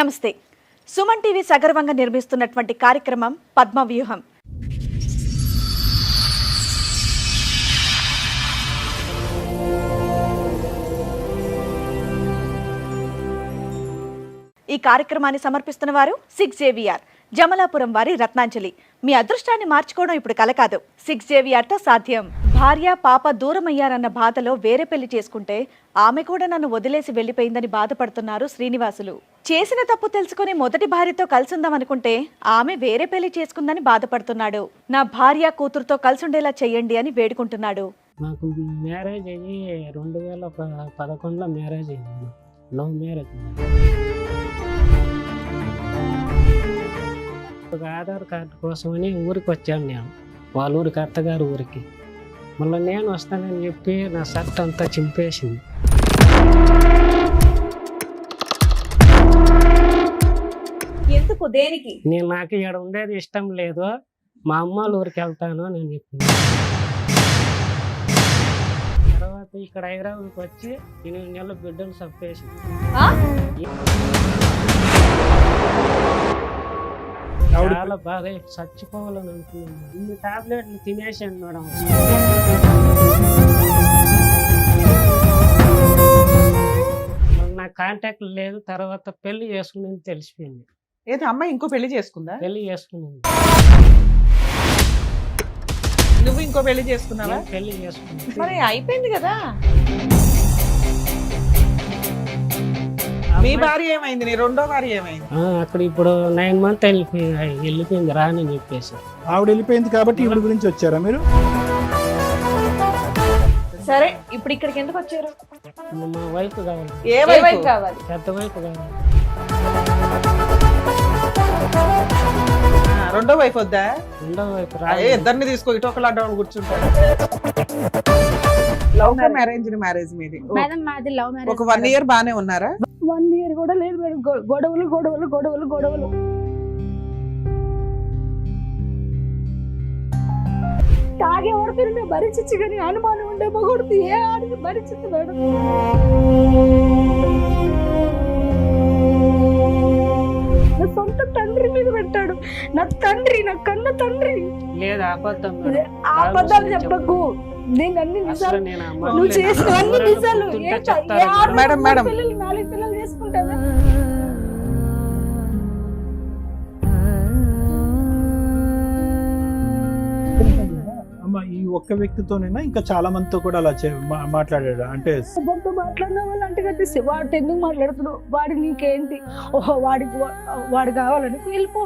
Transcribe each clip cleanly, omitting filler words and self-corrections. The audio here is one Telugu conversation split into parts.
నమస్తే. సుమన్ టీవీ సగర్వంగా నిర్మిస్తున్నటువంటి కార్యక్రమం పద్మవ్యూహం. ఈ కార్యక్రమాన్ని సమర్పిస్తున్న వారు 6JVR జమలాపురం వారి రత్నాంజలి. మీ అదృష్టాన్ని మార్చుకోవడం ఇప్పుడు కల కాదు, 6JVRతో సాధ్యం. భార్య పాప దూరమయ్యారన్న బాధలో వేరే పెళ్లి చేసుకుంటే ఆమె కూడా నన్ను వదిలేసి వెళ్లిపోయిందని బాధపడుతున్నారు శ్రీనివాసులు. చేసిన తప్పు తెలుసుకుని మొదటి భార్యతో కలిసుందామనుకుంటే ఆమె వేరే పెళ్లి చేసుకుందని బాధపడుతున్నాడు. నా భార్య కూతురుతో కలిసుండేలా చెయ్యండి అని వేడుకుంటున్నాడు. నాకు మ్యారేజ్ అయ్యి 2011లో మ్యారేజ్ అయింది. Love marriage. ఒక ఆధార్ కార్డు కోసమని ఊరికి వచ్చాను నేను, వాళ్ళ ఊరికి, అత్తగారు ఊరికి. మళ్ళీ నేను వస్తానని చెప్పి నా షర్ట్ అంతా చింపేసింది. ఎందుకు, దేనికి? నాకు ఇక్కడ ఉండేది ఇష్టం లేదు, మా అమ్మ వాళ్ళ ఊరికి వెళ్తాను అని చెప్పింది. తర్వాత ఇక్కడ హైదరాబాద్కి వచ్చి 8 నెలల బిడ్డలు చంపేసింది. చాలా బాగా చచ్చిపోవాలని అనుకున్నాను. ఇన్ని టాబ్లెట్లు తినేసాను మేడం. నా కాంటాక్ట్ లేదు. తర్వాత పెళ్లి చేసుకుని తెలిసిపోయింది. ఏది అమ్మాయి ఇంకో పెళ్లి చేసుకుందా? పెళ్లి చేసుకున్నాను. నువ్వు ఇంకో పెళ్లి చేసుకున్నావా? పెళ్లి చేసుకున్నాను. మరి అయిపోయింది కదా. మీ భార్య ఏమైంది? నీ రెండో భార్య ఏమైంది? అక్కడ ఇప్పుడు 9 months వెళ్ళిపోయింది రాని చెప్పేసి. ఆవిడ వెళ్ళిపోయింది కాబట్టి ఈవిడ గురించి వచ్చారా మీరు? సరే, ఇప్పుడు ఇక్కడికి ఎందుకు వచ్చారు? మా వైఫ్ కావాలి. ఏ వైపు కావాలి? పెద్ద వైఫ్ కావాలి. రెండో వైపు వద్దా? రెండో వైఫ్ ఇద్దరిని తీసుకో, ఇటు ఒకలా డౌన్ కూర్చుంటాడు. లవ్ మ్యారేజ్ మీది? ఒక 1 year బానే ఉన్నారా? 1 year కూడా లేదు మేడం. గొడవలు గొడవలు గొడవలు గొడవలు. తాగే పడుతుంటే భరించచ్చు, కానీ అనుమానం ఉండే మొగుడుతూ ఏ ఆడికి భరించచ్చు మేడం. నా సొంత తండ్రి మీద పెట్టాడు. నా తండ్రి, నా కన్న తండ్రి. లేదు, అబద్ధం. అబద్ధాలు చెప్పకు. నేను అన్ని నిజాలు, నువ్వు చేసిన అన్ని నిజాలు. మేడం 4 పిల్లలు చేసుకుంటావా? అమ్మ, ఈ ఒక్క వ్యక్తితోనైనా ఇంకా చాలా మందితో కూడా అలా మాట్లాడాడు అంటే? ఎవరితో మాట్లాడిన వాళ్ళు అంటే కట్టేసి వాడితో ఎందుకు మాట్లాడుతున్నావు? వాడి నీకేంటి? ఓహో, వాడు కావాలని వెళ్ళిపో.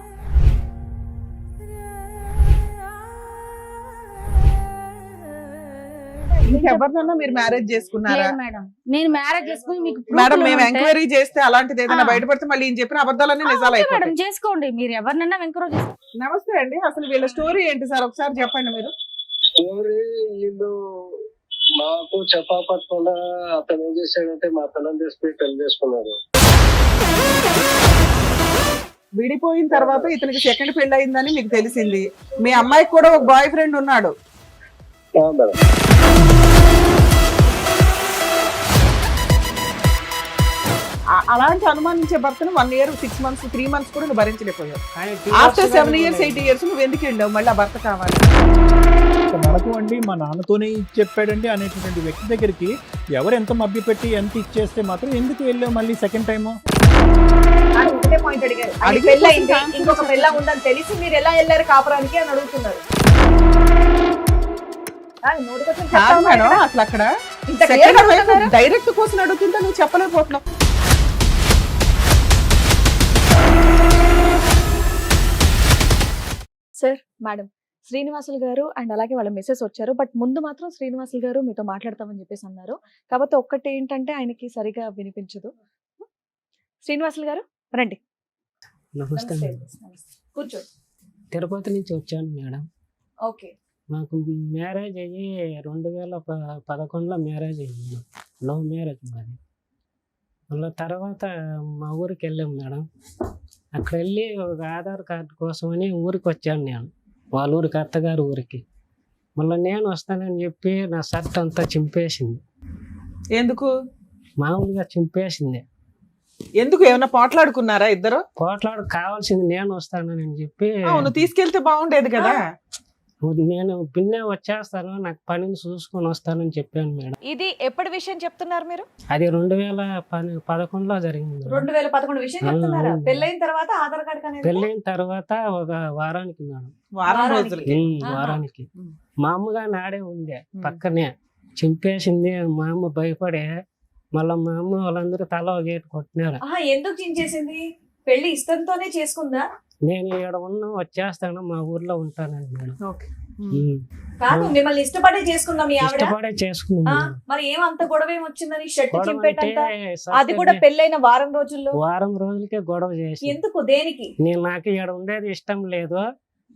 ఇంకెవరినన్నా మీరు మ్యారేజ్ చేసుకున్నారా? మేడం, నేను మ్యారేజ్ చేసుకుని మీకు మేడం మేము ఎంక్వైరీ చేస్తే అలాంటిది ఏదైనా బయటపడితే మళ్ళీ ఈయన చెప్పిన అబద్ధాలన్నీ నిజాలు అయిపోతాయి. మేడం చేసుకోండి, మీరు ఎవరినన్నా ఎంకరేజ్. నమస్తే అండి, అసలు వీళ్ళ స్టోరీ ఏంటి సార్ ఒకసారి చెప్పండి మీరు. స్టోరీ వీళ్ళు మాకు చెప్పకుండా అతను ఏం చేశాడంటే మా పిల్లలు తీసుకుని పెళ్లి చేసుకున్నారు. విడిపోయిన తర్వాత ఇతనికి సెకండ్ పెళ్లి అయిందని మీకు తెలిసింది. మీ అమ్మాయికి కూడా ఒక బాయ్ ఫ్రెండ్ ఉన్నాడు. అలాంటి అనుమానించే భర్తను 1 year 6 months 3 months కూడా నువ్వు భరించలేకపోయావు. ఆఫ్టర్ 7 years 8 years నువ్వు ఎందుకు వెళ్ళావు? మళ్ళీ ఆ భర్త కావాలి మనకు అండి, మా నాన్నతోనే చెప్పాడండి అనేటువంటి వ్యక్తి దగ్గరికి ఎవరు ఎంత మభ్య పెట్టి ఎంత ఇచ్చేస్తే మాత్రం ఎందుకు వెళ్ళావు మళ్ళీ సెకండ్ టైము? ఒకటే పాయింట్ అడిగారు. ఇంకొక పెళ్ళ ఉందని తెలిసి మీరు ఎలా వెళ్ళారు కాపురానికి అని అడుగుతున్నారు. మేడం అసలు అక్కడ డైరెక్ట్ కోసం అడుగుతుంటే నువ్వు చెప్పలేకపోతున్నావు. సార్, మేడం శ్రీనివాసులు గారు అండ్ అలాగే వాళ్ళ మెసేజ్ వచ్చారు. బట్ ముందు మాత్రం శ్రీనివాసులు గారు మీతో మాట్లాడతామని చెప్పేసి అన్నారు. కాబట్టి ఒక్కటి ఏంటంటే ఆయనకి సరిగా వినిపించదు. శ్రీనివాసులు గారు రండి. నమస్తే. కూర్చో. తిరుపతి నుంచి వచ్చాను మేడం. ఓకే. నాకు మ్యారేజ్ అయ్యి 2011లో మ్యారేజ్ అయింది. లవ్ మ్యారేజ్ మాది. మళ్ళీ తర్వాత మా ఊరికి వెళ్ళాం మేడం. అక్కడ వెళ్ళి ఒక ఆధార్ కార్డు కోసమని ఊరికి వచ్చాను నేను, వాళ్ళ ఊరికి, అత్తగారు ఊరికి. మళ్ళీ నేను వస్తానని చెప్పి నా షర్ట్ అంతా చింపేసింది. ఎందుకు? మామూలుగా చింపేసింది. ఎందుకు ఏమైనా పోట్లాడుకున్నారా ఇద్దరు? పోట్లాడు కావాల్సింది నేను వస్తానని చెప్పి అవును, తీసుకెళ్తే బాగుండేది కదా. నేను పిన్నే వచ్చేస్తాను, నాకు పనిని చూసుకొని వస్తానని చెప్పాను మేడం. ఇది ఎప్పటి విషయం చెప్తున్నారు మీరు? అది 2011లో జరిగింది మేడం. 2011 విషయం చెప్తున్నారా? అవును. పెళ్ళైన తర్వాత ఆధార్ కార్డ్ అనేది పెళ్ళైన తర్వాత ఒక వారానికి మేడం. వారం రోజులకి. వారానికి ఉమ్. మా అమ్మగా నాడే ఉంది పక్కనే, చింపేసింది. మా అమ్మ భయపడే మళ్ళీ మా అమ్మ వాళ్ళందరూ తల ఒక గేటు కొట్టినారు. ఎందుకు చించేసింది? పెళ్లి ఇష్టంతోనే చేసుకుందా? నేను ఇక్కడ వచ్చేస్తాను, మా ఊర్లో ఉంటానని మేడం. ఓకే. కాదు, మిమ్మల్ని ఇష్టపడే చేసుకుందా మీ ఆవిడ? ఇష్టపడే చేసుకున్నాను మేడం. మరి ఏమంత గొడవ ఏమొచ్చిందని షర్ట్ గొడవ చింపేటంత? అంటే అది కూడా పెళ్ళైన వారం రోజుల్లో? వారం రోజులకే గొడవ చేసి, ఎందుకు, దేనికి? నాకు ఇక్కడ ఉండేది ఇష్టం లేదు,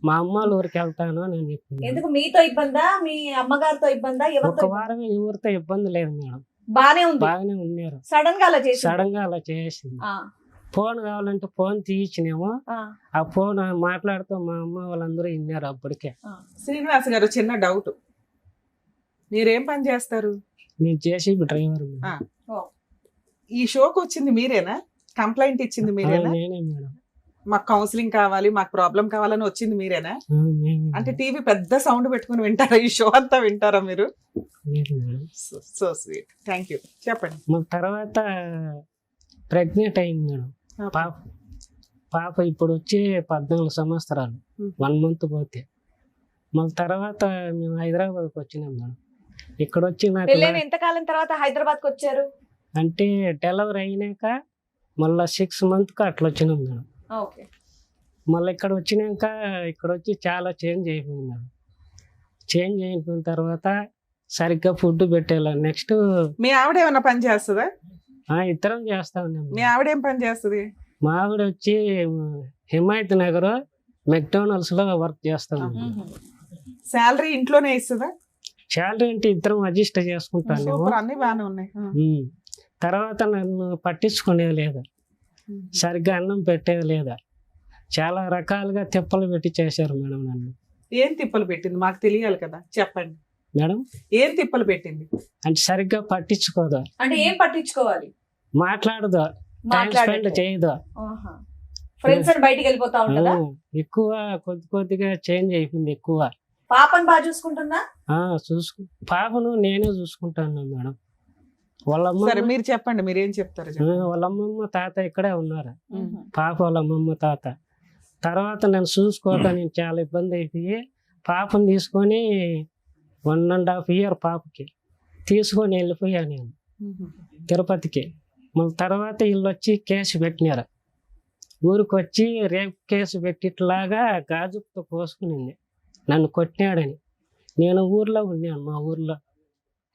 మా అమ్మ వాళ్ళ ఊరికి వెళ్తాను అని చెప్పింది. ఎందుకు, మీతో ఇబ్బందా, మీ అమ్మగారితో ఇబ్బందా, ఒక ఎవరితో? వారం ఎవరితో ఇబ్బంది లేదు మేడం, బానే ఉంది. బాగానే ఉన్నారు. సడన్ గా అలా చేసి సడన్ గా అలా చేసింది. ఫోన్ కావాలంటే ఫోన్ తీయించినేమో, ఆ ఫోన్ మాట్లాడుతూ మా అమ్మ వాళ్ళందరూ విన్నారు అప్పటికే. శ్రీనివాస్ గారు, చిన్న డౌట్, మీరేం పని చేస్తారు? నేను జేసీబీ డ్రైవర్ మేడం. ఈ షోకి వచ్చింది మీరేనా? కంప్లైంట్ ఇచ్చింది మీరేనా? నేనే మేడం. మాకు కౌన్సిలింగ్ కావాలి, మాకు ప్రాబ్లం కావాలని వచ్చింది మీరేనా? నేనే అంటే టీవీ పెద్ద సౌండ్ పెట్టుకుని వింటారా? ఈ షో అంతా వింటారా మీరు? Madam. So sweet, thank you. చెప్పండి. మా తర్వాత ప్రెగ్నెంట్ అయింది మేడం. పాప ఇప్పుడు వచ్చి 14 సంవత్సరాలు, 1 month పోతే. మళ్ళీ తర్వాత మేము హైదరాబాద్కి వచ్చినాం మేడం. ఇక్కడ వచ్చి నాకు పెళ్ళైన ఎంతకాలం తర్వాత హైదరాబాద్ కి వచ్చారు? అంటే డెలివరీ అయినాక మళ్ళీ 6 months అట్లా వచ్చినాం మేడం. ఓకే. మళ్ళీ ఇక్కడ వచ్చినాక ఇక్కడ వచ్చి చాలా చేంజ్ అయిపోయింది మేడం. చేంజ్ అయిపోయిన తర్వాత సరిగ్గా ఫుడ్ పెట్టేలా. నెక్స్ట్ మీ ఆవిడ ఏమైనా పని చేస్తుందా? ఇద్దరం చేస్తా ఉన్నాం. మీ ఆవిడ ఏం పని చేస్తుంది? మా ఆవిడ వచ్చి హిమాయత్ నగర్ మెక్డానల్డ్స్ లో వర్క్ చేస్తా ఉన్నాం. శాలరీ ఇంట్లోనే ఇస్తుందా? శాలరీ అంటే ఇద్దరం అడ్జస్ట్ చేసుకుంటాను. సూపర్, అన్ని బాగానే ఉన్నాయి. తర్వాత నన్ను పట్టించుకునేది లేదా, సరిగ్గా అన్నం పెట్టేది లేదా, చాలా రకాలుగా తిప్పలు పెట్టి చేశారు మేడం నన్ను. ఏం తిప్పలు పెట్టింది మాకు తెలియాలి కదా, చెప్పండి మేడం. ఏం తిప్పలు పెట్టింది? అంటే సరిగ్గా పట్టించుకోదా, అంటే ఏం పట్టించుకోవాలి? మాట్లాడదా, టైం స్పెండ్ చేయదా, ఫ్రెండ్స్ అని బయటికి వెళ్ళిపోతా ఉంటదా? ఎక్కువ కొద్దిగా చేంజ్ అయిపోయింది. ఎక్కువ పాపని బాగా చూసుకుంటుందా? పాపను నేనే చూసుకుంటాను మేడం. వాళ్ళ సరే అమ్మ, మీరు చెప్పండి, మీరు ఏం చెప్తారు చెప్పండి. వాళ్ళ అమ్మమ్మ తాత ఇక్కడే ఉన్నారు. పాప వాళ్ళ అమ్మమ్మ తాత. తర్వాత నన్ను చూసుకోవటానికి చాలా ఇబ్బంది అయిపోయి పాపను తీసుకొని 1.5 year పాపకి తీసుకొని వెళ్ళిపోయా నేను తిరుపతికి. మళ్ళీ తర్వాత వీళ్ళు వచ్చి కేసు పెట్టినారు. ఊరికి వచ్చి రేపు కేసు పెట్టిట్లాగా గాజుతో కోసుకునింది, నన్ను కొట్టినాడని. నేను ఊర్లో ఉన్నాను, మా ఊర్లో.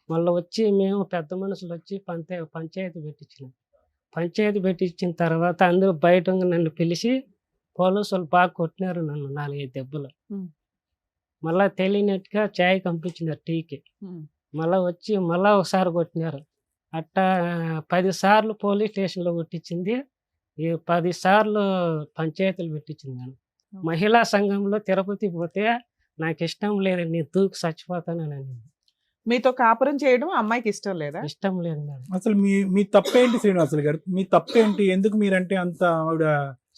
మళ్ళీ వచ్చి మేము పెద్ద మనుషులు వచ్చి పంచాయతీ పెట్టించినాం. పంచాయతీ పెట్టించిన తర్వాత అందరూ బయట నన్ను పిలిచి పోలీసులు బాగా కొట్టినారు నన్ను 4-5 దెబ్బలు. మళ్ళా తెలియనట్టుగా చాయ్ పంపించినారు టీకి. మళ్ళా వచ్చి మళ్ళా ఒకసారి కొట్టినారు. అట్టా 10 సార్లు పోలీస్ స్టేషన్లో కొట్టించింది, 10 సార్లు పంచాయతీలు పెట్టించింది నేను. మహిళా సంఘంలో తిరుపతి పోతే నాకు ఇష్టం లేదు, నేను దూకి చచ్చిపోతానని. మీతో కాపురం చేయడం అమ్మాయికి ఇష్టం లేదా? ఇష్టం లేదు మేడం. అసలు మీ తప్పేంటి శ్రీనివాసులు గారు? మీ తప్పేంటి? ఎందుకు మీరంటే అంత ఆవిడ,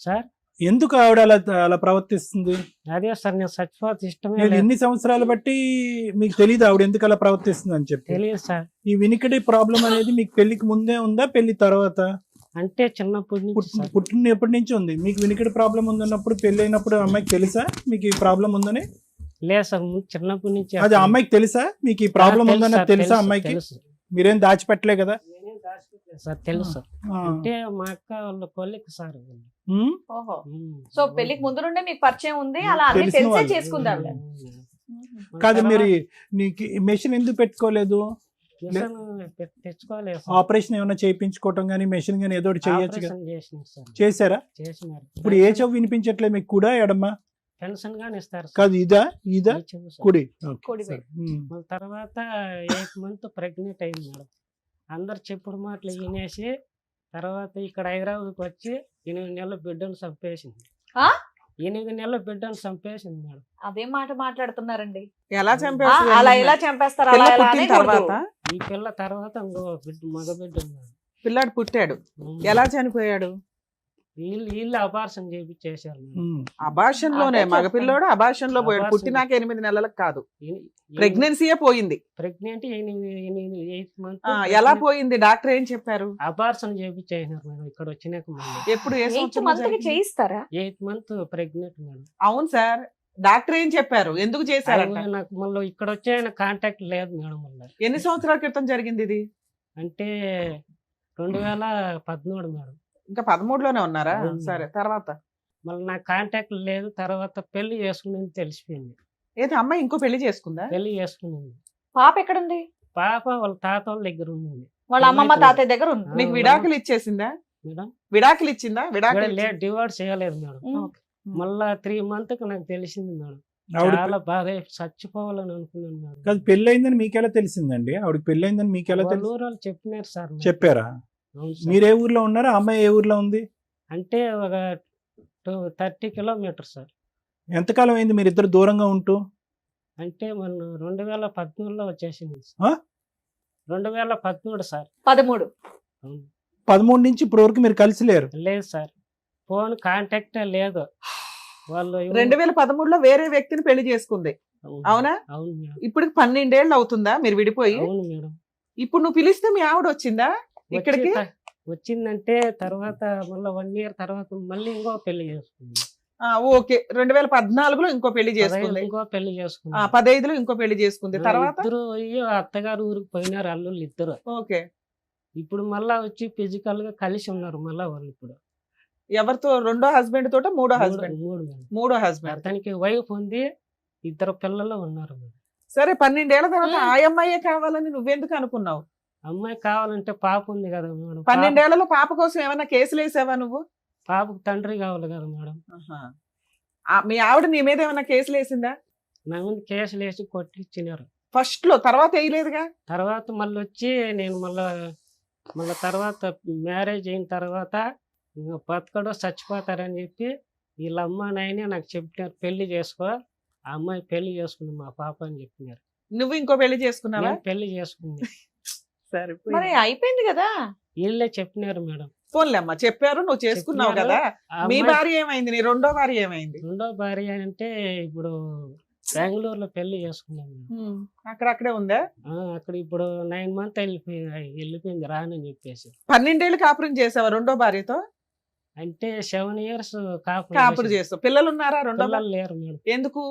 సార్ ఎందుకు ఆవిడ అలా ప్రవర్తిస్తుంది? అదే సార్, నేను చచ్చిపోతే ఇష్టమే నేను లేదు. ఎన్ని సంవత్సరాలు బట్టి మీకు తెలియదు ఆవిడ ఎందుకు అలా ప్రవర్తిస్తుంది అని చెప్పి? తెలియదు సార్. ఈ వినికిడి ప్రాబ్లం అనేది మీకు పెళ్లికి ముందే ఉందా, పెళ్లి తర్వాత? అంటే చిన్నప్పటి నుంచి సార్. పుట్టినప్పటి నుంచి ఉంది. మీకు వినికిడి ప్రాబ్లం ఉందన్నప్పుడు, పెళ్లి అయినప్పుడు అమ్మాయికి తెలుసా మీకు ఈ ప్రాబ్లం ఉందని? లేదు సార్, చిన్నప్పటి నుంచి. అది అమ్మాయికి తెలుసా మీకు ఈ ప్రాబ్లం ఉందని? తెలుసా అమ్మాయికి? మీరేం దాచిపెట్టలే కదా? సార్ తెలుసు. అంటే మా అక్క వాళ్ళ కొలిక్ సార్. ఓహో, సో పెళ్లికి ముందు నుండే మీకు పరిచయం ఉంది, అలా అన్ని తెలిసే చేసుకుందా? కాదు, మీరు నీకు మెషిన్ ఎందుకు పెట్టుకోలేదు? తెచ్చుకోలేదు. ఆపరేషన్ ఏమైనా చేయించుకోవటం గానీ, మెషిన్ గానీ ఏదో ఒకటి చేయొచ్చు కదా? చేశారా? చేసినారు. ఇప్పుడు ఏ చెవు వినిపించట్లేదు మీకు, కూడా ఎడమా? పెన్షన్ గానీ ఇస్తారు కాదు, ఇదా కుడి? మళ్ళీ తర్వాత 8 months ప్రెగ్నెంట్ అయింది మేడం. అందరు చెప్పుడు మాటలు వినేసి తర్వాత ఇక్కడ హైదరాబాద్కి వచ్చి 8 నెలల బిడ్డను చంపేసింది. 8 నెలల బిడ్డను చంపేసింది మేడం. అదేం మాట మాట్లాడుతున్నారండి? ఎలా అలా ఎలా చంపేస్తారు? తర్వాత ఈ పిల్ల తర్వాత ఇంకో మగ బిడ్డ ఉన్నాడు. పిల్లాడు పుట్టాడు. ఎలా చనిపోయాడు? వీళ్ళు అపార్షన్ చేపించేశారు మేడం. అబార్షన్ లోనే అదే మగపిల్లోడు అబార్షన్ లో పోయాడు. అబార్షన్. పుట్టినాక 8 నెలలకు కాదు, ప్రెగ్నెన్సీయే పోయింది. ప్రెగ్నెంట్ 8 మంత్ ఎలా పోయింది? డాక్టర్ ఏం చెప్పారు? అపార్షన్ చేపించేసినారు మేడం. ఇక్కడ వచ్చినాక మళ్ళీ ఎప్పుడు ఏ 8 సంవత్సరంలో మంత్ కి జరిగింది? చేయిస్తారా? 8 మంత్ ప్రెగ్నెంట్ మేడం. అవును సార్, డాక్టర్ ఏం చెప్పారు? ఎందుకు చేశారంట? అది నాకు మళ్ళీ ఇక్కడ వచ్చే కాంటాక్ట్ లేదు మేడం. మళ్ళీ ఎన్ని సంవత్సరాల క్రితం జరిగింది ఇది? అంటే 2013 మేడం. ఇంకా 13లోనే ఉన్నారా? అవును. సరే, తర్వాత మళ్ళీ నాకు కాంటాక్ట్ లేదు. తర్వాత పెళ్లి చేసుకునేది తెలిసిపోయింది. ఏది అమ్మాయి ఇంకో పెళ్లి చేసుకుందా? పెళ్లి చేసుకునేది పాప ఎక్కడుంది? పాప వాళ్ళ తాత వాళ్ళ దగ్గర ఉంది వాళ్ళ అమ్మమ్మ తాతయ్య దగ్గర ఉంది. మీకు విడాకులు ఇచ్చేసిందా? మేడం. విడాకులు ఇచ్చిందా? విడాకులు లేదు, డివోర్స్ చేయలేదు మేడం. ఉమ్. మళ్ళా 3 months నాకు తెలిసింది మేడం. ఆవిడ చాలా బాధ, చచ్చిపోవాలని అనుకున్నాను మేడం. కాదు, పెళ్లి అయిందని మీకెలా తెలిసిందండి? ఆవిడకి పెళ్లి అయిందని మీకెలా వాళ్ళ తెలుసు? ఊరు వాళ్ళు చెప్పినారు సార్ నాకు. చెప్పారా? అవును సార్. మీరు ఏ ఊర్లో ఉన్నారా? అమ్మాయి ఏ ఊర్లో ఉంది? అంటే ఒక 30 kilometers సార్. ఎంతకాలం అయింది మీరు ఇద్దరు దూరంగా ఉంటూ? అంటే మన 2013లో వచ్చేసింది ఆ? 2013 సార్. 13. అవును. 13 నుంచి ఇప్పుడు వరకు మీరు కలిసి లేరు? లేదు సార్, ఫోన్ కాంటాక్ట్ లేదు. వాళ్ళు 2013లో వేరే వ్యక్తిని పెళ్లి చేసుకుంది, అవును. అవునా? అవును మేడం. ఇప్పుడు 12 ఏళ్ళు అవుతుందా మీరు విడిపోయి? అవును మేడం. ఇప్పుడు నువ్వు పిలిస్తే మీ ఆవిడ వచ్చిందా ఇక్కడికి? వచ్చిందంటే తర్వాత మళ్ళీ 1 year తర్వాత మళ్ళీ ఇంకో పెళ్లి చేసుకుంది. ఓకే, 2014లో ఇంకో పెళ్లి చేసుకుంది. ఇంకో పెళ్లి చేసుకుంది. 15లో ఇంకో పెళ్లి చేసుకుంది. తర్వాత ఇద్దరు అయ్యో అత్తగారు ఊరికి పోయినారు అల్లుళ్ళు ఇద్దరు. ఓకే, ఇప్పుడు మళ్ళా వచ్చి ఫిజికల్ గా కలిసి ఉన్నారు మళ్ళా వాళ్ళు ఇప్పుడు. ఎవరితో? రెండో హస్బెండ్ తోట? మూడో హస్బెండ్? మూడు మేడం. మూడో హస్బెండ్. అతనికి వైఫ్ ఉంది, 2 పిల్లలు ఉన్నారు మేడం. సరే, 12 ఏళ్ల తర్వాత ఆ అమ్మాయే కావాలని నువ్వెందుకు అనుకున్నావు? అమ్మాయి కావాలంటే పాప ఉంది కదా మేడం. 12 ఏళ్లలో పాప కోసం ఏమైనా కేసులు వేసావా నువ్వు? పాపకు తండ్రి కావాలి కదా మేడం. మీ ఆవిడ నీ మీద ఏమైనా కేసులు వేసిందా? నా ముందు కేసులు వేసి కొట్టించినారు ఫస్ట్ లో, తర్వాత వేయలేదుగా? తర్వాత మళ్ళీ వచ్చి నేను మళ్ళీ తర్వాత మ్యారేజ్ అయిన తర్వాత ఇంకా బతకడో చచ్చిపోతారని చెప్పి వీళ్ళ అమ్మ నాయనే నాకు చెప్పినారు, పెళ్లి చేసుకో, ఆ అమ్మాయి పెళ్లి చేసుకుంది మా పాప అని చెప్పినారు. నువ్వు ఇంకో పెళ్లి చేసుకున్నావా? నేను పెళ్లి చేసుకుంది. సరే, మరి అయిపోయింది కదా. వీళ్ళే చెప్పినారు మేడం. పోన్లే అమ్మా, చెప్పారు, నువ్వు చేసుకున్నావు చెప్పినారు. కదా. ఆ మీ అమ్మాయి భార్య ఏమైంది? నీ రెండో భార్య ఏమైంది? రెండో భార్య అంటే ఇప్పుడు బెంగళూరులో పెళ్లి చేసుకున్నాను మేడం. అక్కడక్కడే ఉందా? అక్కడ ఇప్పుడు 9 months వెళ్ళిపోయింది రానని చెప్పేసి. 12 ఏళ్ళు కాపురం చేసావా రెండో భార్యతో? అంటే 7 years కాపురం చేస్తావు. పిల్లలు ఉన్నారా రెండో భార్య? పిల్లలు లేరు మేడం. ఎందుకు?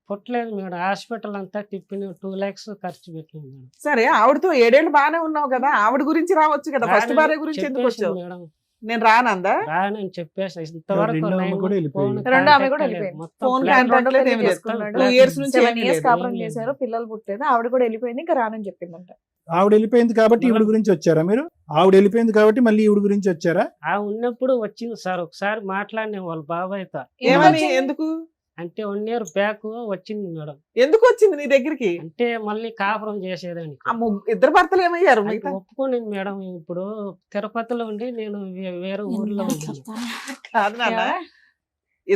పుట్టలేదు మేడం. హాస్పిటల్ అంతా తిప్పిన 2 lakhs ఖర్చు పెట్టింది మేడం. సరే, ఆవిడతో 7 ఏళ్ళు బాగానే ఉన్నావు కదా, ఆవిడ గురించి రావచ్చు కదా. ఫస్ట్ భార్య గురించి ఎందుకు చెప్పేసింది వచ్చావు? మేడం. నేను రానందా? రానని చెప్పేసి ఇంతవరకు రెండో ఆమె 9 కూడా months వెళ్ళిపోయింది. phone రెండో ఆమె కూడా contact వెళ్ళిపోయింది. మొత్తం ఫోన్ flat కాంటాక్ట్ మొత్తం లేదు, ఏమీ లేదు. మొత్తం 2 years నుంచి 7 ఏమీ years లేదు. కాపురం ఏం లేదు. చేశారు, పిల్లలు పుట్టలేదు, ఆవిడ కూడా వెళ్ళిపోయింది, ఇంకా రానని చెప్పిందంట. ఆవిడ వెళ్ళిపోయింది కాబట్టి ఈవిడ గురించి వచ్చారా మీరు? ఆవిడ వెళ్ళిపోయింది కాబట్టి మళ్ళీ ఈవిడ గురించి వచ్చారా? ఉన్నప్పుడు వచ్చింది సార్, ఒకసారి మాట్లాడిన వాళ్ళ బాబాయ్తో. ఏమని? ఎందుకు? అంటే 1 year బ్యాక్ వచ్చింది మేడం. ఎందుకు వచ్చింది నీ దగ్గరికి? అంటే మళ్ళీ కాపురం చేసేదానికి. ఇద్దరు భర్తలు ఏమయ్యారు? అంటే మిగతా ఒప్పుకోనింది మేడం. ఇప్పుడు తిరుపతిలో ఉండి నేను వేరే ఊర్లో ఉన్నాను. కాదు నాన్న,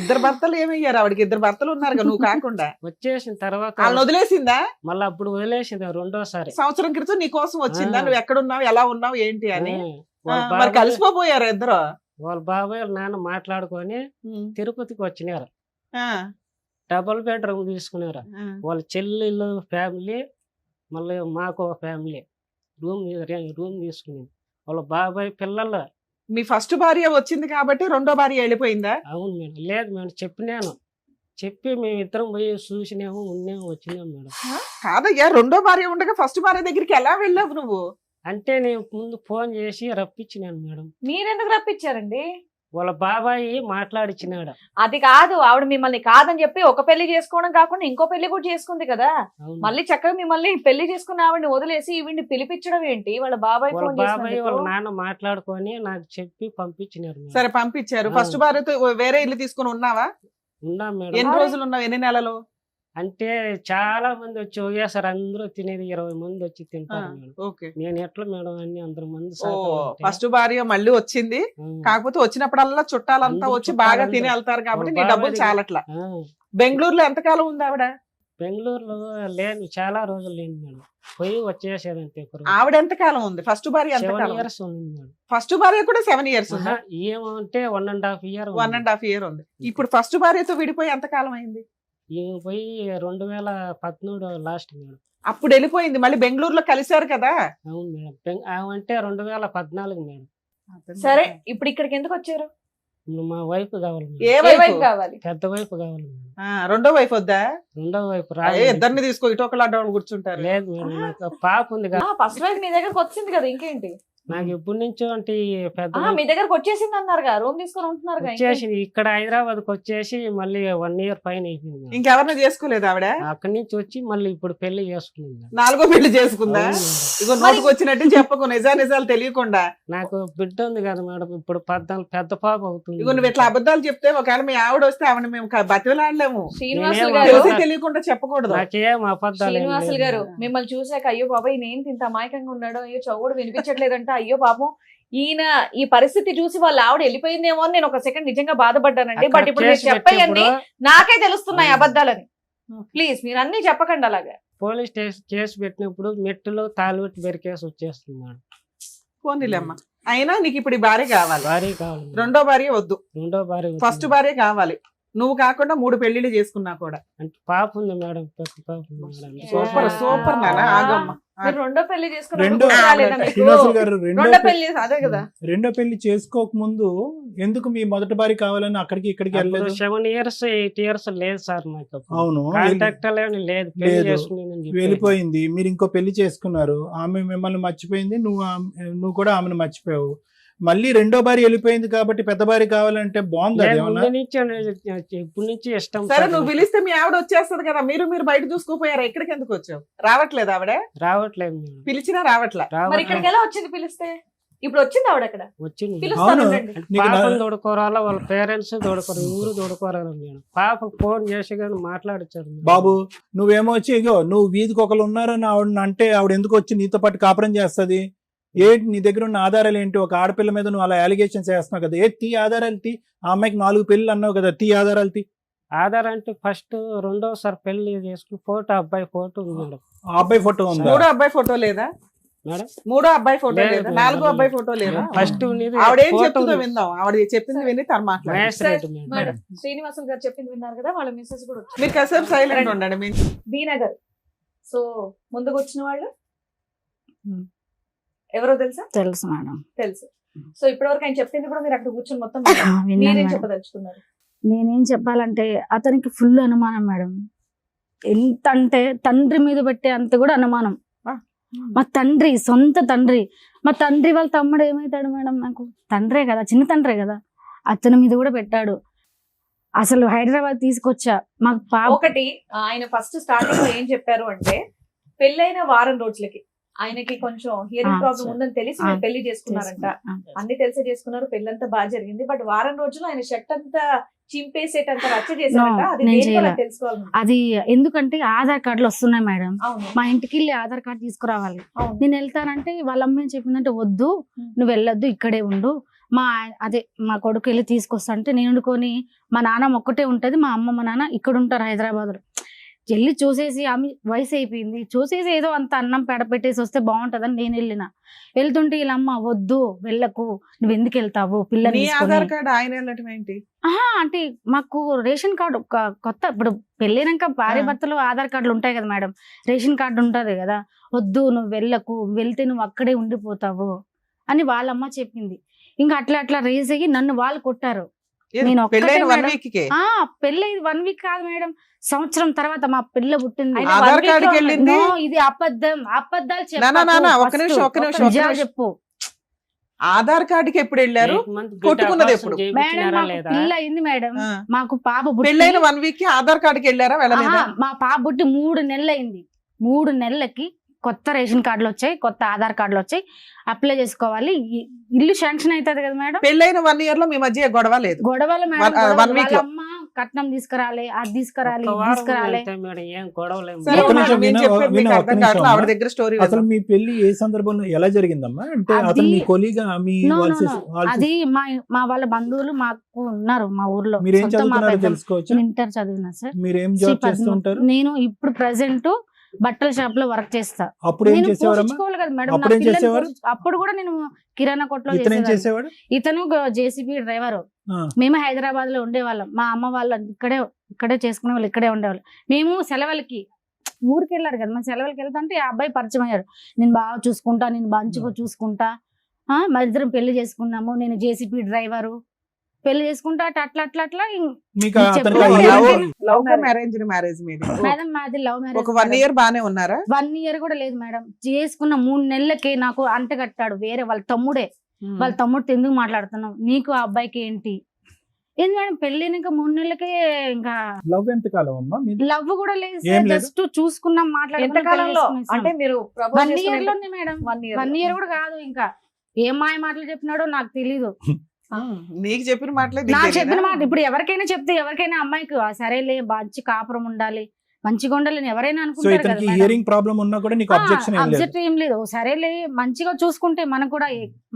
ఇద్దరు భర్తలు ఏమయ్యారు? ఆవిడకి 2 భర్తలు ఉన్నారు కదా, నువ్వు కాకుండా. వచ్చేసిన తర్వాత వాళ్ళని వదిలేసిందా? మళ్ళీ అప్పుడు వదిలేసింది రెండోసారి. సంవత్సరం క్రితం నీ కోసం వచ్చిందా? నువ్వు ఎక్కడున్నావు, ఎలా ఉన్నావు, ఏంటి అని? వాళ్ళ మరి బాబాయ్ కలిసిపోయారు ఇద్దరు? వాళ్ళ బాబాయ్ వాళ్ళ నాన్న మాట్లాడుకొని తిరుపతికి వచ్చినారు. ఆ, డబుల్ బెడ్రూమ్ తీసుకున్నారు. వాళ్ళ చెల్లెళ్ళు ఫ్యామిలీ, మళ్ళీ మాకు ఒక ఫ్యామిలీ రూమ్ తీసుకునేది. వాళ్ళ బాబాయ్ పిల్లలు. మీ ఫస్ట్ భార్య వచ్చింది కాబట్టి రెండో భార్య వెళ్ళిపోయిందా? అవును మేడం. లేదు మేడం, చెప్పినాను. చెప్పి మేము ఇద్దరం పోయి చూసినాము, ఉన్నాము, వచ్చినాము మేడం. కాదయ్యా, రెండో భార్య ఉండగా ఫస్ట్ భార్య దగ్గరికి ఎలా వెళ్ళావు నువ్వు? అంటే నేను ముందు ఫోన్ చేసి రప్పించినాను మేడం. మీరెందుకు రప్పించారండి? వాళ్ళ బాబాయ్ మాట్లాడిచ్చినాడు. అది కాదు, ఆవిడ మిమ్మల్ని కాదని చెప్పి ఒక పెళ్లి చేసుకోవడం కాకుండా ఇంకో పెళ్లి కూడా చేసుకుంది కదా. అవును. మళ్ళీ చక్కగా మిమ్మల్ని పెళ్లి చేసుకున్న ఆవిడని వదిలేసి ఈవిడ్ని పిలిపించడం ఏంటి? వాళ్ళ బాబాయ్ వాళ్ళ ఫోన్ బాబాయ్ వాళ్ళ చేసినందుకు. నాన్న మాట్లాడుకొని నాకు చెప్పి పంపించినారు మేడం. సరే, పంపించారు. ఆ. ఫస్ట్ భార్యతో వేరే ఇల్లు తీసుకుని ఉన్నావా? ఉన్నాం మేడం. ఎన్ని రోజులు ఉన్నావు? ఎన్ని నెలలు? అంటే చాలా మంది వచ్చి ఒకేసారి అందరూ తినేది 20 మంది వచ్చి తింటారు మేడం. ఓకే. నేను ఎట్లా మేడం అన్ని అందరు మంది ఓ, శాతం ఉంటే. ఫస్ట్ భార్య మళ్ళీ వచ్చింది, కాకపోతే వచ్చినప్పుడల్లా చుట్టాలంతా అందరూ వచ్చి బాగా చుట్టాలంతా. తిని వెళ్తారు కాబట్టి నీ వాళ్ళ డబ్బులు బాబాయ్ చాలట్లా. ఆ, బెంగళూరులో ఎంతకాలం ఉంది ఆవిడ? బెంగళూరులో లేను, చాలా రోజులు లేను మేడం. పోయి వచ్చేసేదంతే. ఆవిడ ఎంత కాలం ఉంది? ఫస్ట్ భార్య ఎంత 7 కాలం? years ఉంది మేడం. ఫస్ట్ భార్య కూడా 7 years ఉంది. ఏమంటే 1.5 year 1.5 year ఉంది. ఇప్పుడు ఫస్ట్ భార్యతో విడిపోయి ఎంత కాలం అయింది? ఈమె పోయి 2013 లాస్ట్ మేడం. అప్పుడు వెళ్ళిపోయింది. మళ్ళీ బెంగళూరులో కలిశారు కదా? అవును మేడం. అంటే 2014 మేడం. సరే ఇప్పుడు ఇక్కడికి ఎందుకు వచ్చారు? మా వైఫ్ కావాలి మేడం. ఏ ఏ వైపు? వైపు కావాలి? పెద్ద వైఫ్ కావాలి మేడం. రెండో వైపు వద్దా? రెండో వైపు ఇద్దరిని తీసుకో, ఇటు ఒకళ్ళు అడ్డ కూర్చుంటారు. లేదు మేడం, నాకు పాప ఉంది కదా. ఫస్ట్ వైఫ్ మీ దగ్గరకు వచ్చింది కదా, ఇంకేంటి? నాకు ఎప్పటి నుంచో అంటే ఈ పెద్ద మీ దగ్గరకు వచ్చేసింది అన్నారుగా, రూమ్ తీసుకొని ఉంటున్నారు వచ్చేసి ఇక్కడ హైదరాబాద్ కి వచ్చేసి మళ్ళీ 1 year పైన అయిపోయింది మేడం. ఇంకెవరిని చేసుకోలేదు ఆవిడ? అక్కడి నుంచి వచ్చి మళ్ళీ ఇప్పుడు పెళ్లి చేసుకుంది మేడం. 4వ పెళ్లి చేసుకుందా? అవును మేడం. ఇగో నోటుకు వచ్చినట్టు చెప్పకు, నిజాలు తెలియకుండా. నాకు బిడ్డ ఉంది కదా మేడం, ఇప్పుడు 14 పెద్ద పాప అవుతుంది. ఇగో నువ్వు ఇట్లా అబద్ధాలు చెప్తే ఒకవేళ మీ ఆవిడ వస్తే ఆవిడ మేము బతిలాడలేము. శ్రీనివాసులు నేనేం గారు, తెలిసి తెలియకుండా చెప్పకూడదు. నాకేం అబద్ధాలు ఏం శ్రీనివాసులు లేదు గారు మేడం. మిమ్మల్ని చూసాక అయ్యో బాబా ఈయన ఏంటి ఇంత అమాయకంగా ఉన్నాడు, అయ్యో చౌడు వినిపించట్లేదంట, అయ్యో పాపం ఈయన ఈ పరిస్థితి చూసి వాళ్ళ ఆవిడ వెళ్ళిపోయిందేమో అని నేను ఒక సెకండ్ నిజంగా బాధపడ్డానండి. బట్ ఇప్పుడు మీరు చెప్పేయండి, నాకే తెలుస్తున్నాయి అబద్ధాలని. ప్లీజ్ మీరు అన్ని చెప్పకండి అలాగా. పోలీస్ స్టేషన్ కేసు పెట్టినప్పుడు మెట్టులో తాళుబెట్టి బెరికేసి వచ్చేస్తుంది మేడం. పోనీలేమ్మా. అయినా నీకు ఇప్పుడు ఈ భార్య కావాలి. భార్య కావాలి మేడం. రెండో భార్య వద్దు, రెండో భార్య వద్దు ఫస్ట్ మేడం. భార్య కావాలి. నువ్వు కాకుండా 3 పెళ్లిళ్ళు చేసుకున్నా కూడా. అంటే పాప ఉంది మేడం, పెద్ద పాప ఉంది మేడం. సూపర్ సూపర్ నాన్న, ఆగమ్మ. మీరు రెండో పెళ్లి రెండో చేసుకున్నారు. శ్రీనివాసులు గారు రెండో పెళ్లి అదే కదా. రెండో పెళ్లి చేసుకోక ముందు ఎందుకు మీ మొదటి భార్య కావాలని అక్కడికి ఇక్కడికి వెళ్ళలేదు? 7 years 8 years లేదు సార్ నాకు. అవును, కాంటాక్ట్ లేదు, పెళ్లి లేదు. చేసుకుని వెళ్ళిపోయింది. మీరు ఇంకో పెళ్లి చేసుకున్నారు, ఆమె మిమ్మల్ని మర్చిపోయింది, నువ్వు కూడా ఆమెను మర్చిపోయావు. మళ్ళీ రెండో భార్య వెళ్ళిపోయింది కాబట్టి పెద్ద భార్య కావాలంటే బాగుంది. ఇప్పటి నుంచి ఇష్టం. సరే నువ్వు పిలిస్తే మీ ఆవిడ వచ్చేస్తది కదా, మీరు బయట చూసుకోపోయారా? ఎక్కడికి ఎందుకు వచ్చావు? రావట్లేదు ఆవిడ? రావట్లేదు మేడం. పిలిచినా రావట్లే. మరి ఇక్కడికి ఎలా వచ్చింది పిలిస్తే? ఇప్పుడు వచ్చింది ఆవిడ అక్కడ. వచ్చింది పిలుస్తాను అవును. ఉండండి. పాపను తోడుకోరాలా, వాళ్ళ పేరెంట్స్ తోడుకోరు, ఊరు తోడుకోరాలి మేడం. పాపకు ఫోన్ చేసి కానీ మాట్లాడించారు మేడం. బాబు నువ్వేమో వచ్చి ఇగో నువ్వు వీధికి ఒకరు ఉన్నారని ఆవిడ అంటే ఆవిడ ఎందుకు వచ్చి నీతో పాటు కాపురం చేస్తుంది? ఏంటి నీ దగ్గర ఉన్న ఆధారాలు ఏంటి? ఒక ఆడపిల్ల మీద నువ్వు అలా అలిగేషన్స్ చేస్తున్నావు కదా, తీ ఆధారాలు తీ. ఆ అమ్మాయికి 4 పెళ్లి అన్నావు కదా, తీ ఆధారాలు తీ. ఆధార్ అంటే ఫస్ట్ రెండోసారి పెళ్లి చేసుకుని ఫోటో, అబ్బాయి ఫోటో ఉంది మేడం. ఆ అబ్బాయి ఫోటో ఉందా? 3వ అబ్బాయి ఫోటో లేదా మేడం? 3వ అబ్బాయి ఫోటో లేదు లేదా? మేడం. 4వ అబ్బాయి ఫోటో లేదా? ఫస్ట్ ఆవిడేం చెప్తుందో విందాం. ఆవిడ చెప్పింది విని తను మాట్లాడు. మేడం శ్రీనివాసులు గారు చెప్పింది విన్నారు కదా, వాళ్ళ మెసేజ్ కూడా వచ్చింది. మీరు కాసేపు సైలెంట్ ఉండండి. బి నగర్. సో ముందుకు వచ్చిన వాళ్ళు ఎవరో తెలుసా? తెలుసు మేడం. తెలుసు. సో ఇప్పటివరకు ఆయన చెప్పింది కూడా మీరు అక్కడ కూర్చొని మొత్తం విన్నాను మీరేం మేడం. చెప్పదలుచుకున్నారు? నేనేం చెప్పాలంటే అతనికి ఫుల్ అనుమానం మేడం. ఎంత అంటే తండ్రి మీద పెట్టే అంత కూడా అనుమానం. మా తండ్రి, సొంత తండ్రి, మా తండ్రి వాళ్ళ తమ్ముడు ఏమవుతాడు మేడం? నాకు తండ్రే కదా, చిన్న తండ్రే కదా, అతని మీద కూడా పెట్టాడు. అసలు హైదరాబాద్ తీసుకొచ్చా మాకు పాప. ఒకటి ఆయన ఫస్ట్ స్టార్టింగ్ లో ఏం చెప్పారు అంటే, పెళ్ళైన వారం రోజులకి ఆయనకి కొంచెం హియరింగ్ ప్రాబ్లం ఉందని తెలిసి మీరు పెళ్లి చేసుకున్నారంట. అన్ని తెలిసే చేసుకున్నారు, పెళ్ళంతా బాగా జరిగింది. బట్ వారం రోజులు ఆయన షర్ట్ అంతా చింపేసేటంత రచ్చ చేశారంట. అది నేను దేని వల్ల చేయలే. తెలుసుకోవాలి. అది ఎందుకంటే ఆధార్ కార్డులు వస్తున్నాయి మేడం, అవును మా ఇంటికి వెళ్ళి ఆధార్ కార్డు తీసుకురావాలి. అవును. నేను వెళ్తానంటే వాళ్ళ అమ్మ ఏం చెప్పిందంటే, వద్దు నువ్వు వెళ్ళొద్దు, ఇక్కడే ఉండు, మా కొడుకు వెళ్ళి తీసుకొస్తా అంటే, నేను వండుకొని మా నాన్న ఒక్కటే ఉంటది, మా అమ్మ మా నాన్న ఇక్కడ ఉంటారు హైదరాబాద్ లో. వెళ్ళి చూసేసి ఆమె వయసు అయిపోయింది, చూసేసి ఏదో అంత అన్నం పెడపెట్టేసి వస్తే బాగుంటదని నేను వెళ్ళిన. వెళ్తుంటే వీళ్ళమ్మ వద్దు వెళ్ళకు, నువ్వు ఎందుకు వెళ్తావు పిల్లల్ని నీ తీసుకొని. ఆధార్ కార్డు ఆయన వెళ్ళటం ఏంటి? అంటే మాకు రేషన్ కార్డు కొత్త, ఇప్పుడు పెళ్ళినాక భార్య భర్తలు ఆధార్ కార్డులు ఉంటాయి కదా మేడం, రేషన్ కార్డు ఉంటది కదా, వద్దు నువ్వు వెళ్ళకు, వెళ్తే నువ్వు అక్కడే ఉండిపోతావు అని వాళ్ళమ్మ చెప్పింది. ఇంకా అట్లా రేజ్ అయ్యి నన్ను వాళ్ళు కొట్టారు. నేను ఒక్కటే పెళ్ళైన 1 మేడం. వీక్ కే పెళ్ళి 1 వీక్ కాదు మేడం, సంవత్సరం తర్వాత మా పిల్ల పుట్టింది. ఆయన ఆధార్ 1 week కార్డుకి లో వెళ్ళింది. No, ఇది అబద్ధాలు నానా, ఒక్క నిమిషం. చెప్పు. ఆధార్ కార్డుకి ఎప్పుడు వెళ్ళారు? కొట్టుకున్నది ఎప్పుడు? మేడం మాకు పిల్ల అయింది మేడం, ఆ. మాకు పాప పుట్టి పెళ్ళైన 1 వీక్ కి ఆధార్ కార్డుకి వెళ్ళారా? వెళ్ళలేదా? మా పాప పుట్టి 3 నెలలు అయింది. 3 నెలలకి కొత్త రేషన్ కార్డులు వచ్చాయి, కొత్త ఆధార్ కార్డులు వచ్చాయి, అప్లై చేసుకోవాలి, ఇల్లు శాంక్షన్ అవుతుంది కదా మేడం. పెళ్ళైన 1 year లో మీ మధ్య గొడవ లేదు? గొడవలు మేడం, 1 week లో. వాళ్ళ అమ్మ కట్నం తీసుకురాలి, అది తీసుకురాలి, ఇది తీసుకురాలి. ఏం గొడవలేము. సరే, ఒక్క నిమిషం, నేను చెప్పేది మీకు ఒక్క అర్థం నిమిషం కావట్లేదు. అమ్మా. ఆవిడ దగ్గర స్టోరీ అసలు మీ పెళ్లి ఏ సందర్భంలో ఎలా జరిగిందమ్మా? అంటే అది- అతను మీ కొలీగా, మీ No, వాళ్ళ no, సిస్- no. వాళ్ళ అది మా వాళ్ళ బంధువులు మాకు ఉన్నారు మా ఊర్లో. మీరేం సొంత మా చదువుతున్నారో పెద్దమ్మ. తెలుసుకోవచ్చు? నేను ఇంటర్ చదివినా సార్. మీరేం జాబ్ చేస్తూ ఉంటారు? నేను ఇప్పుడు ప్రెసెంట్ బట్టల షాప్ లో వర్క్ చేస్తా. అప్పుడు ఏం నేను చేసేవారమ్మా? పోషించుకోవాలి కదా మేడం, అప్పుడు నా ఏం పిల్లల్ని చేసేవారు? అప్పుడు కూడా నేను కిరాణా కొట్లో ఇతను ఏం చేసేదాన్ని. చేసేవాడు? ఇతను జేసీబీ డ్రైవర్. ఆ, మేము హైదరాబాద్ లో ఉండేవాళ్ళం. మా అమ్మ వాళ్ళు ఇక్కడే చేసుకునే వాళ్ళు, ఇక్కడే ఉండేవాళ్ళు. మేము సెలవులకి ఊరికి వెళ్ళారు కదా, మేము సెలవులకి వెళ్తుంటే ఆ అబ్బాయి పరిచయం అయ్యాడు. నేను బాగా చూసుకుంటా, నేను మంచిగా చూసుకుంటా, మా ఇద్దరం పెళ్లి చేసుకున్నాము, నేను జేసీబీ డ్రైవరు, పెళ్లి చేసుకుంటా అట్లా అట్లా అట్లా. మీకు చెప్పు. అతనికి love hearing- love marriage marriage మీది మేడం మాది లవ్ ఒక మ్యారేజ్. 1 ఇయర్ బానే ఉన్నారా? 1 ఇయర్ కూడా లేదు మేడం. చేసుకున్న 3 నెలలకి నాకు అంటగట్టాడు వేరే వాళ్ళ తమ్ముడే. వాళ్ళ తమ్ముడితో ఎందుకు మాట్లాడుతున్నావు, నీకు ఆ అబ్బాయికి ఏంటి ఏంది మేడం, పెళ్ళినాక 3 నెలలకే ఇంకా లవ్ ఎంత కాలం అమ్మా మీది? లవ్ కూడా లేదు. ఏం లేదు. జస్ట్ చూసుకున్నాం, ఎంత కాలంలో అంటే మీరు 1 ఇయర్ లోనే మేడం. 1 ఇయర్ కూడా కాదు. ఇంకా ఏం మాయ మాటలు చెప్పినాడో నాకు తెలీదు. నీకు చెప్పిన మాటలే నాకు చెప్పిన మాట ఇప్పుడు ఎవరికైనా చెప్తే, ఎవరికైనా అమ్మాయికి సరేలే మంచి కాపురం ఉండాలి, మంచిగా ఉండాలని ఎవరైనా సో అనుకుంటారు కదా ఇతనికి మేడం. హియరింగ్ ప్రాబ్లం ఉన్నా కూడా నీకు అబ్జెక్షన్ ఏం లేదు? అబ్జెక్ట్ ఏం లేదు. సరేలే మంచిగా చూసుకుంటే మనకు కూడా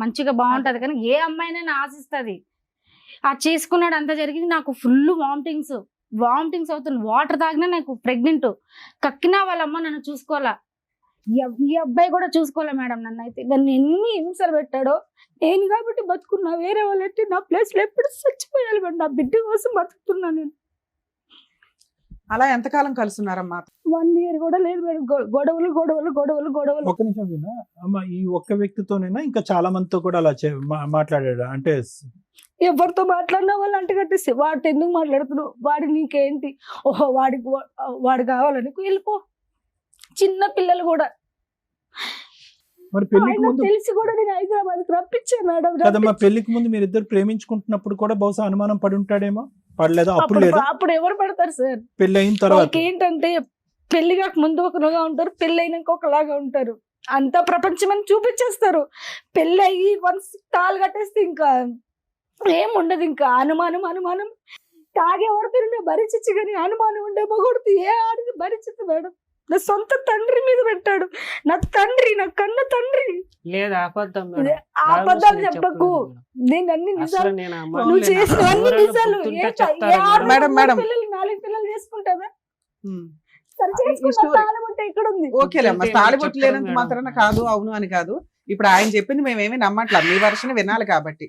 మంచిగా బాగుంటది. కానీ ఏ అమ్మాయినైనా ఆశిస్తుంది. ఆ చేసుకున్నాడు, అంతా జరిగింది. నాకు ఫుల్ వామిటింగ్స్ అవుతుంది. వాటర్ తాగినా నాకు ప్రెగ్నెంట్. కక్కినా వాళ్ళ అమ్మ నన్ను చూసుకోవాలా, ఈ అబ్బాయి కూడా చూసుకోలే మేడం. నన్ను అయితే నన్ను ఎన్ని హింసలు పెట్టాడో. నేను కాబట్టి బతుకున్నా, వేరే వాళ్ళంటే నా ప్లేస్ లో ఎప్పుడు చచ్చిపోయాలి మేడం. నా బిడ్డ కోసం బతుకుతున్నా నేను. అలా ఎంతకాలం కలుస్తున్నారమ్మా? 1 ఇయర్ కూడా లేదు మేడం. గొడవలు గొడవలు గొడవలు గొడవలు. ఒక్క నిమిషం వినా అమ్మ, ఈ ఒక్క వ్యక్తితోనైనా ఇంకా చాలా మందితో కూడా అలా మాట్లాడాడు అంటే? ఎవరితో మాట్లాడినా వాళ్ళు అంటగట్టేసి, వాడితో ఎందుకు మాట్లాడుతున్నావు, వాడి నీకేంటి, ఓహో వాడు కావాలని వెళ్ళిపో. చిన్న పిల్లలు కూడా మరి పెళ్లికి ఆయన ముందు తెలిసి కూడా నేను హైదరాబాద్ రప్పించాను మేడం. కదమ్మా, పెళ్లికి ముందు మీరు ఇద్దరు ప్రేమించుకుంటున్నప్పుడు కూడా బహుశా అనుమానం పడి ఉంటాడేమో. పడలేదా? అప్పుడు లేదా? అప్పుడు ఎవరు పడతారు సార్? పెళ్లి అయిన తర్వాత వాళ్ళకి ఏంటంటే పెళ్లి కాక ముందు ఒకలాగా ఉంటారు, పెళ్లి అయినాక ఒకలాగా ఉంటారు. అంతా ప్రపంచం అని చూపించేస్తారు. పెళ్లి అయ్యి వన్స్ తాళి కట్టేస్తే ఇంకా ఏం ఉండదు. ఇంకా అనుమానం తాగే పడుతుండే భరించచ్చు, కానీ అనుమానం ఉండే మొగుడుతూ ఏ ఆడిది భరించదు మేడం. నా సొంత తండ్రి మీద పెట్టాడు. నా తండ్రి, నా కన్న తండ్రి. లేదు అబద్ధం మేడం. ఆ అబద్ధాలు చెప్పకు. నేను అన్ని నిజాలు, నువ్వు చేసిన అన్ని నిజాలు. Madam, madam. 4 పిల్లలు చేసుకుంటావా? ఉమ్. సరే ఈ చేసుకుంటా, స్టోరీ- తాళం ఉంటే ఇక్కడ ఉంది. ఓకేలేమ్మా, ఇంకేం తాళిబొట్టు చెప్తారు లేనంత మేడం? మాత్రాన కాదు, అవును అని కాదు. ఇప్పుడు ఆయన చెప్పింది మేమేమి నమ్మట్లా, మీ వర్షన్ వినాలి కాబట్టి.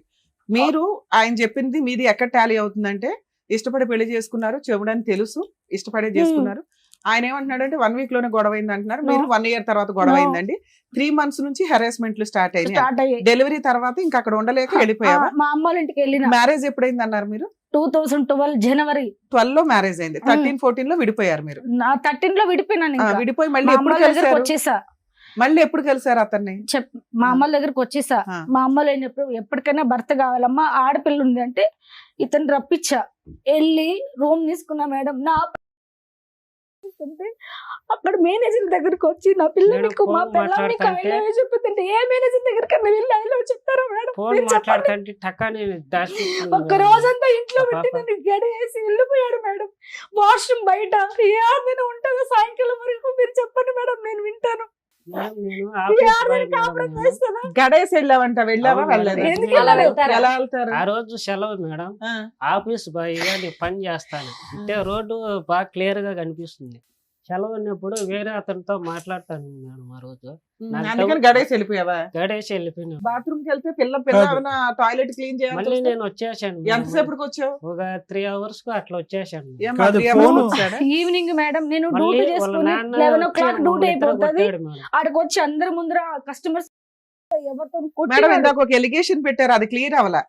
మీరు ఆయన చెప్పింది మీది ఎక్కడ టాలీ అవుతుందంటే, ఇష్టపడి పెళ్లి చేసుకున్నారు, చెవుడని తెలుసు, ఇష్టపడే చేసుకున్నారు. ఆయన ఏమంటున్నాడంటే 1 వీక్ లోనే గొడవ అయింది అంటున్నారు. మీరు 1 ఇయర్ తర్వాత గొడవ అయిందండి. 3 months నుంచి హెరాస్మెంట్లు స్టార్ట్ అయినాయి. స్టార్ట్ అయ్యాయి. డెలివరీ తర్వాత ఇంకా అక్కడ ఉండలేక వెళ్ళిపోయావా? మా అమ్మ వాళ్ళ ఇంటికి వెళ్ళిన మ్యారేజ్ ఎప్పుడైంది అన్నారు మీరు? 2012 జనవరి 12 లో మ్యారేజ్ అయింది. 13-14 లో విడిపోయారు మీరు. 13 లో విడిపోయినాను. ఇంకా విడిపోయి మా మళ్ళీ అమ్మ ఎప్పుడు వాళ్ళ దగ్గరకు కలిసారు? వచ్చేసా. మళ్ళీ ఎప్పుడు కలిసారు అతన్ని? మా అమ్మల దగ్గరకు వచ్చేసా. ఆ. మా అమ్మలు అయినప్పుడు ఎప్పటికైనా భర్త కావాలమ్మా, ఆడపిల్ల ఉంది అంటే ఇతను రప్పించా. వెళ్ళి రూమ్ తీసుకున్నా మేడం. నా అక్కడ మేనేజర్ దగ్గరకు వచ్చి నా పిల్లలకు మా పిల్లల్ని చెప్తుంటే, ఏ మేనేజర్ దగ్గరికి వెళ్ళి ఐ లవ్ చెప్తారా మేడం? ఫోన్ మీరు చెప్పండి. మాట్లాడుతుంటే టకాని ఒక్క రోజంతా ఇంట్లో పెట్టి నన్ను గడియేసి వెళ్ళిపోయాడు మేడం. వాష్రూమ్ బయట ఏ ఆడదైనా ఉంటుందో సాయంకాలం వరకు? మీరు చెప్పండి మేడం, నేను వింటాను. ఏ ఆడదైనా కాపురం చేస్తుందా? గడేసి వెళ్ళావంట, వెళ్ళావా? అవును, వెళ్ళలేదు. ఎందుకు ఎలా వెళ్తారు? ఎలా వెళ్తారు? ఆ రోజు సెలవు మేడం. ఆ. ఆఫీస్ బాయ్ గా నేను పని చేస్తాను. అంటే రోడ్డు బాగా క్లియర్ గా కనిపిస్తుంది. సెలవు ఉన్నప్పుడు వేరే అతనితో మాట్లాడతాను మేడం. ఆ రోజు అందుకని గడేసి వెళ్ళిపోయావా? గడేసి వెళ్ళిపోయినా. బాత్రూమ్ కి వెళ్తే పిల్ల టాయిలెట్ క్లీన్ మళ్ళీ చేయాలి. నేను వచ్చేసాను మేడం. ఎంతసేపటికి వచ్చావు? ఒక 3 hours కు అట్లా వచ్చేసాను. ఏమ్మా, కాదు, 3 hours ఫోను. వచ్చాడా? ఈవినింగ్ మేడం నేను మళ్ళీ డ్యూటీ వాళ్ళ చేసుకుని నాన్న 11 o'clock వచ్చాడు, డ్యూటీ మమ్మల్ని ఇద్దరు అయిపోతుంది. కొట్టాడు మేడం. ఆడికి వచ్చి అందరి ముందర కస్టమర్స్ ఎవరితో మేడం ఇందాక ఒక ఎలిగేషన్ పెట్టారు, అది క్లియర్ అవ్వాల.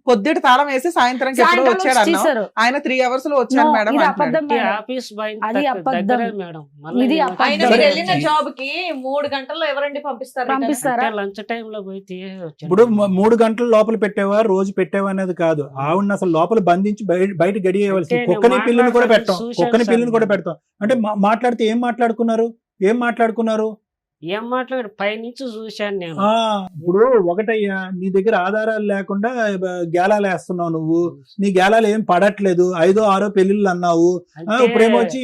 పొద్దుట తాళం వేసి సాయంత్రం ఎప్పుడో వచ్చాడు అన్నావు. ఆయన 3 hours లో వచ్చాడు No, మేడం ఇది అంటున్నాడు. అబద్ధం ఈ మేడం. ఆఫీస్ బాయ్ అది అబద్ధం. దగ్గరే మేడం. మళ్ళీ ఇది నేను అబద్ధం. ఆయన వచ్చి మీరు సరే. వెళ్ళిన జాబ్ కి 3 గంటల్లో ఎవరండి పంపిస్తారు? పంపిస్తారా? అంటే లంచ్ టైం లో పోయి తీసి వచ్చాను. ఇప్పుడు 3 గంటల లోపల పెట్టావా, రోజు పెట్టావా అనేది కాదు. ఆవిడ అసలు లోపల బంధించి బయట గడియేయవలసి. అంటే కుక్కని నేను పిల్లని కూడా పెట్టాం, చూశాను కుక్కని సార్ పిల్లని కూడా నేను. పెడతాం. అంటే మాట్లాడితే ఏం మాట్లాడుకున్నారు? ఏం మాట్లాడు పైనుంచి చూశాను నేను. ఇప్పుడు ఒకటయ్యా, నీ దగ్గర ఆధారాలు లేకుండా గేలాలు వేస్తున్నావు నువ్వు. నీ గేలాలు ఏం పడట్లేదు. 5 6 పెళ్లిళ్ళు అన్నావు. అంటే ఇప్పుడేమో వచ్చి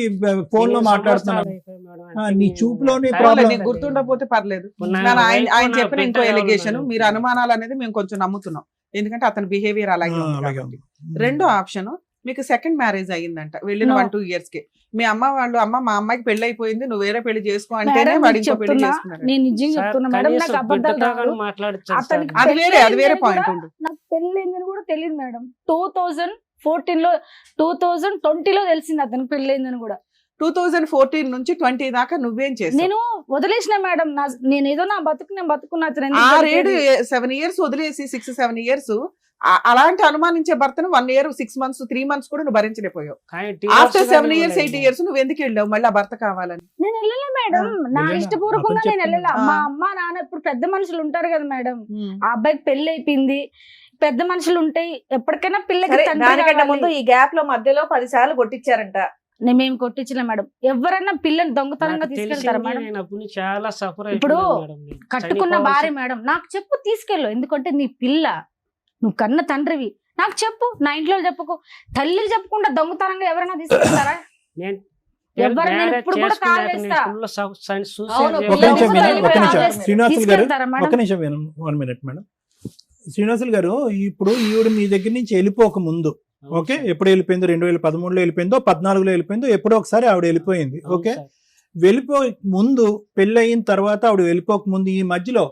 ఫోన్ లో 8 మాట్లాడుతున్నావు. సంవత్సరాలు అయిపోయాయి మేడం. నీ అంటే చూపులోని నేను problem. నీకు గుర్తుండకపోతే పర్లేదు. నా ఆయన wife, ఆయన నా చెప్పిన బిడ్డ ఇంకో ఎవరు ఎలిగేషన్, మేడం? మీరు అనుమానాలు అనేది మేము కొంచెం నమ్ముతున్నాం. ఎందుకంటే అతని బిహేవియర్ అలాగే ఉంది అలాగే కాబట్టి. ఉంది. రెండో ఆప్షన్, మీకు సెకండ్ మ్యారేజ్ అయ్యిందంట వెళ్ళిన No. 1-2 years కి. మీ అమ్మ వాళ్ళు మా అమ్మాయికి పెళ్లి అయిపోయింది, నువ్వు వేరే పెళ్లి చేసుకో అంటేనే మేడం, వాడు నీకు ఇంకో పెళ్లి చెప్తున్నా, చేసుకున్నాడు. నేను నిజంగా సార్, చెప్తున్నా మేడం, కనీసం నాకు అబద్ధాలు బిడ్డతో రావు. కానీ మాట్లాడచ్చు సార్. అతనికి అది వేరే పెళ్ళయిందని పాయింట్ కూడా ఉండు. నాకు పెళ్ళైందని కూడా తెలియదు మేడం. 2014లో 2020లో తెలిసింది అతనికి పెళ్ళైందని కూడా. 2014 నుంచి 20 దాకా నువ్వేం చేసావు? నేను వదిలేసిన మేడం, నేను ఏదో నా బతుకు నేను బతుకున్నా అతను ఎందుకు 6-7 దొరికేది? 7 years వదిలేసి 6-7 years అలాంటి అనుమానించే భర్తను 1 year 6 months 3 months కూడా నువ్వు భరించలేకపోయావు. కానీ ఆఫ్టర్ divorce 7 కానీ years 8 ఇవ్వలేదు. years నువ్వు ఎందుకు వెళ్ళావు మళ్ళీ ఆ భర్త కావాలని? నేను వెళ్ళలే మేడం, నా వెళ్ళినా? ఇష్టపూర్వకంగా అతను నేను వెళ్ళలే. చెప్పింది. మా అమ్మ నాన్న ఇప్పుడు పెద్ద మనుషులు ఉంటారు కదా మేడం, ఆ అబ్బాయికి పెళ్లి అయిపోయింది, పెద్ద మనుషులు ఉంటాయి, ఎప్పటికైనా పిల్లకి సరే, తండ్రి దానికంటే కావాలి. ముందు ఈ గ్యాప్ లో మధ్యలో 10 సార్లు కొట్టించారంట. మేము కొట్టించలే మేడం. ఎవరన్నా పిల్లని దొంగతనంగా నాకు తీసుకెళ్తారా తెలిసింది, మేడం? నేను అప్పుడు నుంచి చాలా సఫర్ ఇప్పుడు మేడం. నేను కట్టుకున్న చనిపోవాల్సి- భార్య మేడం, నాకు చెప్పు తీసుకెళ్ళు, ఎందుకంటే నీ పిల్ల, నువ్వు కన్న తండ్రివి, నాకు చెప్పు, నా ఇంట్లో చెప్పుకో. తల్లికి చెప్పకుండా దొంగతనంగా ఎవరైనా తీసుకెళ్తారా? నేను ఎవరు నేను marriage ఇప్పుడు కూడా చేసుకున్నాక కాల్ నేను చేస్తా. full suicide అవును, చేసుకున్నాను. ఒక నిమిషం పిల్లలు వినండి, ఒక నిమిషం. తీసుకెళ్తారా శ్రీనివాసులు గారు మేడం? ఒక నిమిషం వినండి, 1 minute మేడం. శ్రీనివాసులు గారు, ఇప్పుడు ఈవిడ మీ దగ్గర నుంచి వెళ్ళిపోక ముందు, అవును ఓకే, సార్. ఎప్పుడు వెళ్ళిపోయిందో 2013లో వెళ్ళిపోయిందో 14లో వెళ్ళిపోయిందో ఎప్పుడో ఒకసారి ఆవిడ వెళ్ళిపోయింది. అవును ఓకే, సార్. వెళ్ళిపోక ముందు, పెళ్ళి అయిన తర్వాత ఆవిడ వెళ్ళిపోక ముందు ఈ మధ్యలో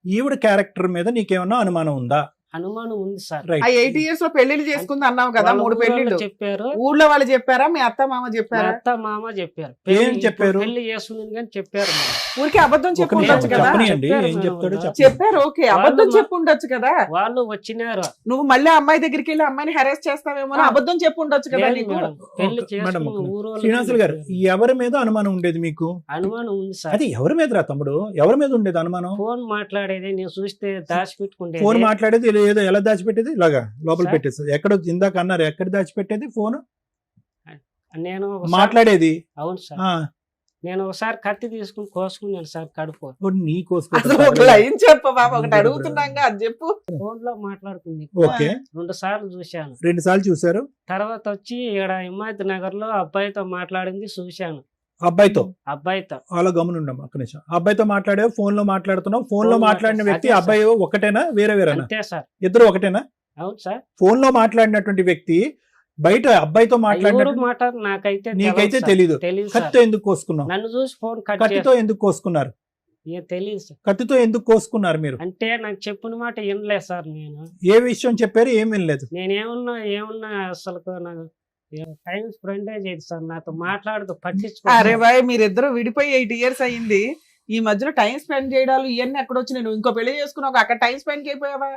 ఈవిడ క్యారెక్టర్ మీద నీకేమన్నా అనుమానం ఉందా? అనుమానం ఉంది సార్. రైట్. ఆ 8 years లో పెళ్లిళ్ళు చేసుకుంది అన్నావు కదా, వాళ్ళ 3 ఊరోళ్ళు పెళ్లిళ్ళు చెప్పారు, ఊళ్ళో వాళ్ళు చెప్పారా, మీ అత్త మామ మా చెప్పారా? అత్త మామ చెప్పారు. ఏం చెప్పారు? పెళ్లి చేస్తుంది కానీ చెప్పారు మేడం. ఊరికి అబద్ధం ఒక చెప్పు నిమిషం ఉండొచ్చు కదా. చెప్పనియండి, చెప్పారు ఏం మేడం చెప్తాడో వాళ్ళు. చెప్పండి. చెప్పారు, ఓకే, అబద్ధం వాళ్ళు చెప్పు ఉండొచ్చు కదా. వాళ్ళు వచ్చినారు. నువ్వు మళ్ళీ ఆ అమ్మాయి దగ్గరికి వెళ్ళి అమ్మాయిని హెరాస్ చేస్తావేమో అని అబద్ధం చెప్పు ఉండొచ్చు కదా లేదు నీకు. మేడం, పెళ్లి ఒక- మేడం, చేసుకున్న ఒక నిమిషం. ఊరోళ్ళు శ్రీనివాసులు గారు, చెప్పారు. ఎవరి మీద అనుమానం ఉండేది మీకు? అనుమానం ఉంది సార్. అది ఎవరి మీద రా తమ్ముడు, ఎవరి మీద ఉండేది అనుమానం? ఫోన్ మాట్లాడేది నేను చూస్తే దాచిపెట్టుకుంటే ఫోన్ మాట్లాడేది ఏదో ఎలా దాచిపెట్టేది? ఇలాగా లోపల సార్. పెట్టేది. ఎక్కడ ఇందాక అన్నారు, ఎక్కడ దాచిపెట్టేది ఫోన్? నేను ఒకసారి- మాట్లాడేది. అవును సార్, ఆ, నేను ఒకసారి కత్తి తీసుకుని కోసుకున్నాను సార్ కడుపు. ఓ, నీ అసలు ఒక లైన్ చెప్పు బాబు, ఒకటి అడుగుతున్నాగా అది చెప్పు. ఫోన్ లో మాట్లాడుకుంది. ఓకే, 2 సార్లు చూశాను. 2 సార్లు చూసారు తర్వాత వచ్చి ఇక్కడ హిమాయత్ నగర్ లో అబ్బాయితో మాట్లాడింది చూశాను. అబ్బాయితో. అబ్బాయితో అలా గమనుండమ్మా ఒక్క నిమిషం. అబ్బాయితో మాట్లాడావు, ఫోన్ లో మాట్లాడుతున్నావు. ఫోన్ లో ఫోన్ మాట్లాడిన మాట్లాడు. వ్యక్తి అదే సార్. అబ్బాయి ఒకటేనా, వేరే వేరేనా? అంతే సార్. ఇద్దరు ఒకటేనా? అవును సార్. ఫోన్ లో మాట్లాడినటువంటి వ్యక్తి బయట అబ్బాయితో ఎవరు మాట్లాడిన మాట నాకైతే నీకైతే సార్. తెలీదు. తెలీదు సార్. కత్తితో ఎందుకు కోసుకున్నావు? నన్ను చూసి ఫోన్ కట్ కత్తితో ఎందుకు కోసుకున్నారు? తెలియదు సార్. కత్తితో ఎందుకు కోసుకున్నారు మీరు? అంటే నాకు చెప్పిన మాట వినలేదు సార్. నేను ఏ విషయం చెప్పారు, ఏం వినలేదు? ఏమన్నా అసలు నాకు టైం స్పెండ్ చేయదు సార్, నాతో మాట్లాడుతూ అరే పట్టించుకో. బాయ్, మీరిద్దరు విడిపోయి 8 years అయ్యింది. ఈ మధ్యలో టైం స్పెండ్ చేయడాలు ఇవన్నీ ఎక్కడ వచ్చినాయి? నువ్వు ఇంకో పెళ్లి చేసుకున్నావు, అక్కడ టైం స్పెండ్ చేయపోయావా?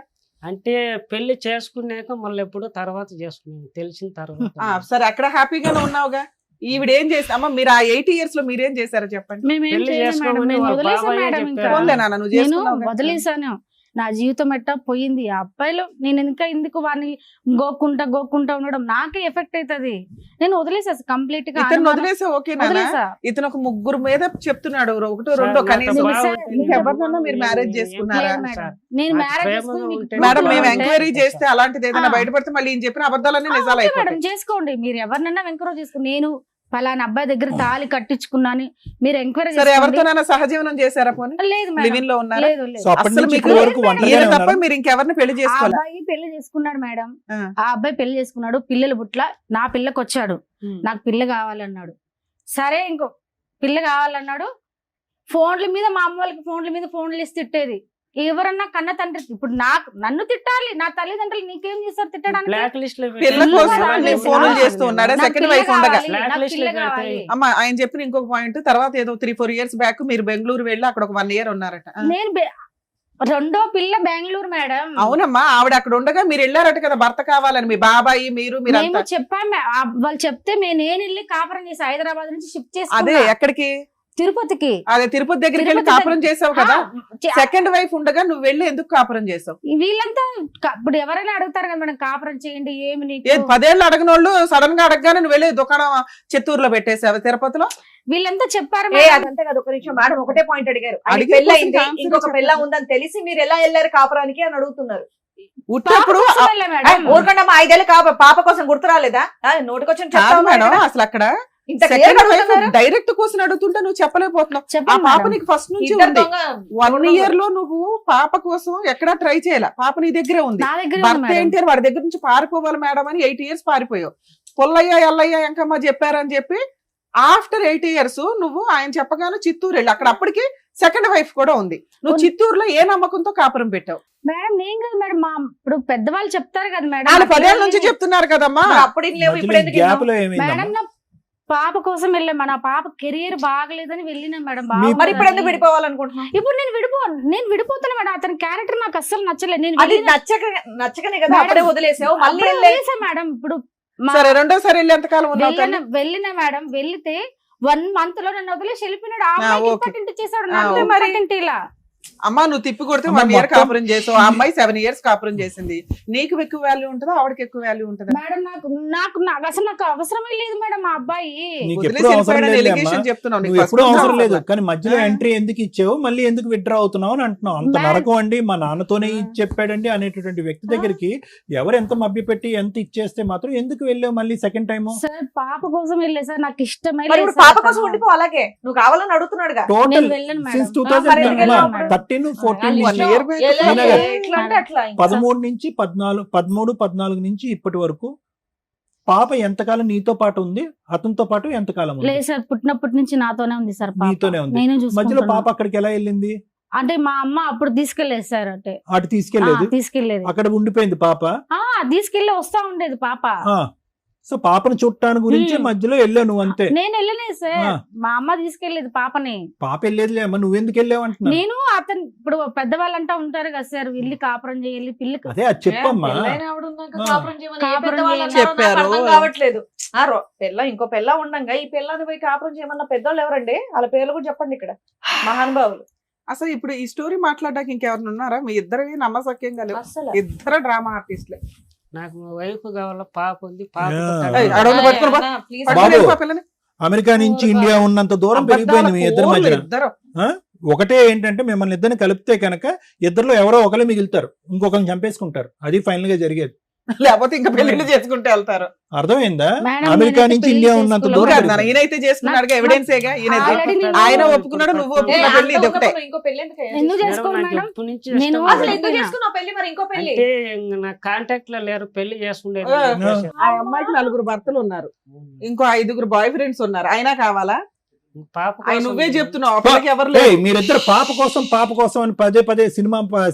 అంటే పెళ్లి చేసుకున్నాక మళ్ళీ ఎప్పుడు తర్వాత చేసుకున్నాను తెలిసిన తర్వాత. సరే, అక్కడ హ్యాపీగానే ఉన్నావుగా. ఈవిడ ఏం చేసి అమ్మ, మీరు ఆ 8 years లో మీరేం చేశారో చెప్పండి. మేమేం పెళ్లి చేయలేదు మేడం, చేసుకోమని నేను వాళ్ళ వదిలేసాను బాబాయే మేడం. చెప్పారు. ఇంకా పోన్లే నాన్న, నువ్వు నేను చేసుకున్నావు కదా. వదిలేసాను. నా జీవితం ఎట్టా పోయింది. ఆ అబ్బాయిలో నేను ఇంకా ఎందుకు వాడిని గోక్కుంటా ఉండడం నాకే ఎఫెక్ట్ అవుతుంది. నేను వదిలేసా కంప్లీట్ గా. ఇతను వదిలేసా ఓకేనా? వదిలేసా. ఇతను ఒక 3 మీద చెప్తున్నాడు, 1 2 సార్, కనీసం. నాతో బాగా ఇంకెవరినన్నా మీరు మ్యారేజ్ చేసుకున్నారా? లేదు మేడం. నేను నాకు మ్యారేజ్ ప్రేమగా చేసుకుని మీకు ఉంటే proof మేడం, లో మేము ఉంటే- ఎంక్వైరీ చేస్తే అలాంటిది ఏదైనా ఆ. బయటపడితే మళ్ళీ ఈయన చెప్పిన అబద్ధాలన్నీ నిజాలు ఓకే మేడం, అయిపోతాయి. చేసుకోండి. మీరు ఎవరినైనా ఎంక్వైరీ చేసుకుని, నేను పలానా అబ్బాయి దగ్గర తాళి కట్టించుకున్నాను మీరు ఎంక్వైరీ సరే, ఎవరితోనైనా సహజీవనం చేశారా పోనీ? లేదు మేడం. లివింగ్ లో ఉన్నారా? లేదు లేదు. సో అప్పటి అస్సలు నుంచి మీకు ఇప్పటి వరకు ఒంటరిగానే ఈయన తప్ప ఉన్నారా? మీరు ఇంకెవరిని పెళ్లి ఆ చేసుకోవాలి? అబ్బాయి పెళ్లి చేసుకున్నాడు మేడం. ఆ. ఆ అబ్బాయి పెళ్లి చేసుకున్నాడు, పిల్లలు పుట్ల. నా పిల్లకి వచ్చాడు, నాకు పిల్ల కావాలన్నాడు. సరే, ఇంకో పిల్ల కావాలన్నాడు. ఫోన్ల మీద మా అమ్మ వాళ్ళకి ఫోన్లు ఇస్తే తిట్టేది. ఎవరన్నా కన్న తండ్రి ఇప్పుడు నన్ను తిట్టాలి, నా తల్లిదండ్రులు నీకేం చేస్తారు తిట్టడానికి? బ్లాక్ లిస్ట్ లో పిల్ల కోసం నేను ఫోన్లు చేస్తూ ఉన్నాడా? నాకు సెకండ్ పిల్ల వైఫ్ ఉండగా. కావాలి, Black నాకు list పిల్ల లో పెడితే- కావాలి. అమ్మ, ఆయన చెప్పిన ఇంకొక పాయింట్, తర్వాత ఏదో 3-4 years బ్యాక్ మీరు బెంగళూరు వెళ్ళి అక్కడ ఒక 1 year ఉన్నారట. నేను రెండో పిల్ల బెంగళూరు మేడం. అవునమ్మా, ఆవిడ అక్కడ ఉండగా మీరు వెళ్ళారట కదా భర్త కావాలని. మీ బాబాయి మీరు మేము మీరంతా. చెప్పాము, వాళ్ళు చెప్తే నేను వెళ్ళి కాపురం చేసి హైదరాబాద్ నుంచి షిఫ్ట్ అదే చేసి ఎక్కడికి? తిరుపతికి. అదే తిరుపతి దగ్గరికి వెళ్ళి తిరుపతి కాపురం చేసావు కదా. చే- సెకండ్ వైఫ్ ఉండగా నువ్వు వెళ్ళి ఎందుకు కాపురం చేసావు? వీళ్ళంతా ఇప్పుడు ఎవరైనా అడుగుతారు కదా మేడం, కాపురం చేయండి ఏమి నీకు. 10 ఏళ్ళు అడగనోళ్ళు సడన్ గా అడగగానే నువ్వు వెళ్ళి దుకాణం చిత్తూరులో పెట్టేసావు తిరుపతిలో. వీళ్ళంతా చెప్పారు ఏ మేడం. అదంతే కదా, ఒక నిమిషం మేడం, ఒకటే పాయింట్ అడిగారు. ఆయన అడిగే పెళ్లి అయింది, question కి ఇంకొక answer పెళ్ళ చెప్పండి. ఉందని తెలిసి మీరు ఎలా వెళ్ళారు కాపురానికి అని అడుగుతున్నారు. ఉట్టప్పుడు పాప కోసం వెళ్ళా మేడం. ఊరుకుండా మా 5 ఏళ్ళ పాప కోసం గుర్తు రాలేదా? నోటికొచ్చిన కాదు చెప్తావు మేడం, మేడం. అసలు అక్కడ ఇంత clear గా అడుగుతున్నారు. డైరెక్ట్ క్వశ్చన్ అడుగుతుంటే నువ్వు చెప్పలేకపోతున్నావు. ఆ చెప్పండి పాప మేడం. నీకు ఫస్ట్ నుంచి ఇద్దరు ఉంది. దొంగ 1 year లో నువ్వు పాప కోసం ఎక్కడా ట్రై చేయాల. పాప నీ దగ్గరే ఉంది. నా దగ్గర ఉంది భర్త మేడం. ఏంటి అని వాడి దగ్గర నుంచి పారిపోవాలి మేడం అని 8 years పారిపోయావు. పుల్లయ్య ఎల్లయ్య ఎంకమ్మ చెప్పారని చెప్పి ఆఫ్టర్ 8 years నువ్వు ఆయన చెప్పగానే చిత్తూరు వెళ్ళి అక్కడ అప్పటికి సెకండ్ వైఫ్ కూడా ఉంది. నువ్వు చిత్తూరులో ఏ నమ్మకంతో కాపురం పెట్టావు? మేడం నేను కదా మేడం, మా ఇప్పుడు పెద్దవాళ్ళు చెప్తారు కదా మేడం, వాళ్ళు 10 ఏళ్ళ నుంచి చెప్తున్నారు కదమ్మా. మరి అప్పుడు ఇన్ని లేవు, ఇప్పుడు ఎందుకు గ్యాప్ ఇన్నావు? లో ఏమైందమ్మా? మేడం నా పాప కోసం వెళ్ళాం, నా పాప కెరియర్ బాగలేదని వెళ్ళినా మేడం. మరి ఇప్పుడు ఎందుకు విడిపోవాలనుకుంటున్నావు? ఇప్పుడు నేను విడిపోతాను మేడం. అతని క్యారెక్టర్ నాకు అస్సలు నచ్చలేదు. నేను అది వెళ్ళిన- నచ్చకనే కదా మేడం, అప్పుడే వదిలేసావు. మళ్ళీ అప్పుడే వెళ్ళే- వదిలేసా మేడం. ఇప్పుడు సరే రెండోసారి వెళ్ళి ఎంతకాలం ఉన్నావు తల్లి? వెళ్ళిన మేడం, వెళ్తే 1 month లో నన్ను వదిలేసి వెళ్ళిపోయినాడు. ఆ ఆ, అమ్మాయికి ఓకే. ఇంపార్టెంట్ చేశాడు, ఆ, నాకు ఓకే. ఇంపార్టెంట్ ఇలా. అమ్మా నువ్వు తిప్పి కొడితే అమ్మ, 1 year మొత్తం- కాపురం చేసావు, ఆ అమ్మాయి 7 years కాపురం చేసింది. నీకు ఎక్కువ వాల్యూ ఉంటుందా ఆవిడకి ఎక్కువ వాల్యూ ఉంటుందా? మేడం నాకు అసలు నాకు అవసరమే లేదు మేడం ఆ అబ్బాయి. నీకు వదిలేసి ఎప్పుడు అవసరం వెళ్ళిపోయాడని లేదు allegation అమ్మా. చెప్తున్నావు. నీకు నువ్వు first ఎప్పుడు నుంచి అవసరం లేదు, అవసరం. కానీ మధ్యలో ఆ. ఎంట్రీ ఎందుకు ఇచ్చావు, మళ్ళీ ఎందుకు విత్డ్రా అవుతున్నావు అని అంటున్నావు. అంత మేడం. నరకం అండి, మా నాన్నతోనే ఆ. ఇది చెప్పాడండి అనేటటువంటి వ్యక్తి దగ్గరికి ఎవరు ఎంత మభ్య పెట్టి ఎంత ఇచ్చేస్తే మాత్రం ఎందుకు వెళ్ళావు మళ్ళీ సెకండ్ టైం? సార్ పాప కోసం వెళ్ళే సార్, నాకు ఇష్టమే మరి లేదు ఇప్పుడు సార్ పాప కోసం అతను. ఉండిపో అలాగే. నువ్వు కావాలని అడుగుతున్నాడుగా. టోటల్ నేను వెళ్ళను మేడం. సిన్స్ మరి ఎందుకు వెళ్ళావు అప్పుడు? 2013 14 1 నుంచి year back. ఎలా- ఈయన ఎట్లా అంటే అట్లా ఇంకా. 13 నుంచి 14 నుంచి ఇప్పటి వరకు పాప ఎంతకాలం నీతో పాటు ఉంది, అతనితో పాటు ఎంతకాలం ఉంది? లేదు సార్, పుట్టినప్పటి నుంచి నాతోనే ఉంది సార్ పాప. నీతోనే ఉంది. నేను మధ్యలో చూసుకుంటున్నా. పాప అక్కడికి ఎలా వెళ్ళింది? అంటే మా అమ్మ అప్పుడు తీసుకెళ్లేదు సార్. అంటే అటు తీసుకెళ్లేదు, తీసుకెళ్లేదు. అక్కడ ఉండిపోయింది పాప. తీసుకెళ్లి వస్తా ఉండేది పాప. సో పాపను చుట్టాను గురించి హ్మ్. మధ్యలో వెళ్ళావు నువ్వు అంతే. నేను వెళ్ళలేదు సార్, ఆ. మా అమ్మ తీసుకెళ్లేదు పాపని. పాప వెళ్ళేదిలే అమ్మ, నువ్వెందుకు వెళ్ళావు అంటున్నా. నేను అతను ఇప్పుడు పెద్దవాళ్ళంటా ఉంటారు కదా సార్, వెళ్ళి కాపురం చేయాలి పిల్లకి. అదే అది చెప్పమ్మా. పెళ్ళైన ఆవిడ ఉన్నాక ఆ. కాపురం చేయమని ఏ కాపురం పెద్దవాళ్ళు చేయమని అన్నారో నాకు చెప్పారు. అర్థం కావట్లేదు. ఇంకో పిల్ల ఉండంగా ఈ పిల్లని పోయి కాపురం చేయమన్న పెద్దోళ్ళు ఎవరండి? వాళ్ళ పేర్లు కూడా చెప్పండి ఇక్కడ, మహానుభావులు. అసలు ఇప్పుడు ఈ స్టోరీ మాట్లాడడానికి ఇంకెవరు ఉన్నారా? మీ ఇద్దరివి నమ్మసక్యంగా లేవు, అసలు ఇద్దరు డ్రామా ఆర్టిస్ట్లే. నాకు వైఫ్ కావాల, పాప ఉంది, పాప యా. పుట్టాలి. ఏయ్, అడవులు పట్టుకొని పో. ప్లీజ్ బాబు. పట్టుకొని వెళ్ళిపో పిల్లని. అమెరికా నుంచి ఇండియా ఉన్నంత దూరం పెరిగిపోయింది మీ ఇద్దరి అబద్ధాల మధ్యన. ఇద్దరు. ఒకటే ఏంటంటే మిమ్మల్ని ఇద్దరిని కలిపితే కనుక ఇద్దరిలో ఎవరో ఒకరు మిగులుతారు, ఇంకొకరిని చంపేసుకుంటారు. అది ఫైనల్ గా జరిగేది. లేకపోతే ఇంకా పెళ్లిళ్ళు చేసుకుంటే వెళ్తారు. అర్థమైందా? మేడం, అమెరికా నేనైతే నుంచి పెళ్లి ఇండియా ఉన్నంత చేసుకోలేదు. దూరం నువ్వు కాదు పెరిగిపోయింది. నాన్న, ఈయనైతే చేసుకున్నాడుగా, ఎవిడెన్స్ ఏగా ఈయన. Already నేను- ఆయన ఒప్పుకున్నాడు, నువ్వు ఒప్పుకున్నావు, పెళ్లి ఇది ఒకటే. ఇంకో పెళ్లి ఎందుకు అయ్యా? ఎందుకు మేడం, చేసుకోవాలి నాకు మేడం? ఎప్పటి నుంచి నేను ఇష్టం అసలు లేదు. ఎందుకు చేసుకున్నావు పెళ్లి? మరి ఇంకో పెళ్లి అంటే ఇంక నా కాంటాక్ట్ లో లేరు, పెళ్లి చేసుకునేది ఆ. ఉద్దేశం. ఆ అమ్మాయికి 4 భర్తలు ఉన్నారు, ఇంకో 5 బాయ్ ఫ్రెండ్స్ ఉన్నారు. అయినా కావాలా? పాప ఆయన కోసం నువ్వే చెప్తున్నావు, అప్పటికి ఎవరు ఏయ్, లేరు. మీరిద్దరు పాప కోసం అని పదే సినిమా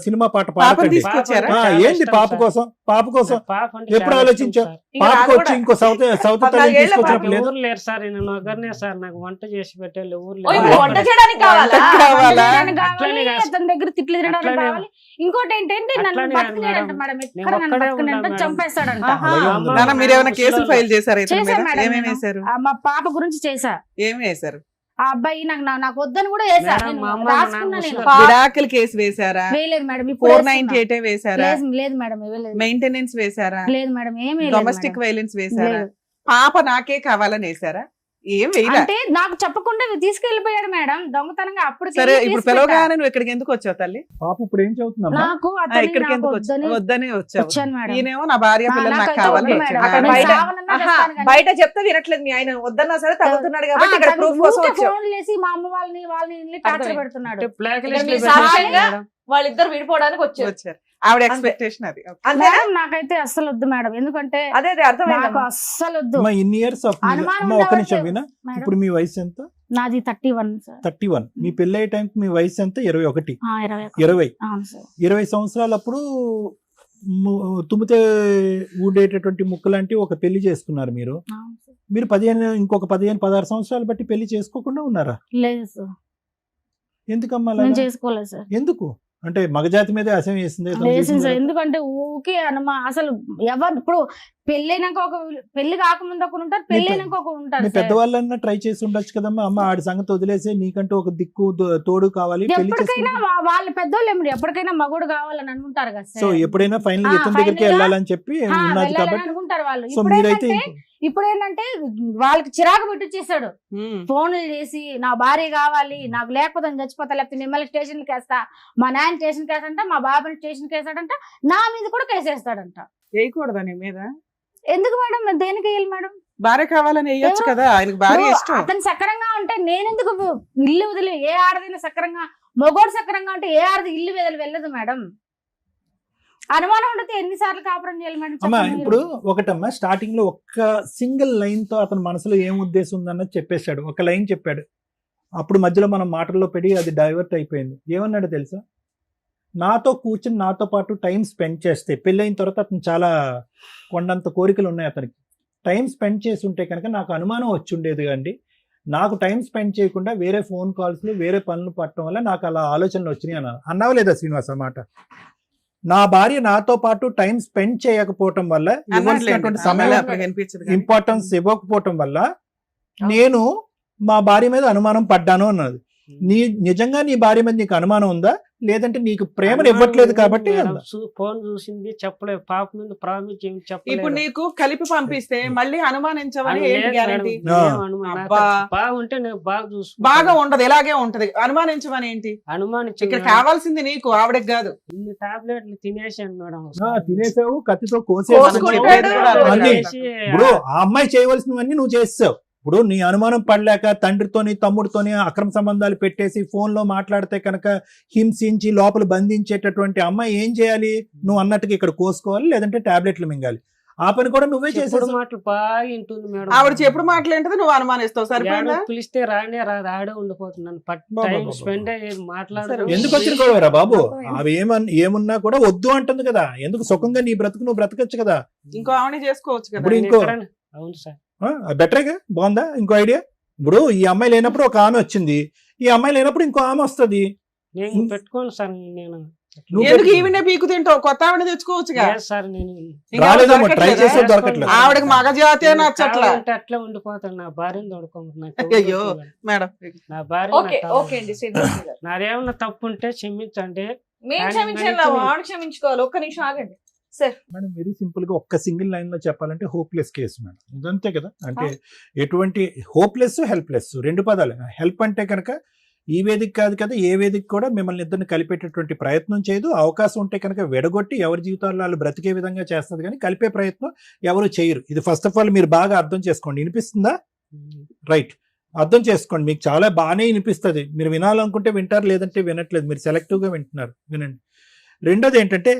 పాట పాపని పాడకండి. తీసుకొచ్చారా? పాప చాలా ఏంది ఇష్టం పాప సార్. కోసం పాప అంటే ఎప్పుడు చాలా ఆలోచించావు? ఇష్టం సార్. ఇంకా పాపకు నాకు వచ్చి కూడా- ఇంకో సౌత్ తల్లిని 14 ఏళ్ల తీసుకొచ్చినప్పుడు నాకు లేదు. ఊరు లేరు సార్, నేను ఒకరినే సార్, నాకు వంట చేసి పెట్టాలి ఊరు ఓ, ఇప్పుడు లేరు. వంట చేయడానికి కావాలా? వంటకి కావాలా? తినడానికి కావాలి, అట్లనే కాదు. అతని దగ్గర తిట్లు తినడానికి అట్లనే కావాలి. ఇంకోటి ఏంటంటే నన్ను అట్లనే కాదు బతకలేడంట మేడం. మేడం, నేను ఎక్కడ నన్ను ఒక్కడే బతకలేడంట, ఉన్నాను మేడం. చంపేస్తాడంట. ఆహా. అలాగే ఉంది. నాన్న మీరు ఏమైనా కేసులు ముసలోళ్ళు. ఫైల్ చేశారా ఇతని చేశా మీద? మేడం ఏమేమి నేను. వేశారు? మా పాప గురించి చేశా. ఏమి వేశారు? ఆ అబ్బాయి నాకు వద్దని కూడా వేసా. మేడం, నేను మా అమ్మ, రాసుకున్నా మా నేను. నాన్న విడాకుల కేసు వేశారా? వేయలేదు మేడం, ఇప్పుడు 498 వేశారా? లేదు మేడం, ఇవ్వలేదు. మెయింటెనెన్స్ వేశారా? లేదు మేడం, ఏమీ డొమెస్టిక్ వైలెన్స్ వేశారా? లేదు. పాప నాకే కావాలని వేశారా? ఏం వేయరా? అంటే నాకు చెప్పకుండా తీసుకెళ్లిపోయాడు మేడం దొంగతనంగా. అప్పుడు సరే ఇప్పుడు పిలవగానే నువ్వు ఇక్కడికి ఎందుకు వచ్చావు తల్లి? పాప ఇప్పుడు ఏం చదువుతుందమ్మా? నాకు ఆ, అతన్ని ఇక్కడికి నాకు ఎందుకు వద్దని వచ్చావు? వద్దనే వచ్చావు. వచ్చాను మేడం. ఈయనేమో నా భార్య పిల్లలు నాకు నాకైతే కావాలని వద్దు వచ్చాడు. మేడం. అక్కడ నేను బయట- చావనన్నా ఆహా, చేస్తాను కానీ. బయట చెప్తే వినట్లేదు మీ ఆయన. వద్దన్నా సరే తగ్గుతున్నాడు కాబట్టి ఇక్కడ తనకు ప్రూఫ్ కోసం ఊరికే వచ్చావు. ఫోన్లు చేసి మా అమ్మ వాళ్ళని టార్చర్ అర్థమైంది. పెడుతున్నాడు. అంటే బ్లాక్ ఇక్కడ లిస్ట్ మీ లో పెట్టేసి సాక్ష్యంగా మేడం. వాళ్ళిద్దరు విడిపోవడానికి వచ్చారు. వచ్చారు. ఆవిడ ఎక్స్పెక్టేషన్ అది. అంతేనా? మేడం నాకైతే అస్సలు వద్దు మేడం, ఎందుకంటే అదే నాకు అర్థమైంది. అస్సలు వద్దు అమ్మా, ఇన్ని ఇయర్స్ ఆఫ్ అనుమానం అమ్మ ఒక నిమిషం ఉండవట్లేదు. వినా. మేడం, ఇప్పుడు మీ వయసు ఎంత? నాది 31 సార్. 31. మీ పెళ్లి అయ్యే టైంకి మీ వయసు ఎంత? 21. 21. 20. అవును సార్. 20 సంవత్సరాలప్పుడు తుమ్మితే ఊడేటటువంటి ముక్క లాంటి ఒక పెళ్లి చేసుకున్నారు మీరు. అవును సార్. మీరు ఇంకొక 15-16 సంవత్సరాలు బట్టి పెళ్లి చేసుకోకుండా ఉన్నారా? లేదు సార్, ఎందుకమ్మా నేను అలాగా? చేసుకోలేదు సార్. ఎందుకు అంటే మగజాతి మీద అసహ్యం వేసింది వేసింది సార్. ఎందుకంటే ఊకే అసలు ఎవరు ఇప్పుడు పెళ్ళైనాక పెళ్లి కాకముందు ఒకరు ఉంటారు, పెళ్ళైనాక ఒకరు ఉంటారు మీ సార్. పెద్దవాళ్ళన్నా ట్రై చేసి ఉండొచ్చు కదమ్మా. అమ్మ ఆడి సంగతి వదిలేసి నీకంటూ ఒక దిక్కు తోడు కావాలి, పెళ్లి ఎప్పటికైనా చేసుకుంటే. వాళ్ళ పెద్దోళ్ళు ఏమిటి ఎప్పటికైనా మగోడు కావాలని అనుకుంటారు కదా సో సార్. ఎప్పుడైనా ఫైనల్ ఆ, ఇతని దగ్గరికి final గా, వెళ్ళాలని చెప్పి ఉన్నది వెళ్ళాలని కాబట్టి. అనుకుంటారు వాళ్ళు. సో మీరైతే ఇప్పుడు ఏంటంటే వాళ్ళకి చిరాకు పెట్టించేసాడు. ఫోన్లు చేసి నా భార్య కావాలి, నాకు లేకపోతే నేను చచ్చిపోతా, లేకపోతే మిమ్మల్ని స్టేషన్కి వేస్తా, మా నాయన స్టేషన్కి వేస్తాడంట, మా బాబాని స్టేషన్కి వేస్తాడంట, నా మీద కూడా కేసేస్తాడంట. వేయకూడదా నీ మీద? ఎందుకు మేడం, దేనికి వేయాలి మేడం? భార్య కావాలని వేయొచ్చు కదా, ఆయనకు భార్య ఇప్పుడు ఇష్టం. అతను సక్రంగా ఉంటే నేనెందుకు ఇల్లు వదిలి, ఏ ఆడదైనా సక్రంగా, మగోడు సక్రంగా ఉంటే ఏ ఆడది ఇల్లు వదిలి వెళ్ళదు మేడం. అనుమానం ఉండదు ఎన్నిసార్లు కాపురం చేయాలి మేడం అమ్మా చెప్పండి ఇప్పుడు మీరు. ఒకటమ్మా స్టార్టింగ్ లో ఒక్క సింగిల్ లైన్ తో అతని మనసులో ఏం ఉద్దేశం ఉందన్నది చెప్పేశాడు, ఒక లైన్ చెప్పాడు. అప్పుడు మధ్యలో మనం మాటల్లో పెట్టి అది డైవర్ట్ అయిపోయింది. ఏమన్నాడు తెలుసా? నాతో కూర్చుని నాతో పాటు టైం స్పెండ్ చేస్తే, పెళ్ళైన తర్వాత అతను చాలా కొండంత కోరికలు ఉన్నాయి అతనికి, టైం స్పెండ్ చేసి ఉంటే కనుక నాకు అనుమానం వచ్చి ఉండేది అండి. నాకు టైం స్పెండ్ చేయకుండా వేరే ఫోన్ కాల్స్లు వేరే పనులు పట్టడం వల్ల నాకు అలా ఆలోచనలు వచ్చినాయి అన్నావా లేదా శ్రీనివాస్ అన్నమాట? నా భార్య నాతో పాటు టైం స్పెండ్ చేయకపోవటం వల్ల, ఇవ్వాల్సినటువంటి సమయం ఇంపార్టెన్స్ ఇవ్వకపోవటం వల్ల నేను మా భార్య మీద అనుమానం పడ్డాను అన్నది. నిజంగా నీ భార్య మీద నీకు అనుమానం ఉందా, లేదంటే నీకు ప్రేమను ఇవ్వట్లేదు కాబట్టి ఉందా? ఫోన్ చూసింది చెప్పలేదు, పాప మీద ప్రామిస్ ఇప్పుడు చెప్పలేదు. నీకు కలిపి పంపిస్తే మళ్ళీ అనుమానించమని ఏంటి గ్యారంటీ? బాగుంటే నేను బాగా చూసు బాగా ఉండదు, ఇలాగే ఉంటది. అనుమానించమని ఏంటి? అనుమానించి ఇక్కడ కావాల్సింది నీకు, ఆవిడకి కాదు. ఇన్ని టాబ్లెట్లు తినేసాను మేడం. తినేసావు, కత్తితో కోసుకుంటాడు. ఇప్పుడు ఆ అమ్మాయి చేయవలసినవన్నీ నువ్వు చేసావు. ఇప్పుడు నీ అనుమానం పడలేక తండ్రితోని తమ్ముడితోని అక్రమ సంబంధాలు పెట్టేసి ఫోన్ లో మాట్లాడితే కనుక హింసించి లోపల బంధించేటటువంటి అమ్మాయి ఏం చేయాలి? నువ్వు అన్నట్టుగా ఇక్కడ కోసుకోవాలి, లేదంటే టాబ్లెట్లు మింగాలి. ఆ పని కూడా నువ్వే చేసేది. మాటలు బాగా వింటుంది మేడం. ఆవిడ చెప్పుడు మాట్లాడితే నువ్వు అనుమానిస్తావు, సరిపోయిందా? పిలిస్తే రానే రాదు, ఆడే ఉండిపోతున్నాను. టైం స్పెండ్ మాట్లాడదు. ఎందుకు వచ్చిన గొడవరా బాబు? అవి ఏమున్నా కూడా వద్దు అంటుంది కదా. ఎందుకు సుఖంగా నీ బ్రతుకు నువ్వు బ్రతకచ్చు కదా. ఇంకో ఆవిడ చేసుకోవచ్చు కదా. ఇప్పుడు ఇంకో అవును సార్, బెటర్గా బాగుందా? ఇంకో ఐడియా. ఇప్పుడు ఈ అమ్మాయి లేనప్పుడు ఒక ఆమె వచ్చింది, ఈ అమ్మాయి లేనప్పుడు ఇంకో ఆమె వస్తుంది. నేను పెట్టుకోను సార్. నేను ఎందుకు ఈవిడే పీకు తింటావు? కొత్త ఆవిడ తెచ్చుకోవచ్చు సార్. నేను రాలేదేమో, ట్రై చేసే దొరకట్లేదు. ఆవిడకి మగ జాతి నచ్చట్లా. అట్లా ఉండిపోతాను. నా భార్యను తోడుకోమంటున్నా. అయ్యో మేడం, నా భార్య ఓకే అండి శ్రీనివాస్ గారు, నాదేమన్నా తప్పు ఉంటే క్షమించండి. మేము క్షమించాలి, వాడు క్షమించుకోవాలి. ఒక్క నిమిషం ఆగండి. మేడం వెరీ సింపుల్ గా ఒక్క సింగిల్ లైన్ లో చెప్పాలంటే హోప్లెస్ కేసు మేడం. ఇదంతే కదా. అంటే ఎటువంటి హోప్లెస్ హెల్ప్లెస్ రెండు పదాలు. హెల్ప్ అంటే కనుక ఈ వేదిక కాదు కదా, ఏ వేదిక కూడా మిమ్మల్ని ఇద్దరిని కలిపేటటువంటి ప్రయత్నం చేయదు. అవకాశం ఉంటే కనుక విడగొట్టి ఎవరి జీవితాల్లో వాళ్ళు బ్రతికే విధంగా చేస్తుంది, కానీ కలిపే ప్రయత్నం ఎవరు చేయరు. ఇది ఫస్ట్ ఆఫ్ ఆల్ మీరు బాగా అర్థం చేసుకోండి. వినిపిస్తుందా? రైట్, అర్థం చేసుకోండి. మీకు చాలా బాగానే వినిపిస్తుంది. మీరు వినాలనుకుంటే వింటారు, లేదంటే వినట్లేదు. మీరు సెలెక్టివ్గా వింటున్నారు, వినండి. రెండోది ఏంటంటే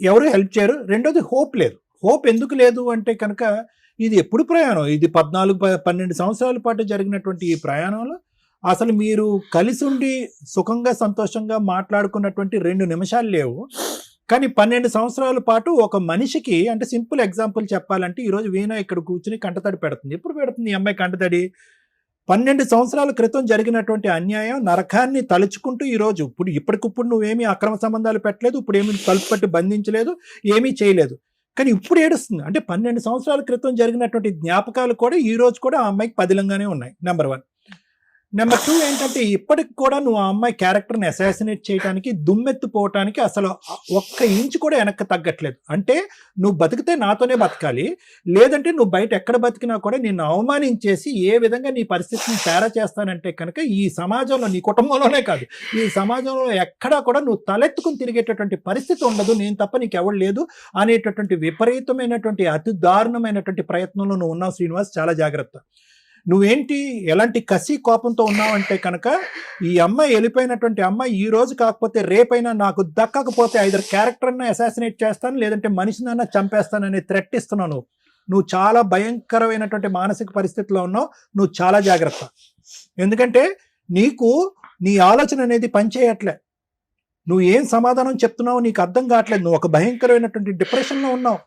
ఎవరు హెల్ప్ చేయరు. రెండోది హోప్ లేదు. హోప్ ఎందుకు లేదు అంటే కనుక ఇది ఎప్పుడు ప్రయాణం, ఇది 14-12 సంవత్సరాల పాటు జరిగినటువంటి ఈ ప్రయాణంలో అసలు మీరు కలిసి ఉండి సుఖంగా సంతోషంగా మాట్లాడుకున్నటువంటి 2 నిమిషాలు లేవు. కానీ 12 సంవత్సరాల పాటు ఒక మనిషికి, అంటే సింపుల్ ఎగ్జాంపుల్ చెప్పాలంటే ఈరోజు వీణ ఇక్కడ కూర్చుని కంటతడి పెడుతుంది. ఎప్పుడు పెడుతుంది ఈ అమ్మాయి కంటతడి? 12 సంవత్సరాల క్రితం జరిగినటువంటి అన్యాయం నరకాన్ని తలుచుకుంటూ ఈరోజు ఇప్పటికిప్పుడు నువ్వేమీ అక్రమ సంబంధాలు పెట్టలేదు, ఇప్పుడు ఏమీ తలుపు పట్టి బంధించలేదు, ఏమీ చేయలేదు, కానీ ఇప్పుడు ఏడుస్తుంది. అంటే 12 సంవత్సరాల క్రితం జరిగినటువంటి జ్ఞాపకాలు కూడా ఈ రోజు కూడా ఆ అమ్మాయికి పదిలంగానే ఉన్నాయి. నెంబర్ 1. నెంబర్ 2 ఏంటంటే ఇప్పటికి కూడా నువ్వు ఆ అమ్మాయి క్యారెక్టర్ని అసాసినేట్ చేయడానికి, దుమ్మెత్తిపోవటానికి అసలు ఒక్క ఇంచు కూడా వెనక్కి తగ్గట్లేదు. అంటే నువ్వు బతికితే నాతోనే బతకాలి, లేదంటే నువ్వు బయట ఎక్కడ బతికినా కూడా నిన్ను అవమానించేసి ఏ విధంగా నీ పరిస్థితిని తేడా చేస్తానంటే కనుక ఈ సమాజంలో, నీ కుటుంబంలోనే కాదు, ఈ సమాజంలో ఎక్కడా కూడా నువ్వు తలెత్తుకుని తిరిగేటటువంటి పరిస్థితి ఉండదు, నేను తప్ప నీకు ఎవరు లేదు అనేటటువంటి విపరీతమైనటువంటి అతి దారుణమైనటువంటి ప్రయత్నంలో నువ్వు ఉన్నావు శ్రీనివాస్. చాలా జాగ్రత్త. నువ్వేంటి ఎలాంటి కసి కోపంతో ఉన్నావంటే కనుక ఈ అమ్మాయి వెళ్ళిపోయినటువంటి అమ్మాయి ఈ రోజు కాకపోతే రేపైనా నాకు దక్కకపోతే ఐదర్ క్యారెక్టర్ని అసాసినేట్ చేస్తాను, లేదంటే మనిషినన్నా చంపేస్తానని థ్రెట్ ఇస్తున్నావు. నువ్వు చాలా భయంకరమైనటువంటి మానసిక పరిస్థితిలో ఉన్నావు. నువ్వు చాలా జాగ్రత్త. ఎందుకంటే నీకు నీ ఆలోచన అనేది పనిచేయట్లే. నువ్వు ఏం సమాధానం చెప్తున్నావు నీకు అర్థం కావట్లేదు. నువ్వు ఒక భయంకరమైనటువంటి డిప్రెషన్లో ఉన్నావు.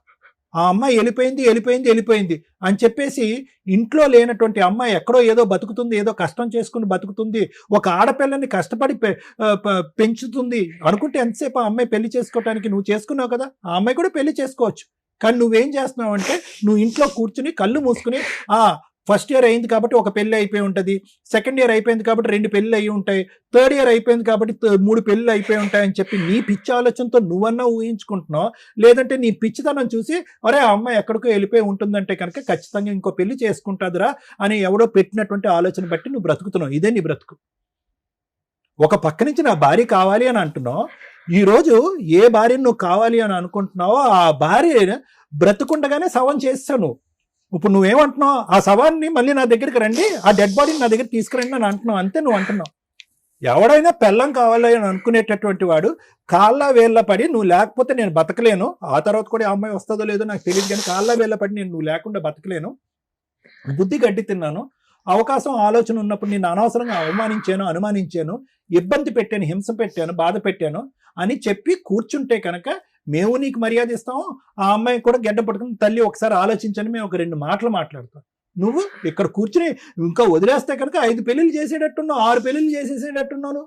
ఆ అమ్మాయి వెళ్ళిపోయింది అని చెప్పేసి ఇంట్లో లేనటువంటి అమ్మాయి ఎక్కడో ఏదో బతుకుతుంది, ఏదో కష్టం చేసుకుని బతుకుతుంది, ఒక ఆడపిల్లని కష్టపడి పెంచుతుంది అనుకుంటే ఎంతసేపు ఆ అమ్మాయి పెళ్లి చేసుకోవటానికి నువ్వు చేసుకున్నావు కదా, ఆ అమ్మాయి కూడా పెళ్లి చేసుకోవచ్చు. కానీ నువ్వేం చేస్తున్నావు అంటే నువ్వు ఇంట్లో కూర్చుని కళ్ళు మూసుకుని ఫస్ట్ ఇయర్ అయింది కాబట్టి ఒక పెళ్లి అయిపోయి ఉంటుంది, సెకండ్ ఇయర్ అయిపోయింది కాబట్టి 2 పెళ్లి అయి ఉంటాయి, థర్డ్ ఇయర్ అయిపోయింది కాబట్టి 3 పెళ్లి అయిపోయి ఉంటాయని చెప్పి నీ పిచ్చి ఆలోచనతో నువ్వన్నా ఊహించుకుంటున్నావు. లేదంటే నీ పిచ్చితనం చూసి అరే ఆ అమ్మాయి ఎక్కడికో వెళ్ళిపోయి ఉంటుందంటే కనుక ఖచ్చితంగా ఇంకో పెళ్లి చేసుకుంటుందిరా అని ఎవడో పెట్టినటువంటి ఆలోచన బట్టి నువ్వు బ్రతుకుతున్నావు. ఇదే నీ బ్రతుకు. ఒక పక్క నుంచి నా భార్య కావాలి అని అంటున్నావు. ఈరోజు ఏ భార్యను నువ్వు కావాలి అని అనుకుంటున్నావో ఆ భార్య బ్రతుకుండగానే శవం చేస్తావు నువ్వు. ఇప్పుడు నువ్వేమంటున్నావు? ఆ శవాన్ని మళ్ళీ నా దగ్గరికి రండి, ఆ డెడ్ బాడీని నా దగ్గర తీసుకురండి అని అంటున్నావు. అంతే నువ్వు అంటున్నావు. ఎవడైనా పెళ్ళం కావాలి అని అనుకునేటటువంటి వాడు కాళ్ళ వేళ్ళ పడి నువ్వు లేకపోతే నేను బతకలేను, ఆ తర్వాత కూడా ఆ అమ్మాయి వస్తుందో లేదో నాకు తెలియదు, కానీ కాళ్ళ వేళ్ళ పడి నువ్వు లేకుండా బతకలేను, బుద్ధి గడ్డి తిన్నాను, అవకాశం ఆలోచన ఉన్నప్పుడు నేను అనవసరంగా అవమానించాను, అనుమానించాను, ఇబ్బంది పెట్టాను, హింస పెట్టాను, బాధ పెట్టాను అని చెప్పి కూర్చుంటే కనుక మేము నీకు మర్యాద ఇస్తాము, ఆ అమ్మాయి కూడా గడ్డ పట్టుకుని తల్లి ఒకసారి ఆలోచించని మేము ఒక 2 మాటలు మాట్లాడతాం. నువ్వు ఇక్కడ కూర్చుని ఇంకా వదిలేస్తే కనుక 5 పెళ్ళిళ్ళు చేసేటట్టున్నావు, 6 పెళ్ళిళ్ళు చేసేసేటట్టున్నాను.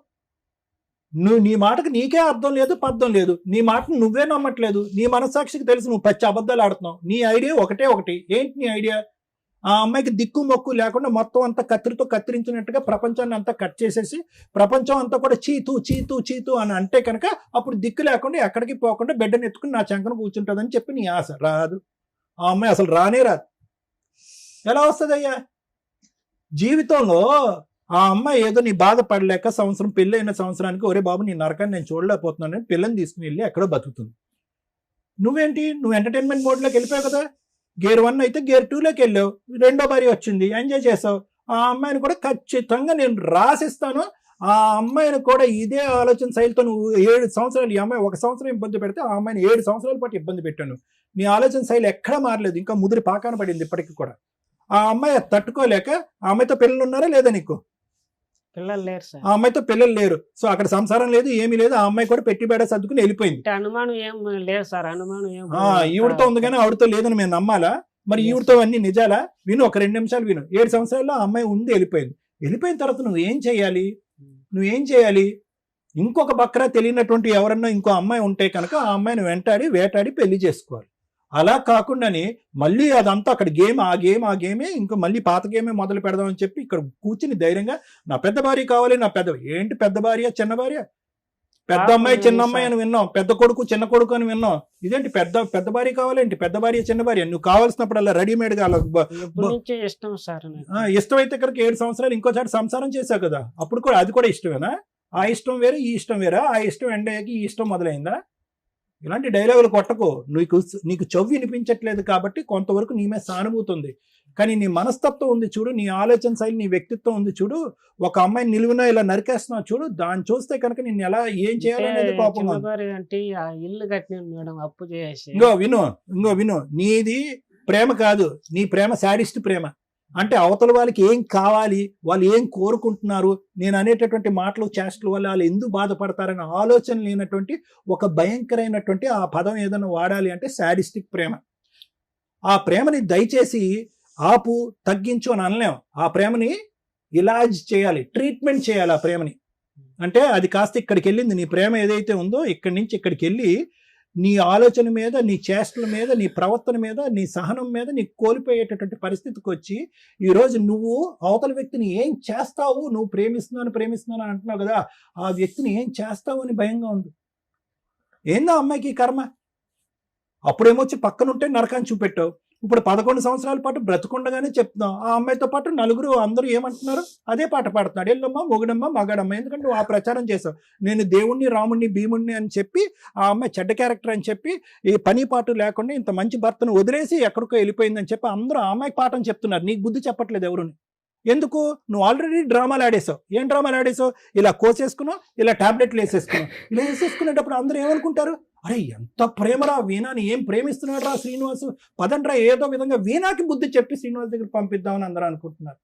నువ్వు నీ మాటకు నీకే అర్థం లేదు, పర్థం లేదు, నీ మాటను నువ్వే నమ్మట్లేదు, నీ మనస్సాక్షికి తెలుసు నువ్వు పచ్చి అబద్ధాలు ఆడుతున్నావు. నీ ఐడియా ఒకటి. ఏంటి నీ ఐడియా? ఆ అమ్మాయికి దిక్కు మొక్కు లేకుండా మొత్తం అంతా కత్తిరితో కత్తిరించినట్టుగా ప్రపంచాన్ని అంతా కట్ చేసేసి ప్రపంచం అంతా కూడా చీతూ అని అంటే కనుక అప్పుడు దిక్కు లేకుండా ఎక్కడికి పోకుండా బిడ్డను ఎత్తుకుని నా చంకను కూర్చుంటుందని చెప్పి నీ ఆశ. రాదు, ఆ అమ్మాయి అసలు రానే రాదు. ఎలా వస్తుందయ్యా? జీవితంలో ఆ అమ్మాయి ఏదో నీ బాధపడలేక పెళ్ళైన సంవత్సరానికి ఒరే బాబు నీ నరకాన్ని నేను చూడలేకపోతున్నాను పిల్లని తీసుకుని వెళ్ళి ఎక్కడో బతుకుతుంది. నువ్వేంటి, నువ్వు ఎంటర్టైన్మెంట్ మోడ్లోకి వెళ్ళిపోయావు కదా. గేర్ 1 అయితే గేర్ 2లోకి వెళ్ళావు, 2వ భార్య వచ్చింది, ఎంజాయ్ చేసావు. ఆ అమ్మాయిని కూడా ఖచ్చితంగా నేను రాసిస్తాను. ఆ అమ్మాయిని కూడా ఇదే ఆలోచన శైలితో నువ్వు 7 సంవత్సరాలు, ఈ అమ్మాయి 1 సంవత్సరం ఇబ్బంది పెడితే ఆ అమ్మాయిని 7 సంవత్సరాల పాటు ఇబ్బంది పెట్టాను. నీ ఆలోచన శైలి ఎక్కడా మారలేదు, ఇంకా ముదిరి పాకాన పడింది ఇప్పటికీ కూడా. ఆ అమ్మాయి తట్టుకోలేక ఆ అమ్మాయితో పిల్లలు ఉన్నారా లేదా నీకు? పిల్లలు లేరు సార్. ఆ అమ్మాయితో పిల్లలు లేరు, సో అక్కడ సంసారం లేదు, ఏమీ లేదు. ఆ అమ్మాయి కూడా పెట్టి బేడ సర్దుకుని వెళ్ళిపోయింది. అనుమానం ఏం లేదు సార్, అనుమానం ఏం ఈవిడతో ఉంది కానీ ఆవిడతో లేదని మేము నమ్మాలా? మరి ఈవిడతో అన్ని నిజాలా? విను, ఒక 2 నిమిషాలు విను. 7 సంవత్సరాల్లో ఆ అమ్మాయి ఉంది, వెళ్ళిపోయింది. వెళ్ళిపోయిన తర్వాత నువ్వేం చేయాలి? ఇంకొక బక్రా తెలియనటువంటి ఎవరన్నా ఇంకో అమ్మాయి ఉంటే కనుక ఆ అమ్మాయిని వేటాడి పెళ్లి చేసుకోవాలి. అలా కాకుండానే మళ్ళీ అదంతా అక్కడ ఆ గేమే ఇంకా మళ్ళీ పాత గేమే మొదలు పెడదామని చెప్పి ఇక్కడ కూర్చుని ధైర్యంగా నా పెద్ద భార్య కావాలి, నా ఏంటి పెద్ద భార్య చిన్న భార్య? పెద్ద అమ్మాయి చిన్న అమ్మాయి అని విన్నాం, పెద్ద కొడుకు చిన్న కొడుకు అని విన్నాం. ఇదేంటి పెద్ద భార్య కావాలేంటి? పెద్ద భార్య చిన్న భార్య నువ్వు కావాల్సినప్పుడు అలా రెడీమేడ్ గా ఇష్టం సార్. ఇష్టమైతే కనుక 7 సంవత్సరాలు ఇంకోసారి సంసారం చేశావు కదా, అప్పుడు కూడా అది కూడా ఇష్టమేనా? ఆ ఇష్టం వేరే, ఈ ఇష్టం వేరా? ఆ ఇష్టం ఎండయ్యాకి ఈ ఇష్టం మొదలైందా? ఇలాంటి డైలాగులు కొట్టకు. నీకు చెవి వినిపించట్లేదు కాబట్టి కొంతవరకు నీ మీద సానుభూతి ఉంది, కానీ నీ మనస్తత్వం ఉంది చూడు, నీ ఆలోచన శైలి, నీ వ్యక్తిత్వం ఉంది చూడు. ఒక అమ్మాయిని నిలువున ఇలా నరికేస్తున్నావు చూడు, దాన్ని చూస్తే కనుక నిన్ను ఎలా ఏం చేయాలనేది కోపం. అంటే ఇల్లు కట్టినాను మేడం, అప్పు చేసి. ఇంకో విను, నీది ప్రేమ కాదు, నీ ప్రేమ శాడిస్ట్ ప్రేమ. అంటే అవతల వాళ్ళకి ఏం కావాలి, వాళ్ళు ఏం కోరుకుంటున్నారు, నేను అనేటటువంటి మాటలు చేష్టల వల్ల వాళ్ళు ఎందుకు బాధపడతారనే ఆలోచన లేనటువంటి ఒక భయంకరమైనటువంటి ఆ పదం ఏదైనా వాడాలి అంటే శాడిస్టిక్ ప్రేమ. ఆ ప్రేమని దయచేసి ఆపు, తగ్గించు అని అనలేం. ఆ ప్రేమని ఇలాజ్ చేయాలి, ట్రీట్మెంట్ చేయాలి ఆ ప్రేమని. అంటే అది కాస్త ఇక్కడికి వెళ్ళింది, నీ ప్రేమ ఏదైతే ఉందో ఇక్కడి నుంచి ఇక్కడికి వెళ్ళి నీ ఆలోచన మీద, నీ చేష్టల మీద, నీ ప్రవర్తన మీద, నీ సహనం మీద నీ కోల్పోయేటటువంటి పరిస్థితికి వచ్చి ఈరోజు నువ్వు అవతల వ్యక్తిని ఏం చేస్తావు, నువ్వు ప్రేమిస్తున్నాను అంటున్నావు కదా, ఆ వ్యక్తిని ఏం చేస్తావు అని భయంగా ఉంది. ఏందో అమ్మాయికి కర్మ. అప్పుడేమొచ్చి పక్కనుంటే నరకాన్ని చూపెట్టావు, ఇప్పుడు 11 సంవత్సరాల పాటు బ్రతుకుండగానే చెప్తున్నాం. ఆ అమ్మాయితో పాటు నలుగురు అందరూ ఏమంటున్నారు, అదే పాట పాడుతున్నాడు, ఎల్లమ్మ మొగుడమ్మ మగాడమ్మ. ఎందుకంటే నువ్వు ఆ ప్రచారం చేసావు, నేను దేవుణ్ణి రాముణ్ణి భీముణ్ణి అని చెప్పి ఆ అమ్మాయి చెడ్డ క్యారెక్టర్ అని చెప్పి ఈ పని పాటు లేకుండా ఇంత మంచి భర్తను వదిలేసి ఎక్కడికో వెళ్ళిపోయిందని చెప్పి అందరూ ఆ అమ్మాయికి పాఠం చెప్తున్నారు. నీకు బుద్ధి చెప్పట్లేదు ఎవరుని. ఎందుకు? నువ్వు ఆల్రెడీ డ్రామాలు ఆడేసావు. ఏం డ్రామాలు ఆడేసావు? ఇలా కోసేసుకున్నావు, ఇలా టాబ్లెట్లు వేసేసుకున్నావు. ఇలా వేసేసుకునేటప్పుడు అందరూ ఏమనుకుంటారు, అరే ఎంత ప్రేమరా వీణాని, ఏం ప్రేమిస్తున్నాడు రా శ్రీనివాసు, పదండ్రా ఏదో విధంగా వీణాకి బుద్ధి చెప్పి శ్రీనివాస్ దగ్గర పంపిద్దామని అందరూ అనుకుంటున్నారు.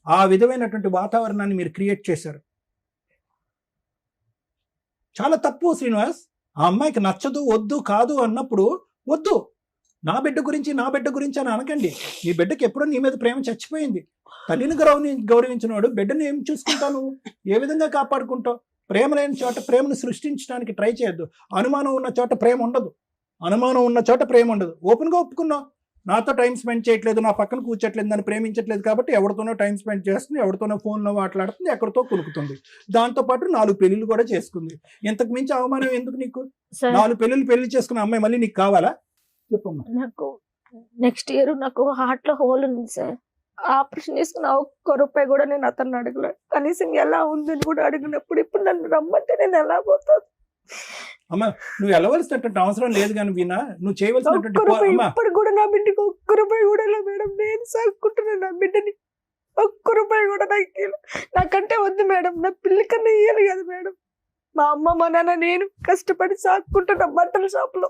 ఆ విధమైనటువంటి వాతావరణాన్ని మీరు క్రియేట్ చేశారు. చాలా తప్పు శ్రీనివాస్. ఆ అమ్మాయికి నచ్చదు, వద్దు, కాదు అన్నప్పుడు వద్దు. నా బిడ్డ గురించి అని అనకండి. నీ బిడ్డకి ఎప్పుడో నీ మీద ప్రేమ చచ్చిపోయింది. తల్లిని గౌరవించినవాడు బిడ్డను ఏం చూసుకుంటావు, ఏ విధంగా కాపాడుకుంటావు? ప్రేమ లేని చోట ప్రేమను సృష్టించడానికి ట్రై చేయొద్దు. అనుమానం ఉన్న చోట ప్రేమ ఉండదు. ఓపెన్గా ఒప్పుకున్నావు, నాతో టైం స్పెండ్ చేయట్లేదు, నా పక్కన కూర్చోట్లేదు, నన్ను ప్రేమించట్లేదు కాబట్టి ఎవరితోనో టైం స్పెండ్ చేస్తుంది, ఎవరితోనో ఫోన్లో మాట్లాడుతుంది, ఎక్కడితో కొనుక్కుతుంది. దాంతోపాటు 4 పెళ్లిళ్ళు కూడా చేసుకుంది. ఇంతకు మించి అవమానం ఎందుకు నీకు? 4 పెళ్లి చేసుకున్న అమ్మాయి మళ్ళీ నీకు కావాలా? చెప్పమ్మా. నాకు నెక్స్ట్ ఇయర్ నాకు హార్ట్ లో హోల్ ఉంది సార్. ఆపరేషన్ చేసుకున్న ₹1 కూడా నేను అతన్ని అడగలేదు. కనీసం ఎలా ఉందని కూడా అడిగినప్పుడు ఇప్పుడు నన్ను రమ్మంటే నేను ఎలా పోతాను? అమ్మా, నువ్వు వెళ్ళవలసినటువంటి అవసరం లేదు కానీ వీణా, నువ్వు చేయవలసినటువంటి ఇప్పుడు కూడా నా బిడ్డకి ₹1 కూడా ఇలా మేడం. నేను సాగుకుంటున్నాను నా బిడ్డని. ఒక్క రూపాయి కూడా నాకు ఇయ్యలే. నాకంటే వద్దు మేడం, నా పిల్లి కన్నా ఇయ్యాలి కదా మేడం. మా అమ్మ మా నాన్న నేను కష్టపడి సాక్కుంటున్నా బట్టల షాప్ లో.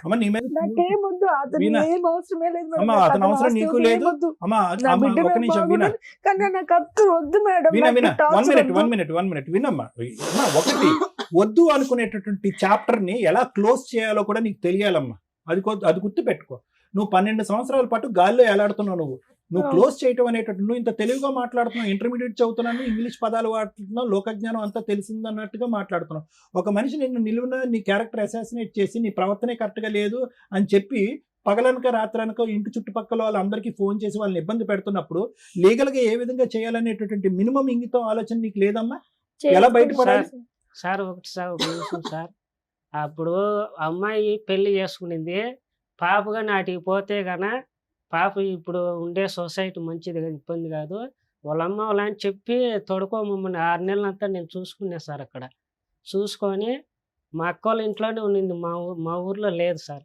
అమ్మ నీ మీద నాకేం వద్దు, అతను వీణా. ఏం అవసరమే లేదు మేడం. అమ్మ నాకు అతని అవసరం ఆస్తి నీకు వద్దు, లేదు. ఏం వద్దు. అమ్మ నా అమ్మ బిడ్డ ఒక నాకు నిమిషం వినా బాగుండాలి, కానీ నాకు అత్తు వద్దు మేడం. వినా నాకు వినా ఈ టార్చర్ వద్దు. వన్ మినిట్ వినమ్మా. అమ్మా, ఒకటి వద్దు అనుకునేటటువంటి చాప్టర్ ని ఎలా క్లోజ్ చేయాలో కూడా నీకు తెలియాలమ్మా. అది గుర్తు పెట్టుకో. నువ్వు 12 సంవత్సరాల పాటు గాల్లో ఎలాడుతున్నావు. నువ్వు క్లోజ్ చేయటం అనేటట్టు నువ్వు ఇంత తెలివిగా మాట్లాడుతున్నావు. ఇంటర్మీడియట్ చదువుతున్నాను, ఇంగ్లీష్ పదాలు వాడుతున్నావు, లోకజ్ఞానం అంతా తెలిసిందన్నట్టుగా మాట్లాడుతున్నావు. ఒక మనిషి నిన్ను నిలువున నీ క్యారెక్టర్ అసాసినేట్ చేసి నీ ప్రవర్తనే కరెక్ట్గా లేదు అని చెప్పి పగలనక రాత్రనక ఇంటి చుట్టుపక్కల వాళ్ళందరికీ ఫోన్ చేసి వాళ్ళని ఇబ్బంది పెడుతున్నప్పుడు లీగల్గా ఏ విధంగా చేయాలనేటటువంటి మినిమం ఇంగితం ఆలోచన నీకు లేదమ్మా? ఎలా బయటపడాలి? సార్ ఒక నిమిషం సార్. అప్పుడు అమ్మాయి పెళ్లి చేసుకునింది, పాపగా నాటికి పోతే గన పాప ఇప్పుడు ఉండే సొసైటీ మంచిది కాదు, ఇబ్బంది కాదు. వాళ్ళ అమ్మ వాళ్ళని చెప్పి తొడుకోమమ్మని 6 నెలలంతా నేను చూసుకున్నా సార్. అక్కడ చూసుకొని మా అక్క వాళ్ళ ఇంట్లోనే ఉండింది, మా ఊర్లో లేదు సార్.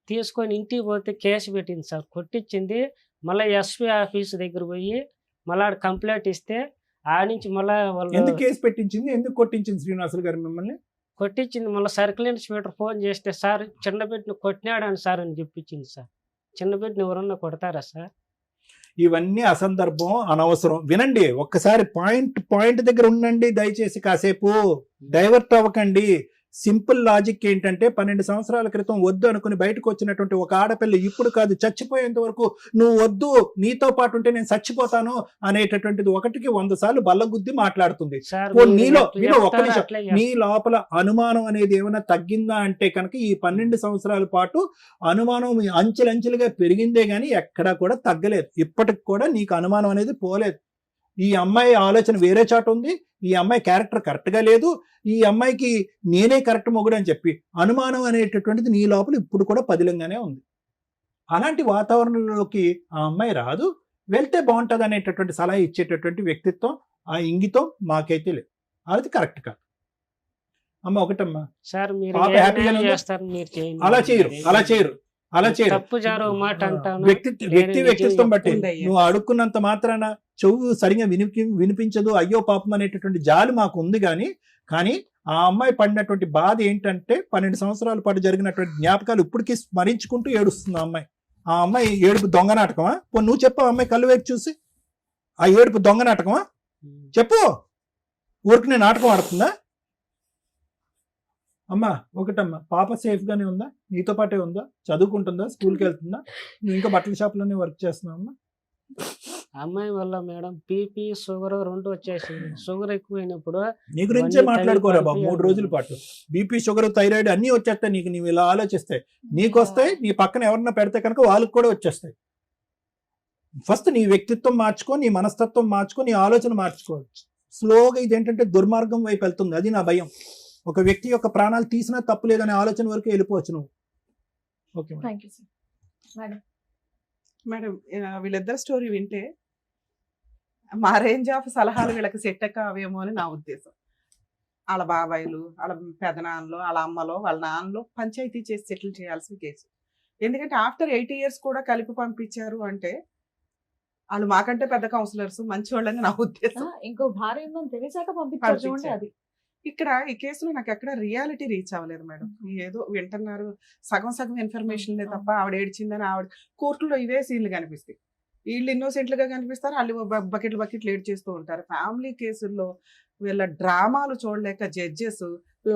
తీసుకొని ఇంటికి పోతే కేసు పెట్టింది సార్, కొట్టించింది. మళ్ళీ ఎస్పీ ఆఫీస్ దగ్గర పోయి మళ్ళీ కంప్లైంట్ ఇస్తే ఆ నుంచి మళ్ళీ వాళ్ళు ఎందుకు కేసు పెట్టించింది, ఎందుకు కొట్టించింది శ్రీనివాసులు గారు మిమ్మల్ని? కొట్టించింది. మళ్ళీ సర్కిల్ ఇన్స్పెక్టర్ ఫోన్ చేస్తే సార్ చిన్న బిడ్డను కొట్టినాడని సార్ అని చెప్పించింది సార్. చిన్న బిడ్డను ఎవరన్నా కొడతారా సార్? ఇవన్నీ అసందర్భం, అనవసరం. వినండి, ఒక్కసారి పాయింట్ దగ్గర ఉండండి దయచేసి. కాసేపు డైవర్ట్ అవ్వకండి. సింపుల్ లాజిక్ ఏంటంటే 12 సంవత్సరాల క్రితం వద్దు అనుకుని బయటకు వచ్చినటువంటి ఒక ఆడపిల్ల ఇప్పుడు కాదు చచ్చిపోయేంత వరకు నువ్వు వద్దు, నీతో పాటు ఉంటే నేను చచ్చిపోతాను అనేటటువంటిది 1కి 100 సార్లు బల్లగుద్ది మాట్లాడుతుంది. సార్ నీలో ఒక్క నిమిషం, నీ లోపల అనుమానం అనేది ఏమైనా తగ్గిందా అంటే కనుక ఈ 12 సంవత్సరాల పాటు అనుమానం అంచెలంచెలుగా పెరిగిందే గానీ ఎక్కడా కూడా తగ్గలేదు. ఇప్పటికి కూడా నీకు అనుమానం అనేది పోలేదు. ఈ అమ్మాయి ఆలోచన వేరే చాటు ఉంది, ఈ అమ్మాయి క్యారెక్టర్ కరెక్ట్గా లేదు, ఈ అమ్మాయికి నేనే కరెక్ట్ మొగుడు అని చెప్పి అనుమానం అనేటటువంటిది నీ లోపల ఇప్పుడు కూడా పదిలంగానే ఉంది. అలాంటి వాతావరణంలోకి ఆ అమ్మాయి రాదు, వెళ్తే బాగుంటుంది అనేటటువంటి సలహా ఇచ్చేటటువంటి వ్యక్తిత్వం, ఆ ఇంగితం మాకైతే లేదు. అది కరెక్ట్ కాదు. అమ్మ ఒకటమ్మా, సార్ మీరు పాప ఏ హ్యాపీగానే న్యాయం ఉందా? చేస్తారు మీరు చేయండి. అలా చేయరు. తప్పు జారు మాట అంటాను. వ్యక్తిత్వం బట్టి ఉందయ్యా. నువ్వు అడుక్కున్నంత మాత్రాన చెవు సరిగా వినిపించదు, అయ్యో పాపం అనేటటువంటి జాలి మాకు ఉంది. కానీ ఆ అమ్మాయి పడినటువంటి బాధ ఏంటంటే 12 సంవత్సరాల పాటు జరిగినటువంటి జ్ఞాపకాలు ఇప్పటికీ స్మరించుకుంటూ ఏడుస్తుంది ఆ అమ్మాయి. ఆ అమ్మాయి ఏడుపు దొంగ నాటకమా? నువ్వు చెప్పు, ఆ అమ్మాయి కళ్ళు వైపు చూసి ఆ ఏడుపు దొంగ నాటకమా చెప్పు. ఊరికి నేను నాటకం ఆడుతుందా? అమ్మా ఒకటమ్మా, పాప సేఫ్ గానే ఉందా? నీతో పాటే ఉందా? చదువుకుంటుందా? స్కూల్కి వెళ్తుందా? నువ్వు ఇంకా బట్టల షాప్లోనే వర్క్ చేస్తున్నావు అమ్మా? అమ్మాయి వల్ల మేడం బీపీ షుగర్ 2 వచ్చేసింది. షుగర్ ఎక్కువైనప్పుడు నీ గురించే మాట్లాడుకోరా బాబు 3 రోజుల పాటు. బీపీ షుగర్ థైరాయిడ్ అన్నీ వచ్చేస్తాయి నీకు. నీవు ఇలా ఆలోచిస్తే నీకు వస్తాయి, నీ పక్కన ఎవరన్నా పెడితే కనుక వాళ్ళకి కూడా వచ్చేస్తాయి. ఫస్ట్ నీ వ్యక్తిత్వం మార్చుకో, నీ మనస్తత్వం మార్చుకో, నీ ఆలోచన మార్చుకోవచ్చు. స్లోగా ఇదేంటంటే దుర్మార్గం వైపు వెళ్తుంది, అది నా భయం. ఒక వ్యక్తి యొక్క ప్రాణాలు తీసినా తప్పు లేదనే ఆలోచన వరకు వెళ్ళిపోవచ్చు నువ్వు. ఓకే మేడం, వీళ్ళిద్దరు స్టోరీ వింటే మా రేంజ్ ఆఫ్ సలహాలు వీళ్ళకి సెట్ కావేమో అని నా ఉద్దేశం. వాళ్ళ బాబాయిలు, వాళ్ళ పెదనాన్నలు, వాళ్ళ అమ్మలో, వాళ్ళ నాన్నలో పంచాయతీ చేసి సెటిల్ చేయాల్సిన కేసు. ఎందుకంటే ఆఫ్టర్ 8 years కూడా కలిపి పంపించారు అంటే వాళ్ళు మాకంటే పెద్ద కౌన్సిలర్స్, మంచి వాళ్ళని నా ఉద్దేశం. ఇంకో భార్య ఉందని తెలిసాక పంపించారు చూడండి. అది ఇక్కడ ఈ కేసులో నాకు ఎక్కడ రియాలిటీ రీచ్ అవ్వలేదు మేడం. ఏదో వింటున్నారు, సగం ఇన్ఫర్మేషన్ తప్ప ఆవిడ ఏడ్చిందని ఆవిడ కోర్టులో ఇవే సీన్లు కనిపిస్తాయి. వీళ్ళు ఇన్నోసెంట్లుగా కనిపిస్తారు, వాళ్ళు బకెట్లు ఏడ్ చేస్తూ ఉంటారు. ఫ్యామిలీ కేసుల్లో వీళ్ళ డ్రామాలు చూడలేక జడ్జెస్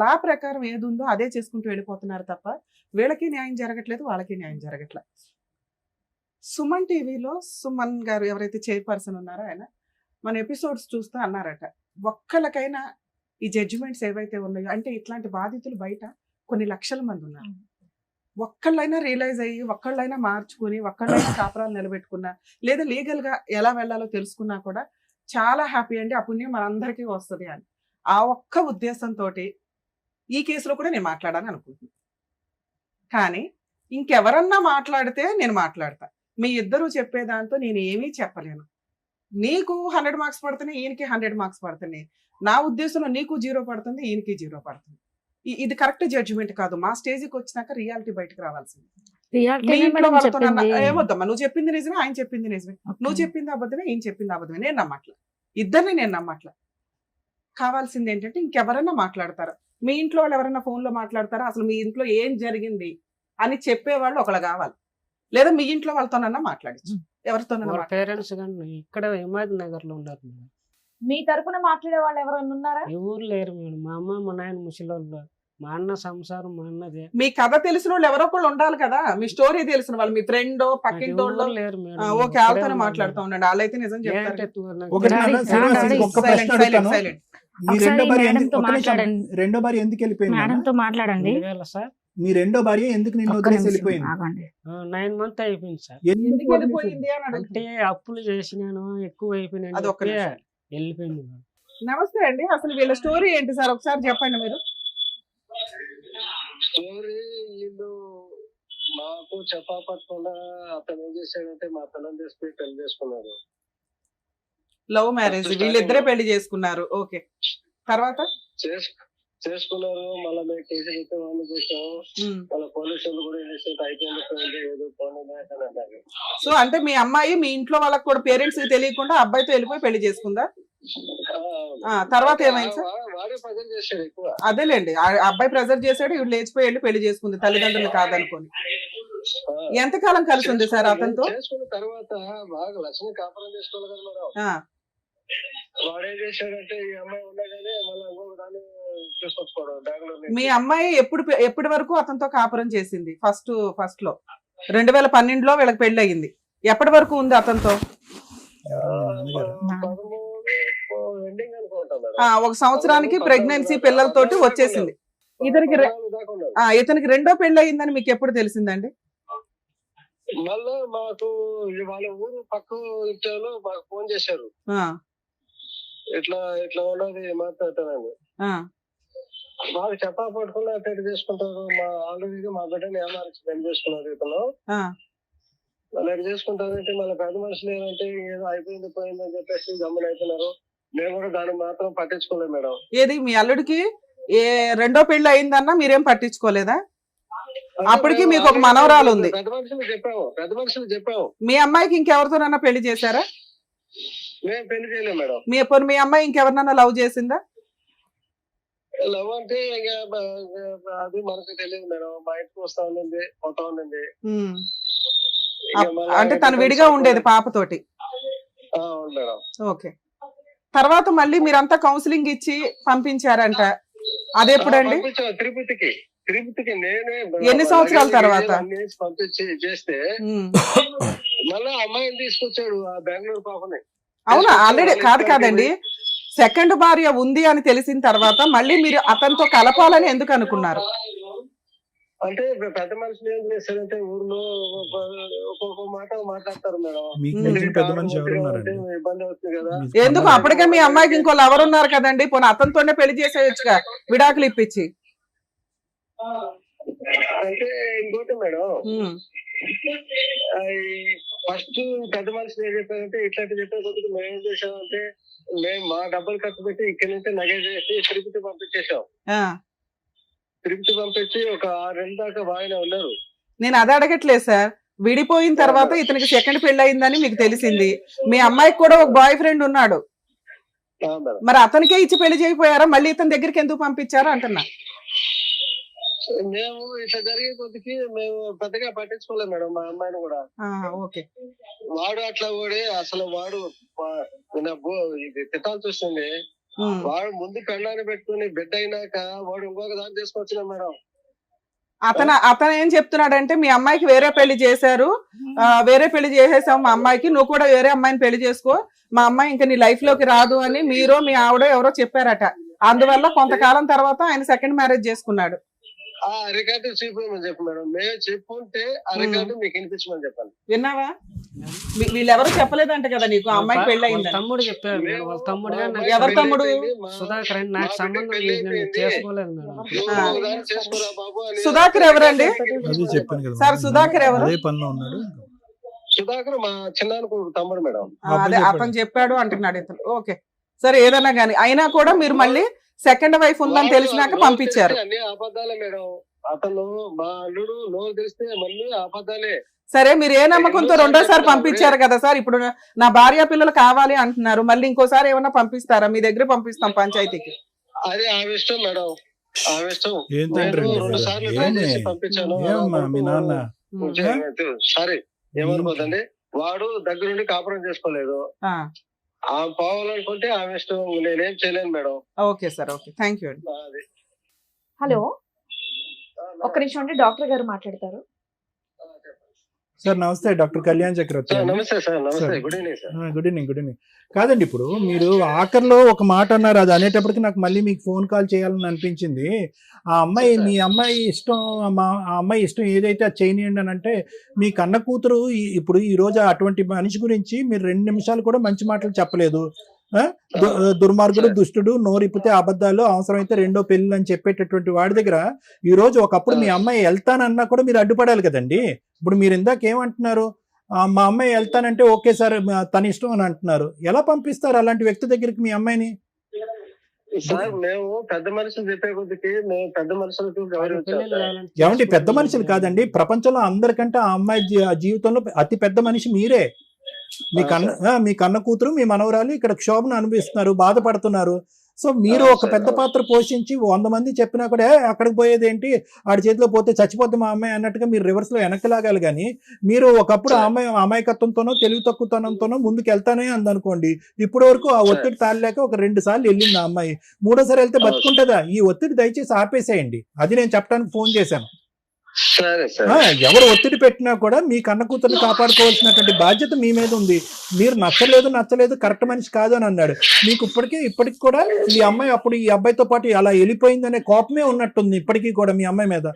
లా ప్రకారం ఏది ఉందో అదే చేసుకుంటూ వెళ్ళిపోతున్నారు తప్ప వీళ్ళకి న్యాయం జరగట్లేదు, వాళ్ళకి న్యాయం జరగట్లేదు. సుమన్ టీవీలో సుమన్ గారు ఎవరైతే చైర్పర్సన్ ఉన్నారో ఆయన మన ఎపిసోడ్స్ చూస్తూ అన్నారట, ఒక్కళ్ళకైనా ఈ జడ్జిమెంట్స్ ఏవైతే ఉన్నాయో, అంటే ఇట్లాంటి బాధితులు బయట కొన్ని లక్షల మంది ఉన్నారు, ఒక్కళ్ళైనా రియలైజ్ అయ్యి ఒక్కళ్ళైనా మార్చుకుని ఒక్కళ్ళైనా కాపురాలు నిలబెట్టుకున్నా లేదా లీగల్ గా ఎలా వెళ్ళాలో తెలుసుకున్నా కూడా చాలా హ్యాపీ అండి, ఆ పుణ్యం మనందరికీ వస్తుంది అని ఆ ఒక్క ఉద్దేశంతో ఈ కేసులో కూడా నేను మాట్లాడాలని అనుకుంటున్నాను. కానీ ఇంకెవరన్నా మాట్లాడితే నేను మాట్లాడతా, మీ ఇద్దరు చెప్పేదాంతో నేను ఏమీ చెప్పలేను. నీకు 100 మార్క్స్ పడుతున్నాయి, ఈయనకి 100 మార్క్స్ పడుతున్నాయి. నా ఉద్దేశంలో నీకు 0 పడుతుంది, ఈయనకి 0 పడుతుంది. ఇది కరెక్ట్ జడ్జిమెంట్ కాదు. మా స్టేజ్కి వచ్చినాక రియాలిటీ బయటకు రావాల్సింది. రియాలిటీ మీ ఇంట్లో మేడం వాళ్ళతో చెప్పింది. ఏమొద్దమ్మా, నువ్వు చెప్పింది నిజమే, ఆయన చెప్పింది నిజమే, నువ్వు చెప్పింది అబద్ధమే, ఈయన చెప్పింది అబద్ధమే. నేను నమ్మట్ల, ఇద్దరిని నేను నమ్మట్ల. కావాల్సింది ఏంటంటే ఇంకెవరన్నా మాట్లాడతారా, మీ ఇంట్లో వాళ్ళు ఎవరైనా phone లో మాట్లాడతారా, అసలు మీ ఇంట్లో ఏం జరిగింది అని చెప్పేవాళ్ళు ఒకళ్ళు కావాలి. లేదా మీ ఇంట్లో వాళ్ళతోనన్నా మాట్లాడచ్చు, ఎవరితోనన్నా వాళ్ళ మాట్లాడచ్చు. పేరెంట్స్ కానీ ఇక్కడ హిమాయత్ నగర్ లో ఉన్నారు మేడం. మీ తరపున మాట్లాడే వాళ్ళు ఎవరైనా ఉన్నారా? ఎవరు లేరు మేడం. మా అమ్మ మా నాయన ముసలోళ్ళు, మా అన్న సంసారం మా అన్నదే. మీ కథ తెలిసిన వాళ్ళు ఎవరో ఒకళ్ళు ఉండాలి కదా, మీ స్టోరీ తెలిసిన వాళ్ళు, మీ ఫ్రెండ్ నాకు పక్కింటోళ్ళు. ఎవరు లేరు మేడం. ఓకే, ఇక్కడే వాళ్ళతోనే ఉన్నాను మాట్లాడుతూ మేడం. ఉండండి, వాళ్ళైతే నిజం చెప్తారు. ఏంటి నాకు ఒకటి డాడీ, నాన్న, శ్రీనివాస్, డాడీ, ఇంకొక ప్రశ్న అడుగుతాను. మీ ఒకసారి రెండో భార్య మేడంతో ఎందుకు ఒక్క నిమిషం, మాట్లాడండి. రెండో భార్య ఎందుకు వెళ్ళిపోయింది మేడం నాన్న? తో మాట్లాడండి. 2000 సార్ మీ రెండో భార్య ఎందుకు నిన్ను ఒక్క వదిలేసి నిమిషం వెళ్ళిపోయింది? ఆగండి. 9 months అయిపోయింది సార్. ఎందుకు వెళ్ళిపోయింది అని అంటే అడుగుతున్నా. అప్పులు చేసినాను, ఎక్కువ అయిపోయినాను అది ఒక్క నిమిషం. వెళ్ళిపోయింది మేడం. నమస్తే అండి, అసలు వీళ్ళ స్టోరీ ఏంటి సార్, ఒకసారి చెప్పండి మీరు. స్టోరీ వీళ్ళు మాకు చెప్పకుండా అతను ఏం చేశాడంటే మా పిల్లలు తీసుకుని పెళ్లి చేసుకున్నారు. లవ్ మ్యారేజ్, వీళ్ళిద్దరే పెళ్లి చేసుకున్నారు. ఓకే, తర్వాత చేసుకున్నారు. మళ్ళీ మేము కేసు పెట్టి వాళ్ళు చేసాము. వాళ్ళ పోలీసులు కూడా ఏం చేసేది అయిపోయింది, ఏదో పోనీ అని అన్నారు. సో అంటే మీ అమ్మాయి మీ ఇంట్లో వాళ్ళకి కూడా పేరెంట్స్ కి తెలియకుండా అబ్బాయితో వెళ్ళిపోయి పెళ్లి చేసుకుందా? తర్వాత ఏమైంది సార్? వాడే ప్రజెంట్ చేశాడు ఎక్కువ. అదేలేండి, ఆ అబ్బాయి ప్రెజర్ చేశాడు, ఇవి లేచిపోయి వెళ్ళి పెళ్లి చేసుకుంది తల్లిదండ్రులు కాదనుకోని. ఎంతకాలం కలిసి ఉంది సార్ అతనితో? చేసుకున్న తర్వాత బాగా లక్ష్మి కాపురం చేసుకోవాలి కదా మేడం. ఆ, వాడేం చేశాడంటే ఈ అమ్మాయి ఉండగానే మళ్ళీ ఇంకొక దాన్ని తీసుకొచ్చుకోవడం బెంగళూరు. మీ అమ్మాయి ఎప్పటి వరకు అతనితో కాపురం చేసింది? ఫస్ట్ లో 2012లో వీళ్ళకి పెళ్లి అయ్యింది. ఎప్పటి వరకు ఉంది అతనితో? ఎండింగ్ అనుకుంటా మేడం. ఒక సంవత్సరానికి ప్రెగ్నెన్సీ పిల్లలతోటి వచ్చేసింది. ఇతనికి రెండో పెళ్లి అయ్యిందని మీకు ఎప్పుడు తెలిసిందండి? మళ్ళా మాకు వాళ్ళ ఊరు పక్క ఇంట్లో మాకు ఫోన్ చేశారు, ఇట్లా ఇట్లా ఉన్నది మాట్లాడతానండి. మాకు చెప్పా పట్టుకుని అటెండ్ చేసుకుంటారు. మా ఆల్రెడీ మా బిడ్డని ఏమార్చి పెళ్లి చేసుకున్నారు ఇతను. మళ్ళీ ఎటు చేసుకుంటారంటే మళ్ళీ పెద్ద మనుషులు ఏంటంటే ఏదో అయిపోయింది పోయింది అని చెప్పేసి గమ్మున అవుతున్నారు. మేము కూడా దాన్ని మాత్రం పట్టించుకోలేదు మేడం. ఏది మీ అల్లుడికి రెండో పెళ్లి అయిందన్నా మీరేం పట్టించుకోలేదా? అప్పటికి మీకు ఒక మనవరాలు ఉంది. పెద్ద మనుషులు చెప్పాము. మీ అమ్మాయికి ఇంకెవరితోనన్నా పెళ్లి చేశారా? మేము పెళ్లి చేయలేము మేడం. మీ అమ్మాయి ఇంకెవరినన్నా లవ్ చేసిందా? లవ్ అంటే ఇంకా అది మనకు తెలియదు మేడం. మా ఇంటికి వస్తా ఉండింది, పోతా ఉండింది. అంటే తను విడిగా ఉండేది పాపతోటి. అవును మేడం. ఓకే, తర్వాత మళ్ళీ మీరంతా కౌన్సిలింగ్ ఇచ్చి పంపించారంట, అదెప్పుడండి? తిరుపతికి నేనే ఎన్ని సంవత్సరాల తర్వాత పంపించి చేస్తే మళ్ళీ అమ్మాయిని తీసుకొచ్చాడు ఆ బెంగళూరు పాపని. అవునా? ఆల్రెడీ కాదండి, సెకండ్ భార్య ఉంది అని తెలిసిన తర్వాత మళ్ళీ మీరు అతనితో కలపాలని ఎందుకు అనుకున్నారు? అంటే పెద్ద మనుషులు ఏం చేస్తారంటే ఊర్లో ఒక్కొక్క మాట మాట్లాడతారు మేడం. పెద్ద మనిషి ఎవరున్నారండి? ఇబ్బంది అవుతుంది కదా. ఎందుకు? అప్పటికే మీ అమ్మాయికి ఇంకో లవర్ ఉన్నారు కదండి, పోనీ అతనితోనే పెళ్లి చేసేయచ్చుగా, విడాకులు ఇప్పించి. అంటే ఇంకోటి మేడం, ఫస్ట్ పెద్ద మనుషులు ఏం చెప్పారంటే ఇట్లాంటి చెప్పే కొద్దిగా మేము ఏం చేసామంటే మేము మా డబ్బులు ఖర్చు పెట్టి ఇక్కడి నుంచి నగేజ్ చేసి తిరుపతి పంపించేసాం. తిరుపతి పంపించి ఒక 6 నెలల దాకా బాగానే ఉన్నారు. నేను అది అడగట్లేదు సార్, విడిపోయిన తర్వాత ఇతనికి సెకండ్ పెళ్లి అయిందని మీకు తెలిసింది, మీ అమ్మాయికి కూడా ఒక బాయ్ ఫ్రెండ్ ఉన్నాడు, మరి అతనికే ఇచ్చి పెళ్లి చేయకపోయారా? మళ్ళీ ఇతని దగ్గరికి ఎందుకు పంపించారు అంటున్నా. మేము ఇట్లా జరిగే కొద్దికి మేము పెద్దగా పట్టించుకోలేము మేడం మా అమ్మాయిని కూడా. ఓకే, వాడు అట్లా ఓడి అసలు వాడు ఇది తిట్టాల్సి వస్తుంది. వాడు ముందు పెళ్ళాన్ని పెట్టుకుని బిడ్డ అయినాక వాడు ఇంకొక దాన్ని తీసుకొచ్చిన మేడం. అతను ఏం చెప్తున్నాడంటే మీ అమ్మాయికి వేరే పెళ్లి చేశారు, వేరే పెళ్లి చేసేసావు మా అమ్మాయికి, నువ్వు కూడా వేరే అమ్మాయిని పెళ్లి చేసుకో, మా అమ్మాయి ఇంకా నీ లైఫ్ లోకి రాదు అని మీరు మీ ఆవిడ ఎవరో చెప్పారట. అందువల్ల కొంతకాలం తర్వాత ఆయన సెకండ్ మ్యారేజ్ చేసుకున్నాడు. ఆ రికార్డు చూపించమని చెప్పు మేడం. మేము చెప్పుంటే ఆ రికార్డు మీకు వినిపించమని చెప్పాను. విన్నావా? వీళ్ళెవరు చెప్పలేదంట కదా నీకు అమ్మాయికి పెళ్లి అయింది? తమ్ముడు చెప్పారు. వాళ్ళ తమ్ముడు ఎవరు తమ్ముడు? సుధాకర్ అండి. నాకు సంబంధం చేసుకోలేదు మేడం. చేసుకోరా బాబు అని. సుధాకర్ ఎవరండి సార్? సుధాకర్ ఎవరు? సుధాకర్ మా చిన్నాన్న తమ్ముడు మేడం. అదే అతను చెప్పాడు అంటున్నాడు ఇతను. ఓకే సరే, ఏదన్నా గానీ అయినా కూడా మీరు మళ్ళీ సెకండ్ వైఫ్ ఉందని తెలిసినాక పంపించారు. అన్ని అబద్ధాలే మేడం. అతను మా అల్లుడు నోరు తెరిస్తే మళ్ళీ అబద్ధాలే. సరే, మీరు ఏ నమ్మకంతో రెండోసారి పంపించారు కదా సార్, ఇప్పుడు నా భార్య పిల్లలు కావాలి అంటున్నారు, మళ్ళీ ఇంకోసారి ఏమన్నా పంపిస్తారా? మీ దగ్గర పంపిస్తాం పంచాయతీకి. అదే ఆమె ఇష్టం మేడం, ఆమె ఇష్టం. ఏం తండ్రి నేను మీరు? 2 సార్లు ఏమి? ట్రై చేసి పంపించాను. ఏమ్మా మీ నాన్న? సరే ఏమనుకోదండి, వాడు దగ్గరుండి కాపురం చేసుకోలేదు. ఆ, ఆమె పోవాలనుకుంటే ఆమె ఇష్టం, నేనేం చేయలేను madam. Okay sir, okay, thank you అండి. అది. హలో, ఒక్క నిమిషం అండి, డాక్టర్ గారు మాట్లాడతారు. సార్ నమస్తే, డాక్టర్ కళ్యాణ్ చక్రవర్తి సార్ అండి. నమస్తే సార్, నమస్తే, sir. Good evening sir. Good evening, good evening. కాదండి, ఇప్పుడు మీరు ఆఖరిలో ఒక మాట అన్నారు, అది అనేటప్పటికి నాకు మళ్ళీ మీకు ఫోన్ కాల్ చేయాలని అనిపించింది. ఆ అమ్మాయి, మీ అమ్మాయి ఇష్టం, ఆ అమ్మాయి ఇష్టం ఏదైతే అది చేయనియండి అని అంటే, మీ కన్న కూతురు ఇప్పుడు ఈ రోజు అటువంటి మనిషి గురించి మీరు 2 నిమిషాలు కూడా మంచి మాటలు చెప్పలేదు. దుర్మార్గుడు, దుష్టుడు, నోరిప్పితే అబద్ధాలు, అవసరమైతే 2వ పెళ్లి అని చెప్పేటటువంటి వాడి దగ్గర ఈ రోజు ఒకప్పుడు మీ అమ్మాయి వెళ్తానన్నా కూడా మీరు అడ్డుపడాలి కదండి. ఇప్పుడు మీరు ఇందాక ఏమంటున్నారు, మా అమ్మాయి వెళ్తానంటే ఓకే సార్ తన ఇష్టం అని అంటున్నారు. ఎలా పంపిస్తారు అలాంటి వ్యక్తి దగ్గరికి మీ అమ్మాయిని? సార్ మేము పెద్ద మనుషులు చెప్పే కొద్దికి మేము పెద్ద మనుషులకు గౌరవించాలి సార్. ఏమంటే పెద్ద మనుషులు కాదండి, ప్రపంచంలో అందరికంటే ఆ అమ్మాయి జీవితంలో అతి పెద్ద మనిషి మీరే. మీ కన్న కూతురు, మీ మనవరాలు ఇక్కడ క్షోభను అనుభవిస్తున్నారు, బాధపడుతున్నారు. సో మీరు ఒక పెద్ద పాత్ర పోషించి 100 మంది చెప్పినా కూడా అక్కడికి పోయేది ఏంటి, ఆడి చేతిలో పోతే చచ్చిపోద్ది మా అమ్మాయి అన్నట్టుగా మీరు రివర్స్ లో వెనక్కి లాగాలి. కానీ మీరు ఒకప్పుడు ఆ అమ్మాయి అమాయకత్వంతోనో తెలివి తక్కువతనంతోనో ముందుకు వెళ్తానే అందనుకోండి. ఇప్పటి వరకు ఆ ఒత్తిడి తాళలేక ఒక 2 సార్లు వెళ్ళింది ఆ అమ్మాయి, 3ఓసారి వెళ్తే బతుకుంటుందా? ఈ ఒత్తిడి దయచేసి ఆపేసేయండి. అది నేను చెప్పడానికి ఫోన్ చేశాను. సరే సార్. ఎవరు ఒత్తిడి పెట్టినా కూడా మీ కన్న కూతుర్ని కాపాడుకోవాల్సినటువంటి బాధ్యత మీ మీద ఉంది. మీరు నచ్చలేదు కరెక్ట్ మనిషి కాదు అని అన్నాడు. మీకు ఇప్పటికి కూడా ఈ అమ్మాయి అప్పుడు ఈ అబ్బాయితో పాటు అలా వెళ్ళిపోయిందనే కోపమే ఉన్నట్టుంది ఇప్పటికీ కూడా మీ అమ్మాయి మీద.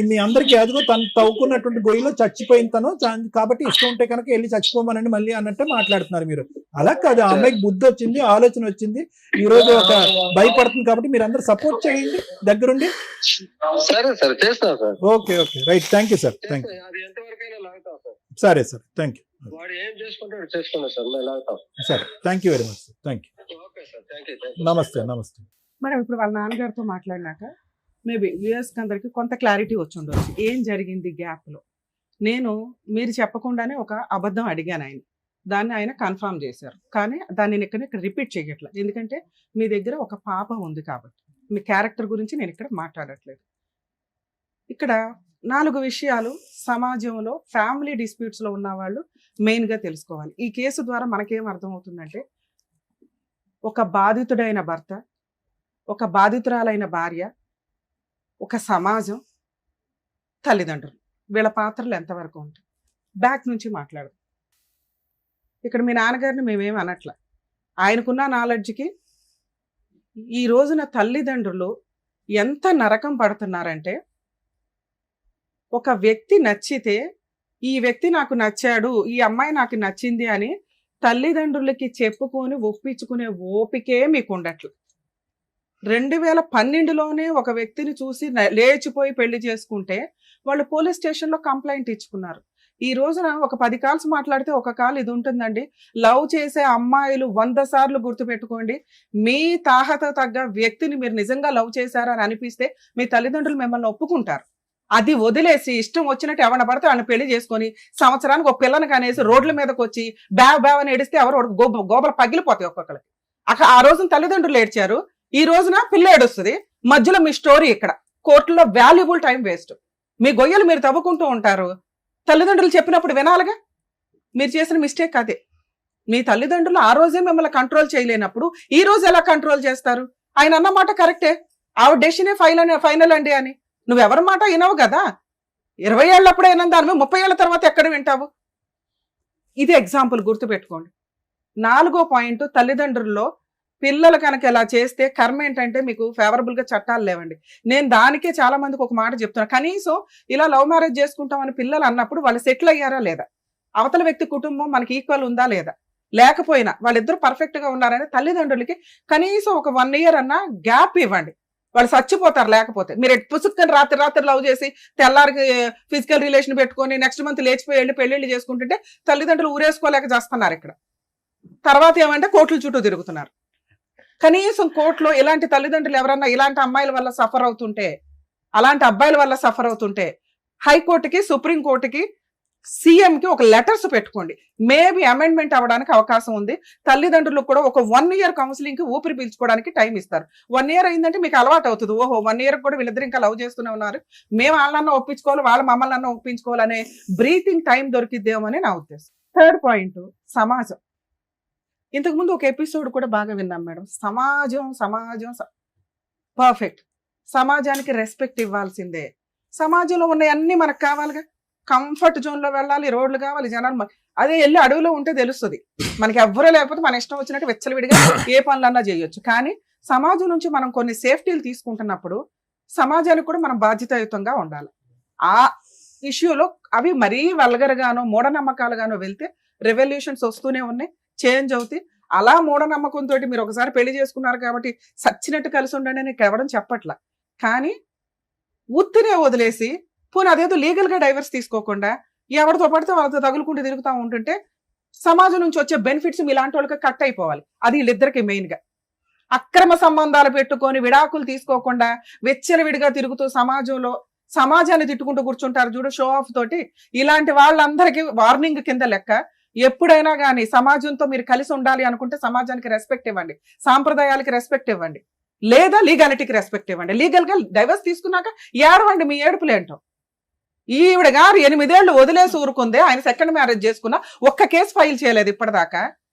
మీ అందరికీ అదిగో తను తవ్వుకున్నటువంటి గొయ్యిలో చచ్చిపోయిన తను, కాబట్టి ఇష్టం ఉంటే కనుక వెళ్ళి చచ్చిపోమనండి మళ్ళీ అన్నట్టే మాట్లాడుతున్నారు మీరు. అలా కాదు, ఆ అమ్మాయికి బుద్ధి వచ్చింది, ఆలోచన వచ్చింది, ఈ రోజు ఒక భయపడుతుంది. కాబట్టి మీరు అందరూ సపోర్ట్ చేయండి దగ్గరుండి. సరే సార్, చేస్తాం sir. Okay, right, thank you sir, thank you. అది ఎంతవరకైనా లాగుతాం సార్. సరే సార్, థ్యాంక్ యూ. వాడు ఏం చేసుకుంటాడు చేసుకున్నా సార్, మేము లాగుతాం. సరే, thank you very much sir, thank you. Okay sir, thank you. నమస్తే. మేడం, ఇప్పుడు వాళ్ళ నాన్నగారితో మాట్లాడినాక మేబీ వ్యూయర్స్కి అందరికి కొంత క్లారిటీ వచ్చి ఉండవచ్చు ఏం జరిగింది గ్యాప్లో. మీరు చెప్పకుండానే ఒక అబద్ధం అడిగాను ఆయన, దాన్ని ఆయన కన్ఫర్మ్ చేశారు. కానీ దాన్ని నేను ఇక్కడ రిపీట్ చేయట్లేదు, ఎందుకంటే మీ దగ్గర ఒక పాప ఉంది కాబట్టి. మీ క్యారెక్టర్ గురించి నేను ఇక్కడ మాట్లాడట్లేదు. ఇక్కడ 4 విషయాలు సమాజంలో ఫ్యామిలీ డిస్ప్యూట్స్లో ఉన్న వాళ్ళు మెయిన్గా తెలుసుకోవాలి. ఈ కేసు ద్వారా మనకేం అర్థమవుతుందంటే, ఒక బాధితుడైన భర్త, ఒక బాధితురాలైన భార్య, ఒక సమాజం, తల్లిదండ్రులు, వీళ్ళ పాత్రలు ఎంతవరకు ఉంటాయి. బ్యాక్ నుంచి మాట్లాడదాం. ఇక్కడ మీ నాన్నగారిని మేమేం అనట్లా, ఆయనకున్న నాలెడ్జ్కి ఈ రోజున తల్లిదండ్రులు ఎంత నరకం పడుతున్నారంటే, ఒక వ్యక్తి నచ్చితే ఈ వ్యక్తి నాకు నచ్చాడు, ఈ అమ్మాయి నాకు నచ్చింది అని తల్లిదండ్రులకి చెప్పుకొని ఒప్పించుకునే ఓపికే మీకు ఉండట్లు. 2012లోనే ఒక వ్యక్తిని చూసి లేచిపోయి పెళ్లి చేసుకుంటే వాళ్ళు పోలీస్ స్టేషన్లో కంప్లైంట్ ఇచ్చుకున్నారు. ఈ రోజున ఒక 10 కాల్స్ మాట్లాడితే ఒక కాల్ ఇది ఉంటుందండి. లవ్ చేసే అమ్మాయిలు 100 సార్లు గుర్తుపెట్టుకోండి, మీ తాహత తగ్గ వ్యక్తిని మీరు నిజంగా లవ్ చేశారని అనిపిస్తే మీ తల్లిదండ్రులు మిమ్మల్ని ఒప్పుకుంటారు. అది వదిలేసి ఇష్టం వచ్చినట్టు ఎవరిని పడితే వాళ్ళని పెళ్లి చేసుకొని సంవత్సరానికి ఒక పిల్లని కనేసి రోడ్ల మీదకి వచ్చి బ్యావ్ అని ఏడిస్తే ఎవరు గోబలు పగిలిపోతాయి ఒక్కొక్కరికి. ఆ రోజున తల్లిదండ్రులు ఏడ్చారు, ఈ రోజున పిల్ల ఏడుస్తుంది. మధ్యలో మీ స్టోరీ ఇక్కడ కోర్టులో వాల్యుబుల్ టైం వేస్ట్. మీ గొయ్యలు మీరు తవ్వుకుంటూ ఉంటారు, తల్లిదండ్రులు చెప్పినప్పుడు వినాలిగా. మీరు చేసిన మిస్టేక్ అదే. మీ తల్లిదండ్రులు ఆ రోజే మిమ్మల్ని కంట్రోల్ చేయలేనప్పుడు ఈ రోజు ఎలా కంట్రోల్ చేస్తారు? ఆయన అన్నమాట కరెక్టే, ఆవిడ డెసిషనే ఫైనల్ అండి అని. నువ్వెవరి మాట వినవు కదా. 20 ఏళ్ళప్పుడు అయినా దాని 30 ఏళ్ళ తర్వాత ఎక్కడ వింటావు? ఇది ఎగ్జాంపుల్ గుర్తుపెట్టుకోండి. 4వ పాయింట్, తల్లిదండ్రుల్లో పిల్లలు కనుక ఎలా చేస్తే కర్మ ఏంటంటే మీకు ఫేవరబుల్ గా చట్టాలు లేవండి. నేను దానికే చాలా మందికి ఒక మాట చెప్తున్నా, కనీసం ఇలా లవ్ మ్యారేజ్ చేసుకుంటామని పిల్లలు అన్నప్పుడు వాళ్ళు సెటిల్ అయ్యారా లేదా, అవతల వ్యక్తి కుటుంబం మనకి ఈక్వల్ ఉందా లేదా, లేకపోయినా వాళ్ళిద్దరు పర్ఫెక్ట్ గా ఉన్నారని తల్లిదండ్రులకి కనీసం ఒక 1 year అన్నా గ్యాప్ ఇవ్వండి. వాళ్ళు చచ్చిపోతారు లేకపోతే. మీరు పుసుక్కని రాత్రి లవ్ చేసి తెల్లారికి ఫిజికల్ రిలేషన్ పెట్టుకొని నెక్స్ట్ మంత్ లేచిపోయి వెళ్ళి పెళ్లిళ్ళు చేసుకుంటుంటే తల్లిదండ్రులు ఊరేసుకోలేక చేస్తున్నారు. ఇక్కడ తర్వాత ఏమంటే కోర్టుల చుట్టూ తిరుగుతున్నారు. కనీసం కోర్టులో ఇలాంటి తల్లిదండ్రులు ఎవరన్నా ఇలాంటి అమ్మాయిల వల్ల సఫర్ అవుతుంటే అలాంటి అబ్బాయిల వల్ల సఫర్ అవుతుంటే హైకోర్టుకి సుప్రీంకోర్టుకి సీఎంకి ఒక లెటర్స్ పెట్టుకోండి. మేబీ అమెండ్మెంట్ అవ్వడానికి అవకాశం ఉంది. తల్లిదండ్రులకు కూడా ఒక 1 year కౌన్సిలింగ్ కి ఊపిరి పీల్చుకోవడానికి టైం ఇస్తారు. 1 year అయిందంటే మీకు అలవాటు అవుతుంది. ఓహో 1 year కూడా వీళ్ళిద్దరు ఇంకా లవ్ చేస్తూనే ఉన్నారు, మేము వాళ్ళన్నా ఒప్పించుకోవాలి, వాళ్ళ మమ్మల్ని అన్న ఒప్పించుకోవాలనే బ్రీతింగ్ టైం దొరికిద్దేమో అని నా ఉద్దేశం. థర్డ్ పాయింట్, సమాజం. ఇంతకుముందు ఒక ఎపిసోడ్ కూడా బాగా విన్నాం మేడం. సమాజం పర్ఫెక్ట్. సమాజానికి రెస్పెక్ట్ ఇవ్వాల్సిందే. సమాజంలో ఉన్న అన్ని మనకు కావాలిగా. కంఫర్ట్ జోన్ లో వెళ్ళాలి, రోడ్లు కావాలి, జనాలు. అదే వెళ్ళి అడవిలో ఉంటే తెలుస్తుంది మనకి. ఎవ్వరూ లేకపోతే మన ఇష్టం వచ్చినట్టు వెచ్చలవిడిగా ఏ పనులన్నా చేయొచ్చు. కానీ సమాజం నుంచి మనం కొన్ని సేఫ్టీలు తీసుకుంటున్నప్పుడు సమాజానికి కూడా మనం బాధ్యతాయుతంగా ఉండాలి. ఆ ఇష్యూలో అవి మరీ వల్గర్గానో మూఢనమ్మకాలుగానో వెళ్తే రెవల్యూషన్స్ వస్తూనే ఉన్నాయి, చేంజ్ అవుతాయి. అలా మూఢనమ్మకంతో మీరు ఒకసారి పెళ్లి చేసుకున్నారు కాబట్టి సచ్చినట్టు కలిసి ఉండండి అని కేవడం చెప్పట్లా. కానీ ఉత్తినే వదిలేసి పోనీ అదేదో లీగల్ గా డైవర్స్ తీసుకోకుండా ఎవరితో పడితే వాళ్ళతో తగులుకుంటూ తిరుగుతూ ఉంటుంటే సమాజం నుంచి వచ్చే బెనిఫిట్స్ ఇలాంటి వాళ్ళకి కట్ అయిపోవాలి. అది వీళ్ళిద్దరికి మెయిన్ గా. అక్రమ సంబంధాలు పెట్టుకొని విడాకులు తీసుకోకుండా వెచ్చలవిడిగా తిరుగుతూ సమాజాన్ని తిట్టుకుంటూ కూర్చుంటారు చూడు, షో ఆఫ్ తోటి. ఇలాంటి వాళ్ళందరికీ వార్నింగ్ కింద లెక్క. ఎప్పుడైనా కానీ సమాజంతో మీరు కలిసి ఉండాలి అనుకుంటే సమాజానికి రెస్పెక్ట్ ఇవ్వండి, సాంప్రదాయాలకి రెస్పెక్ట్ ఇవ్వండి, లేదా లీగాలిటీకి రెస్పెక్ట్ ఇవ్వండి. లీగల్ గా డైవర్స్ తీసుకున్నాక ఏడవండి మీ ఏడుపులేంటో. ఈవిడ గారు 8 ఏళ్ళు వదిలేసి ఊరుకుందే, ఆయన సెకండ్ మ్యారేజ్ చేసుకున్నా ఒక్క కేసు ఫైల్ చేయలేదు ఇప్పటిదాకా.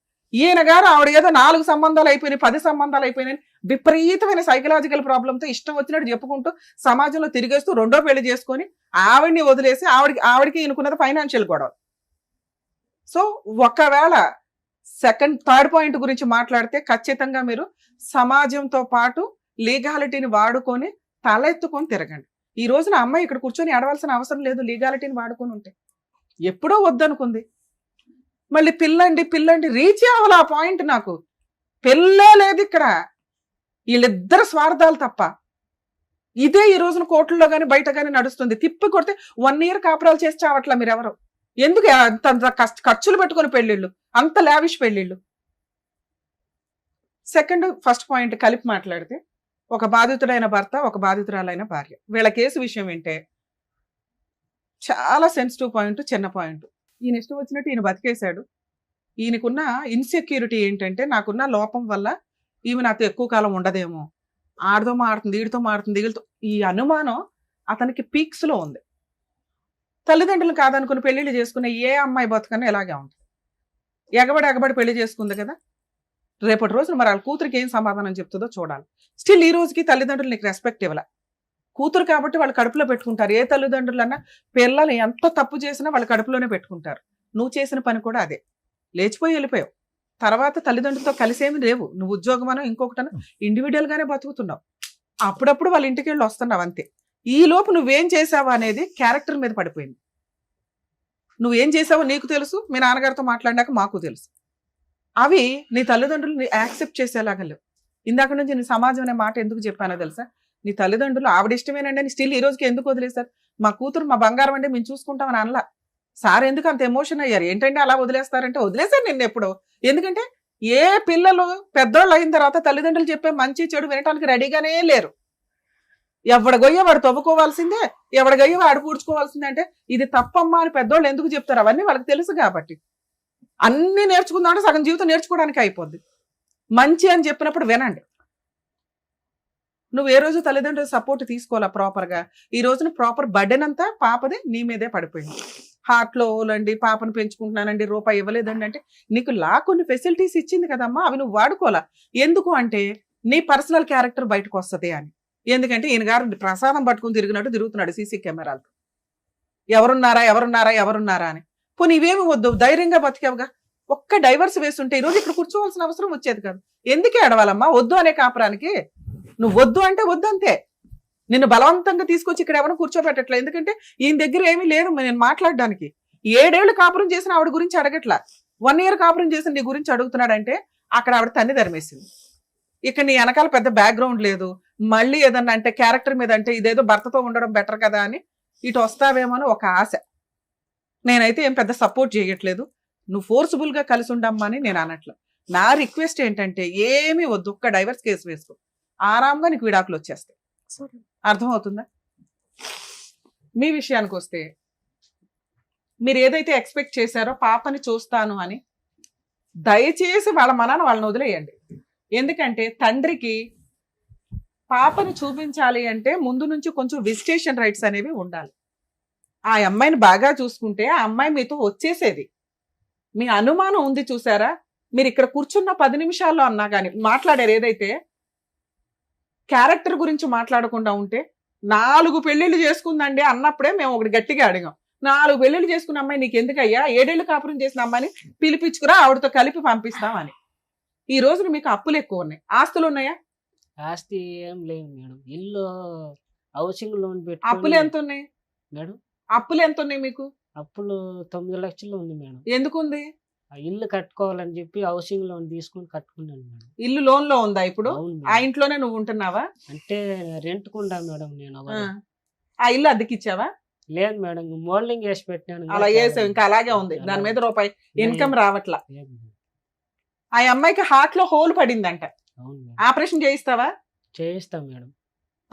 ఈయన గారు ఆవిడ ఏదో 4 సంబంధాలు అయిపోయినాయి, 10 సంబంధాలు అయిపోయినాయి, విపరీతమైన సైకలాజికల్ ప్రాబ్లంతో ఇష్టం వచ్చినట్టు చెప్పుకుంటూ సమాజంలో తిరిగేస్తూ 2వ పెళ్లి చేసుకొని ఆవిడ్ని వదిలేసి ఆవిడకి ఈయనకున్నది ఫైనాన్షియల్ గొడవ. సో ఒకవేళ థర్డ్ పాయింట్ గురించి మాట్లాడితే ఖచ్చితంగా మీరు సమాజంతో పాటు లీగాలిటీని వాడుకొని తలెత్తుకొని తిరగండి. ఈ రోజున అమ్మాయి ఇక్కడ కూర్చొని ఏడవలసిన అవసరం లేదు, లీగాలిటీని వాడుకొని ఉంటే. ఎప్పుడో వద్దనుకుంది, మళ్ళీ పిల్లండి రీచ్ అవ్వాలి ఆ పాయింట్. నాకు పెళ్ళే లేదు ఇక్కడ, వీళ్ళిద్దరు స్వార్థాలు తప్ప. ఇదే ఈ రోజున కోర్టుల్లో కానీ బయట కానీ నడుస్తుంది. తిప్పి కొడితే 1 year కాపురాలు చేసి చావట్లా మీరెవరు. ఎందుకు అంత ఖర్చులు పెట్టుకుని పెళ్ళిళ్ళు, అంత లావిష్ పెళ్ళిళ్ళు. ఫస్ట్ పాయింట్ కలిపి మాట్లాడితే, ఒక బాధితుడైన భర్త, ఒక బాధితురాలైన భార్య, వీళ్ళ కేసు విషయం ఏంటే చాలా సెన్సిటివ్ పాయింట్, చిన్న పాయింట్. ఈయన ఇష్టం వచ్చినట్టు ఈయన బతికేశాడు. ఈయనకున్న ఇన్సెక్యూరిటీ ఏంటంటే, నాకున్న లోపం వల్ల ఈమె నాతో ఎక్కువ కాలం ఉండదేమో, ఆడతో మాడుతుంది, వీడితో మాడుతుంది, వీళ్ళతో, ఈ అనుమానం అతనికి పీక్స్ లో ఉంది. తల్లిదండ్రులు కాదనుకుని పెళ్లిళ్ళు చేసుకునే ఏ అమ్మాయి బతుకన్నా ఇలాగే ఉంటుంది. ఎగబడి పెళ్లి చేసుకుంది కదా, రేపటి రోజున మరి వాళ్ళ కూతురికి ఏం సమాధానం చెప్తుందో చూడాలి. స్టిల్ ఈ రోజుకి తల్లిదండ్రులు నీకు రెస్పెక్ట్ ఇవ్వాల. కూతురు కాబట్టి వాళ్ళు కడుపులో పెట్టుకుంటారు. ఏ తల్లిదండ్రులన్నా పిల్లలు ఎంత తప్పు చేసినా వాళ్ళు కడుపులోనే పెట్టుకుంటారు. నువ్వు చేసిన పని కూడా అదే. లేచిపోయి వెళ్ళిపోయావు, తర్వాత తల్లిదండ్రులతో కలిసేమి లేవు. నువ్వు ఉద్యోగమనో ఇంకొకటనో ఇండివిజువల్ గానే బతుకుతున్నావు. అప్పుడప్పుడు వాళ్ళ ఇంటికి వెళ్ళి వస్తున్నావు అంతే. ఈ లోపు నువ్వేం చేసావు అనేది క్యారెక్టర్ మీద పడిపోయింది. నువ్వేం చేసావో నీకు తెలుసు, మీ నాన్నగారితో మాట్లాడినాక మాకు తెలుసు. అవి నీ తల్లిదండ్రులు యాక్సెప్ట్ చేసేలాగా లేవు. ఇందాక నుంచి నీ సమాజం అనే మాట ఎందుకు చెప్పానో తెలుసా? నీ తల్లిదండ్రులు ఆవిడ ఇష్టమేనండి అని స్టిల్ ఈ రోజుకి ఎందుకు వదిలేస్తారు? మా కూతురు మా బంగారం అంటే మేము చూసుకుంటామని అనలా. సార్ ఎందుకు అంత ఎమోషన్ అయ్యారు? ఏంటంటే అలా వదిలేస్తారంటే, వదిలేశారు నిన్ను ఎప్పుడో. ఎందుకంటే ఏ పిల్లలు పెద్దోళ్ళు అయిన తర్వాత తల్లిదండ్రులు చెప్పే మంచి చెడు వినటానికి రెడీగానే లేరు. ఎవడ గొయ్య వాడు తవ్వుకోవాల్సిందే, ఎవడ గొయ్య వాడు పూడ్చుకోవాల్సిందే. అంటే ఇది తప్పమ్మా అని పెద్దోళ్ళు ఎందుకు చెప్తారు? అవన్నీ వాళ్ళకి తెలుసు కాబట్టి. అన్ని నేర్చుకుందామంటే సగం జీవితం నేర్చుకోవడానికి అయిపోద్ది. మంచి అని చెప్పినప్పుడు వినండి. నువ్వు ఏ రోజు తల్లిదండ్రుల సపోర్ట్ తీసుకోవాలా ప్రాపర్గా. ఈ రోజున ప్రాపర్ బర్డెన్ అంతా పాపది నీ మీదే పడిపోయింది. హార్ట్లో ఓలండి, పాపను పెంచుకుంటున్నానండి, రూపాయి ఇవ్వలేదండి అంటే, నీకు కొన్ని ఫెసిలిటీస్ ఇచ్చింది కదమ్మా, అవి నువ్వు వాడుకోవాలా. ఎందుకు అంటే నీ పర్సనల్ క్యారెక్టర్ బయటకు వస్తుంది అని. ఎందుకంటే ఈయన గారు ప్రసాదం పట్టుకుని తిరిగినట్టు తిరుగుతున్నాడు సీసీ కెమెరాలతో. ఎవరున్నారా అని. పోనీ ఇవేమి వద్దు, ధైర్యంగా బతికేవుగా. ఒక్క డైవర్స్ వేస్తుంటే ఈరోజు ఇక్కడ కూర్చోవాల్సిన అవసరం వచ్చేది కాదు. ఎందుకే అడవాలమ్మా వద్దు అనే కాపురానికి? నువ్వు వద్దు అంటే వద్దు అంతే. నిన్ను బలవంతంగా తీసుకొచ్చి ఇక్కడ ఎవరు కూర్చోబెట్టట్లే. ఎందుకంటే ఈయన దగ్గర ఏమీ లేదు నేను మాట్లాడడానికి. 7 ఏళ్ళు కాపురం చేసిన ఆవిడ గురించి అడగట్లా, 1 year కాపురం చేసిన నీ గురించి అడుగుతున్నాడంటే అక్కడ ఆవిడ తన్ని ధర్మేసింది. ఇక్కడ నీ వెనకాల పెద్ద బ్యాక్గ్రౌండ్ లేదు. మళ్ళీ ఏదన్నా అంటే క్యారెక్టర్ మీద అంటే ఇదేదో భర్తతో ఉండడం బెటర్ కదా అని ఇటు వస్తావేమో అని ఒక ఆశ. నేనైతే ఏం పెద్ద సపోర్ట్ చేయట్లేదు. నువ్వు ఫోర్స్ఫుల్ గా కలిసి ఉండమ్మా అని నేను అనట్లేదు. నా రిక్వెస్ట్ ఏంటంటే ఏమీ వద్దు, ఒక్క డైవర్స్ కేసు వేసుకో, ఆరాంగా నీకు విడాకులు వచ్చేస్తాయి. అర్థమవుతుందా? మీ విషయానికి వస్తే మీరు ఏదైతే ఎక్స్పెక్ట్ చేశారో పాపని చూస్తాను అని, దయచేసి వాళ్ళ మనాన్ని వాళ్ళని వదిలేయండి. ఎందుకంటే తండ్రికి పాపని చూపించాలి అంటే ముందు నుంచి కొంచెం విజిటేషన్ రైట్స్ అనేవి ఉండాలి. ఆ అమ్మాయిని బాగా చూసుకుంటే ఆ అమ్మాయి మీతో వచ్చేసేది. మీ అనుమానం ఉంది చూసారా, మీరు ఇక్కడ కూర్చున్న 10 నిమిషాల్లో అన్నా కానీ మాట్లాడారు ఏదైతే క్యారెక్టర్ గురించి మాట్లాడకుండా ఉంటే 4 పెళ్లిళ్ళు చేసుకుందండి అన్నప్పుడే మేము ఒకటి గట్టిగా అడిగాం. 4 పెళ్లిళ్ళు చేసుకున్న అమ్మాయి నీకు ఎందుకయ్యా, 7 ఏళ్ళు కాపురం చేసిన అమ్మాయిని పిలిపించుకురా, ఆవిడతో కలిపి పంపిస్తామని. ఈ రోజున మీకు అప్పులు ఎక్కువ ఉన్నాయి, ఆస్తులు ఉన్నాయా? ఆస్తి ఏం లేదు మేడం. ఇల్లు హౌసింగ్ లోన్ అప్పులు పెట్టుకొని ఎంత ఉన్నాయి మేడం. అప్పులు ఎంత ఉన్నాయి మీకు? అప్పులు 9 లక్షలు ఉంది మేడం. ఎందుకు ఉంది? ఆ ఇల్లు కట్టుకోవాలని చెప్పి హౌసింగ్ లోన్ తీసుకొని కట్టుకున్నాను మేడం. ఇల్లు లోన్ లో ఉందా ఇప్పుడు? అవును ఆ మేడం. ఇంట్లోనే నువ్వు ఉంటున్నావా? అంటే రెంట్ కుండా మేడం నేను ఆ. ఒకటి. ఆ ఇల్లు అద్దెకిచ్చావా? లేదు మేడం, మోల్డింగ్ వేసి పెట్టినాను. అలా వేసావు, ఇంకా అలాగే ఉంది, దాని మీద రూపాయి ఇన్కమ్ రావట్లా. లేదు మేడం. ఆ అమ్మాయికి హార్ట్ లో హోల్ పడిందంట, అవును మేడం. ఆపరేషన్ చేయిస్తావా? చేయిస్తాం మేడం.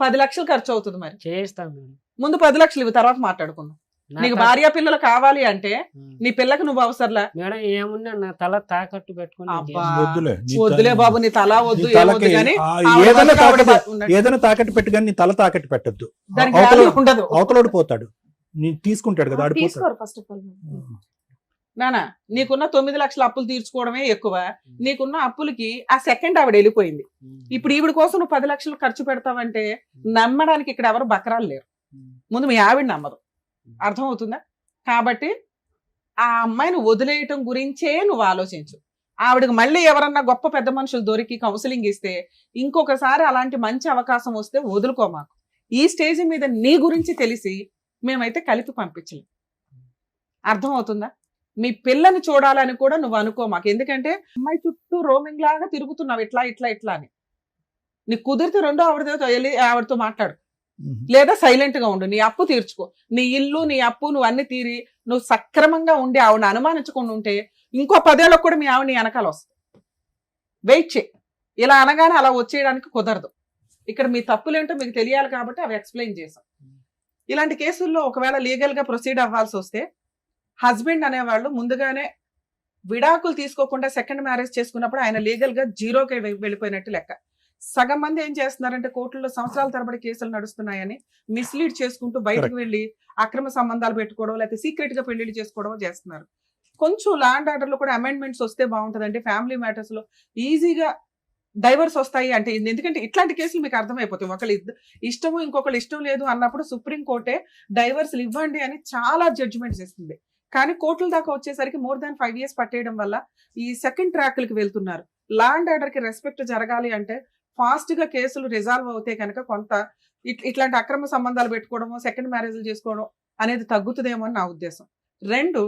10 లక్షలు ఖర్చు అవుతుంది. మరి చేయిస్తాం మేడం. ముందు 10 లక్షలు ఇవి, తర్వాత మాట్లాడుకుందాం. నా నీకు తా- భార్య పిల్లలు కావాలి అంటే ఆ. నీ పిల్లకి నువ్వు అవసరంలా. మేడం ఏమున్నా నా తల తాకట్టు పెట్టుకొని నేను అబ్బా. చేస్తాను. వద్దులే నీ వద్దులే బాబు, నీ తల వద్దు, నీ ఏమొద్దు తలకి కానీ ఏదైనా ఆవిడ తాకట్టు ఉన్నట్టు. ఏదైనా తాకట్టు పెట్టు, కానీ నీ తల తాకట్టు పెట్టద్దు. దానికి value ఉండదు. అవతలోడు పోతాడు, నీ తీసుకుంటాడు కదా, ఆడిపోతాడు. తీసుకోరు ఫస్ట్ ఆఫ్ ఆల్. నానా, నీకున్న 9 లక్షల అప్పులు తీర్చుకోవడమే ఎక్కువ. నీకున్న అప్పులకి ఆ సెకండ్ ఆవిడ వెళ్ళిపోయింది. ఇప్పుడు ఈవిడ కోసం నువ్వు 10 లక్షలు ఖర్చు పెడతావంటే నమ్మడానికి ఇక్కడ ఎవరు బకరాలు లేరు. ముందు మీ ఆవిడ నమ్మదు, అర్థమవుతుందా? కాబట్టి ఆ అమ్మాయిని వదిలేయటం గురించే నువ్వు ఆలోచించు. ఆవిడకి మళ్ళీ ఎవరన్నా గొప్ప పెద్ద మనుషులు దొరికి కౌన్సిలింగ్ ఇస్తే ఇంకొకసారి అలాంటి మంచి అవకాశం వస్తే వదులుకో. మాకు ఈ స్టేజ్ మీద నీ గురించి తెలిసి మేమైతే కలిపి పంపించలేం. అర్థమవుతుందా? మీ పిల్లని చూడాలని కూడా నువ్వు అనుకో మాకు. ఎందుకంటే అమ్మాయి చుట్టూ రోమింగ్ లాగా తిరుగుతున్నావు, ఇట్లా ఇట్లా ఇట్లా అని. నీకు కుదిరితే రెండో ఆవిడతో వెళ్ళి ఆవిడతో మాట్లాడు, లేదా సైలెంట్ గా ఉండు. నీ అప్పు తీర్చుకో, నీ ఇల్లు నీ అప్పు నువ్వు అన్ని తీరి నువ్వు సక్రమంగా ఉండి ఆవిడని అనుమానించకుండా ఉంటే ఇంకో 10 ఏళ్ళకు కూడా మీ ఆవిడ నీ వెనకాల వస్తుంది. వెయిట్ చేయి. ఇలా అనగానే అలా వచ్చేయడానికి కుదరదు. ఇక్కడ మీ తప్పులేంటో మీకు తెలియాలి కాబట్టి అవి ఎక్స్ప్లెయిన్ చేసాం. ఇలాంటి కేసుల్లో ఒకవేళ లీగల్ గా ప్రొసీడ్ అవ్వాల్సి వస్తే హస్బెండ్ అనేవాళ్ళు ముందుగానే విడాకులు తీసుకోకుండా సెకండ్ మ్యారేజ్ చేసుకున్నప్పుడు ఆయన లీగల్ గా జీరోకి వెళ్ళిపోయినట్టు లెక్క. సగం మంది ఏం చేస్తున్నారంటే కోర్టుల్లో సంవత్సరాల తరబడి కేసులు నడుస్తున్నాయని మిస్లీడ్ చేసుకుంటూ బయటకు వెళ్ళి అక్రమ సంబంధాలు పెట్టుకోవడం, లేకపోతే సీక్రెట్ గా పెళ్లిళ్ళు చేసుకోవడం చేస్తున్నారు. కొంచెం ల్యాండ్ ఆర్డర్ లో కూడా అమెండ్మెంట్స్ వస్తే బాగుంటుందండి. ఫ్యామిలీ మ్యాటర్స్ లో ఈజీగా డైవర్స్ వస్తాయి అంటే ఎందుకంటే ఇట్లాంటి కేసులు మీకు అర్థమైపోతాయి. ఒకళ్ళు ఇష్టము ఇంకొకళ్ళు ఇష్టం లేదు అన్నప్పుడు సుప్రీం కోర్టే డైవర్స్లు ఇవ్వండి అని చాలా జడ్జిమెంట్స్ ఇస్తుంది. కానీ కోర్టుల దాకా వచ్చేసరికి more than 5 years పట్టేయడం వల్ల ఈ సెకండ్ ట్రాక్లకి వెళ్తున్నారు. ల్యాండ్ ఆర్డర్ కి రెస్పెక్ట్ జరగాలి అంటే ఫాస్ట్ గా కేసులు రిజాల్వ్ అవుతే కనుక కొంత ఇట్లాంటి అక్రమ సంబంధాలు పెట్టుకోవడము, సెకండ్ మ్యారేజ్లు చేసుకోవడం అనేది తగ్గుతుందేమో అని నా ఉద్దేశం. 2,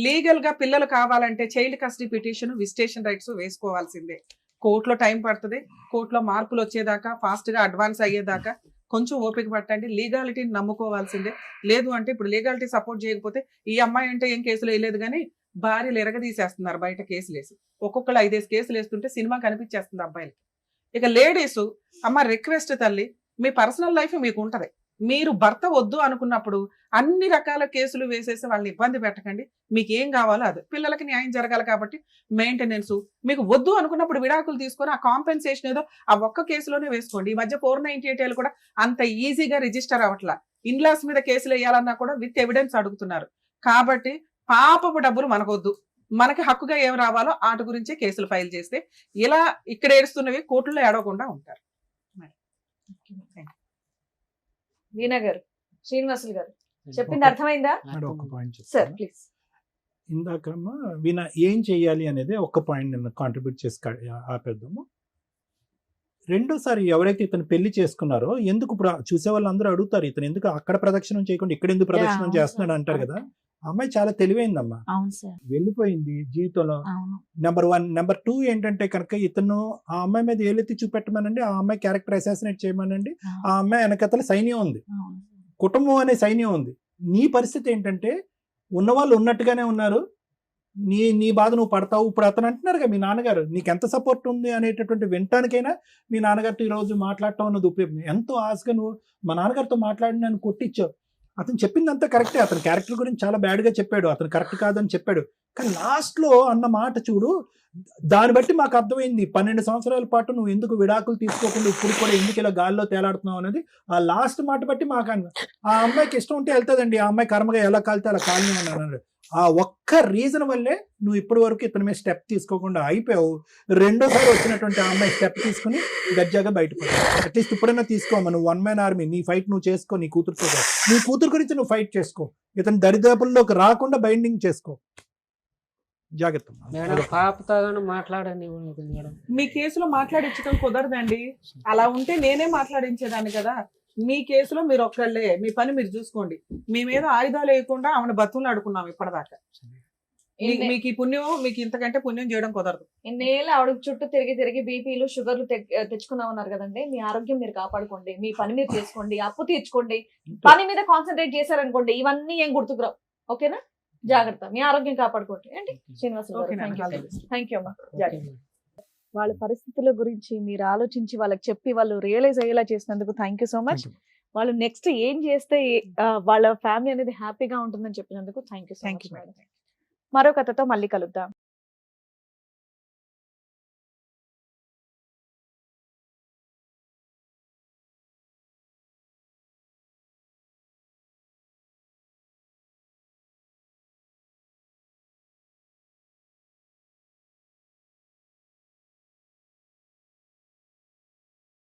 లీగల్ గా పిల్లలు కావాలంటే child custody petition, visitation rights వేసుకోవాల్సిందే. కోర్టులో టైం పడుతుంది. కోర్టులో మార్పులు వచ్చేదాకా, ఫాస్ట్ గా అడ్వాన్స్ అయ్యేదాకా కొంచెం ఓపిక పట్టండి. లీగాలిటీని నమ్ముకోవాల్సిందే. లేదు అంటే ఇప్పుడు లీగాలిటీ సపోర్ట్ చేయకపోతే ఈ అమ్మాయి అంటే ఏం కేసులు వేయలేదు కానీ భార్యలు ఎరగదీసేస్తున్నారు బయట కేసులు వేసి. ఒక్కొక్కరు 5 కేసులు వేస్తుంటే సినిమా కనిపించేస్తుంది అబ్బాయిలకి. ఇక లేడీస్ అమ్మ రిక్వెస్ట్ తల్లి, మీ పర్సనల్ లైఫ్ మీకు ఉంటది. మీరు భర్త వద్దు అనుకున్నప్పుడు అన్ని రకాల కేసులు వేసేసి వాళ్ళని ఇబ్బంది పెట్టకండి. మీకు ఏం కావాలో అది. పిల్లలకి న్యాయం జరగాలి కాబట్టి మెయింటెనెన్స్. మీకు వద్దు అనుకున్నప్పుడు విడాకులు తీసుకొని ఆ కాంపెన్సేషన్ ఏదో ఆ ఒక్క కేసులోనే వేసుకోండి. ఈ మధ్య 498 కూడా అంత ఈజీగా రిజిస్టర్ అవ్వట్లా. ఇన్లాస్ మీద కేసులు వేయాలన్నా కూడా విత్ ఎవిడెన్స్ అడుగుతున్నారు. కాబట్టి పాపపు డబ్బులు మనకొద్దు. మనకి హక్కుగా ఏం రావాలో వాటి గురించే కేసులు ఫైల్ చేస్తే ఇలా ఇక్కడ ఏడుస్తున్నవి కోర్టులో ఏడవకుండా ఉంటారు. వీణా గారు, శ్రీనివాసులు గారు చెప్పింది అర్థమైందా? మేడం, ఒక పాయింట్ సార్ చెప్తాను. ప్లీజ్. ఇందాకమ్మా వీణ ఏం చెయ్యాలి అనేది ఒక్క పాయింట్ నేను కాంట్రిబ్యూట్ చేసి ఆపేద్దాము. రెండోసారి ఎవరైతే ఇతను పెళ్లి చేసుకున్నారో ఎందుకు ఇప్పుడు చూసే వాళ్ళందరూ అడుగుతారు, ఇతను ఎందుకు అక్కడ ప్రదక్షిణం చేయకుండా ఇక్కడ ఎందుకు ప్రదక్షిణం చేస్తున్నాడు అంటారు కదా. ఆ అమ్మాయి చాలా తెలివైందమ్మా, అవును సార్, వెళ్ళిపోయింది జీవితంలో. అవును. నెంబర్ 1. నెంబర్ 2 ఏంటంటే కనుక ఇతను ఆ అమ్మాయి మీద ఏలెత్తి చూపెట్టమనండి, ఆ అమ్మాయి క్యారెక్టర్ అసాసినేట్ చేయమనండి. ఆ అమ్మాయి వెనకతల సైన్యం ఉంది, అవును. కుటుంబం అనే సైన్యం ఉంది. నీ పరిస్థితి ఏంటంటే ఉన్నవాళ్ళు ఉన్నట్టుగానే ఉన్నారు, నీ బాధ నువ్వు పడతావు. ఇప్పుడు అతను అంటున్నారు కదా మీ నాన్నగారు నీకు ఎంత సపోర్ట్ ఉంది అనేటటువంటి వినటానికైనా మీ నాన్నగారితో ఈరోజు మాట్లాడటం అన్నది ఉపయోగం. ఎంతో ఆశగా నువ్వు మా నాన్నగారితో మాట్లాడి నన్ను కొట్టించావు. అతను చెప్పిందంతా కరెక్టే, అతని క్యారెక్టర్ గురించి చాలా బ్యాడ్ గా చెప్పాడు, అతను కరెక్ట్ కాదని చెప్పాడు. కానీ లాస్ట్ లో అన్న మాట చూడు, దాన్ని బట్టి మాకు అర్థమైంది 12 సంవత్సరాల పాటు నువ్వు ఎందుకు విడాకులు తీసుకోకుండా ఇప్పుడు కూడా ఎందుకు ఇలా గాల్లో తేలాడుతున్నావు అనేది ఆ లాస్ట్ మాట బట్టి మాకు ఆ అమ్మాయికి ఇష్టం ఉంటే వెళ్తుందండి, ఆ అమ్మాయి కర్మగా ఎలా కాలితే అలా కాలని అన్నాడు. ఆ ఒక్క రీజన్ వల్లే నువ్వు ఇప్పటి వరకు ఇతని మీద స్టెప్ తీసుకోకుండా అయిపోయావు. రెండోసారి వచ్చినటువంటి ఆ అమ్మాయి స్టెప్ తీసుకుని గజ్జాగా బయటపడ్డావు. అట్లీస్ట్ ఇప్పుడైనా తీసుకోమా, నువ్వు 1 man army, నీ ఫైట్ నువ్వు చేసుకో, నీ కూతురుతో నీ కూతురు గురించి నువ్వు ఫైట్ చేసుకో, ఇతని దరిదాపుల్లోకి రాకుండా బైండింగ్ చేసుకో. జాగ్రత్త మేడం, పాపతో కానీ మాట్లాడనివ్వలేదు మేడం. మీ కేసులో మాట్లాడించడం కుదరదండి. అలా ఉంటే నేనే మాట్లాడించేదాన్ని కదా. మీ కేసులో మీరు ఒక్కళ్ళే, మీ పని మీరు చూసుకోండి. మీ మీద ఆయుధాలు వేయకుండా ఆమెను బతులు ఆడుకున్నాం ఇప్పటిదాకా. మీకు ఈ పుణ్యం, మీకు ఇంతకంటే పుణ్యం చేయడం కుదరదు. ఇన్నేళ్ళు ఆవిడ చుట్టూ తిరిగి తిరిగి బీపీలు షుగర్లు తెచ్చుకున్నా ఉన్నారు కదండి. మీ ఆరోగ్యం మీరు కాపాడుకోండి, మీ పని మీరు చేసుకోండి, అప్పు తీర్చుకోండి, పని మీద కాన్సన్ట్రేట్ చేశారనుకోండి ఇవన్నీ ఏం గుర్తుకురావు. ఓకేనా? జాగ్రత్త, మీ ఆరోగ్యం కాపాడుకోండి. ఏంటి శ్రీనివాసరావు గారు, థ్యాంక్ యూ అమ్మా. వాళ్ళ పరిస్థితుల గురించి మీరు ఆలోచించి వాళ్ళకి చెప్పి వాళ్ళు రియలైజ్ అయ్యేలా చేసినందుకు థ్యాంక్ యూ సో మచ్. వాళ్ళు నెక్స్ట్ ఏం చేస్తే వాళ్ళ ఫ్యామిలీ అనేది హ్యాపీగా ఉంటుందని చెప్పినందుకు థ్యాంక్ యూ సో మచ్. మరో కథతో మళ్ళీ కలుద్దాం.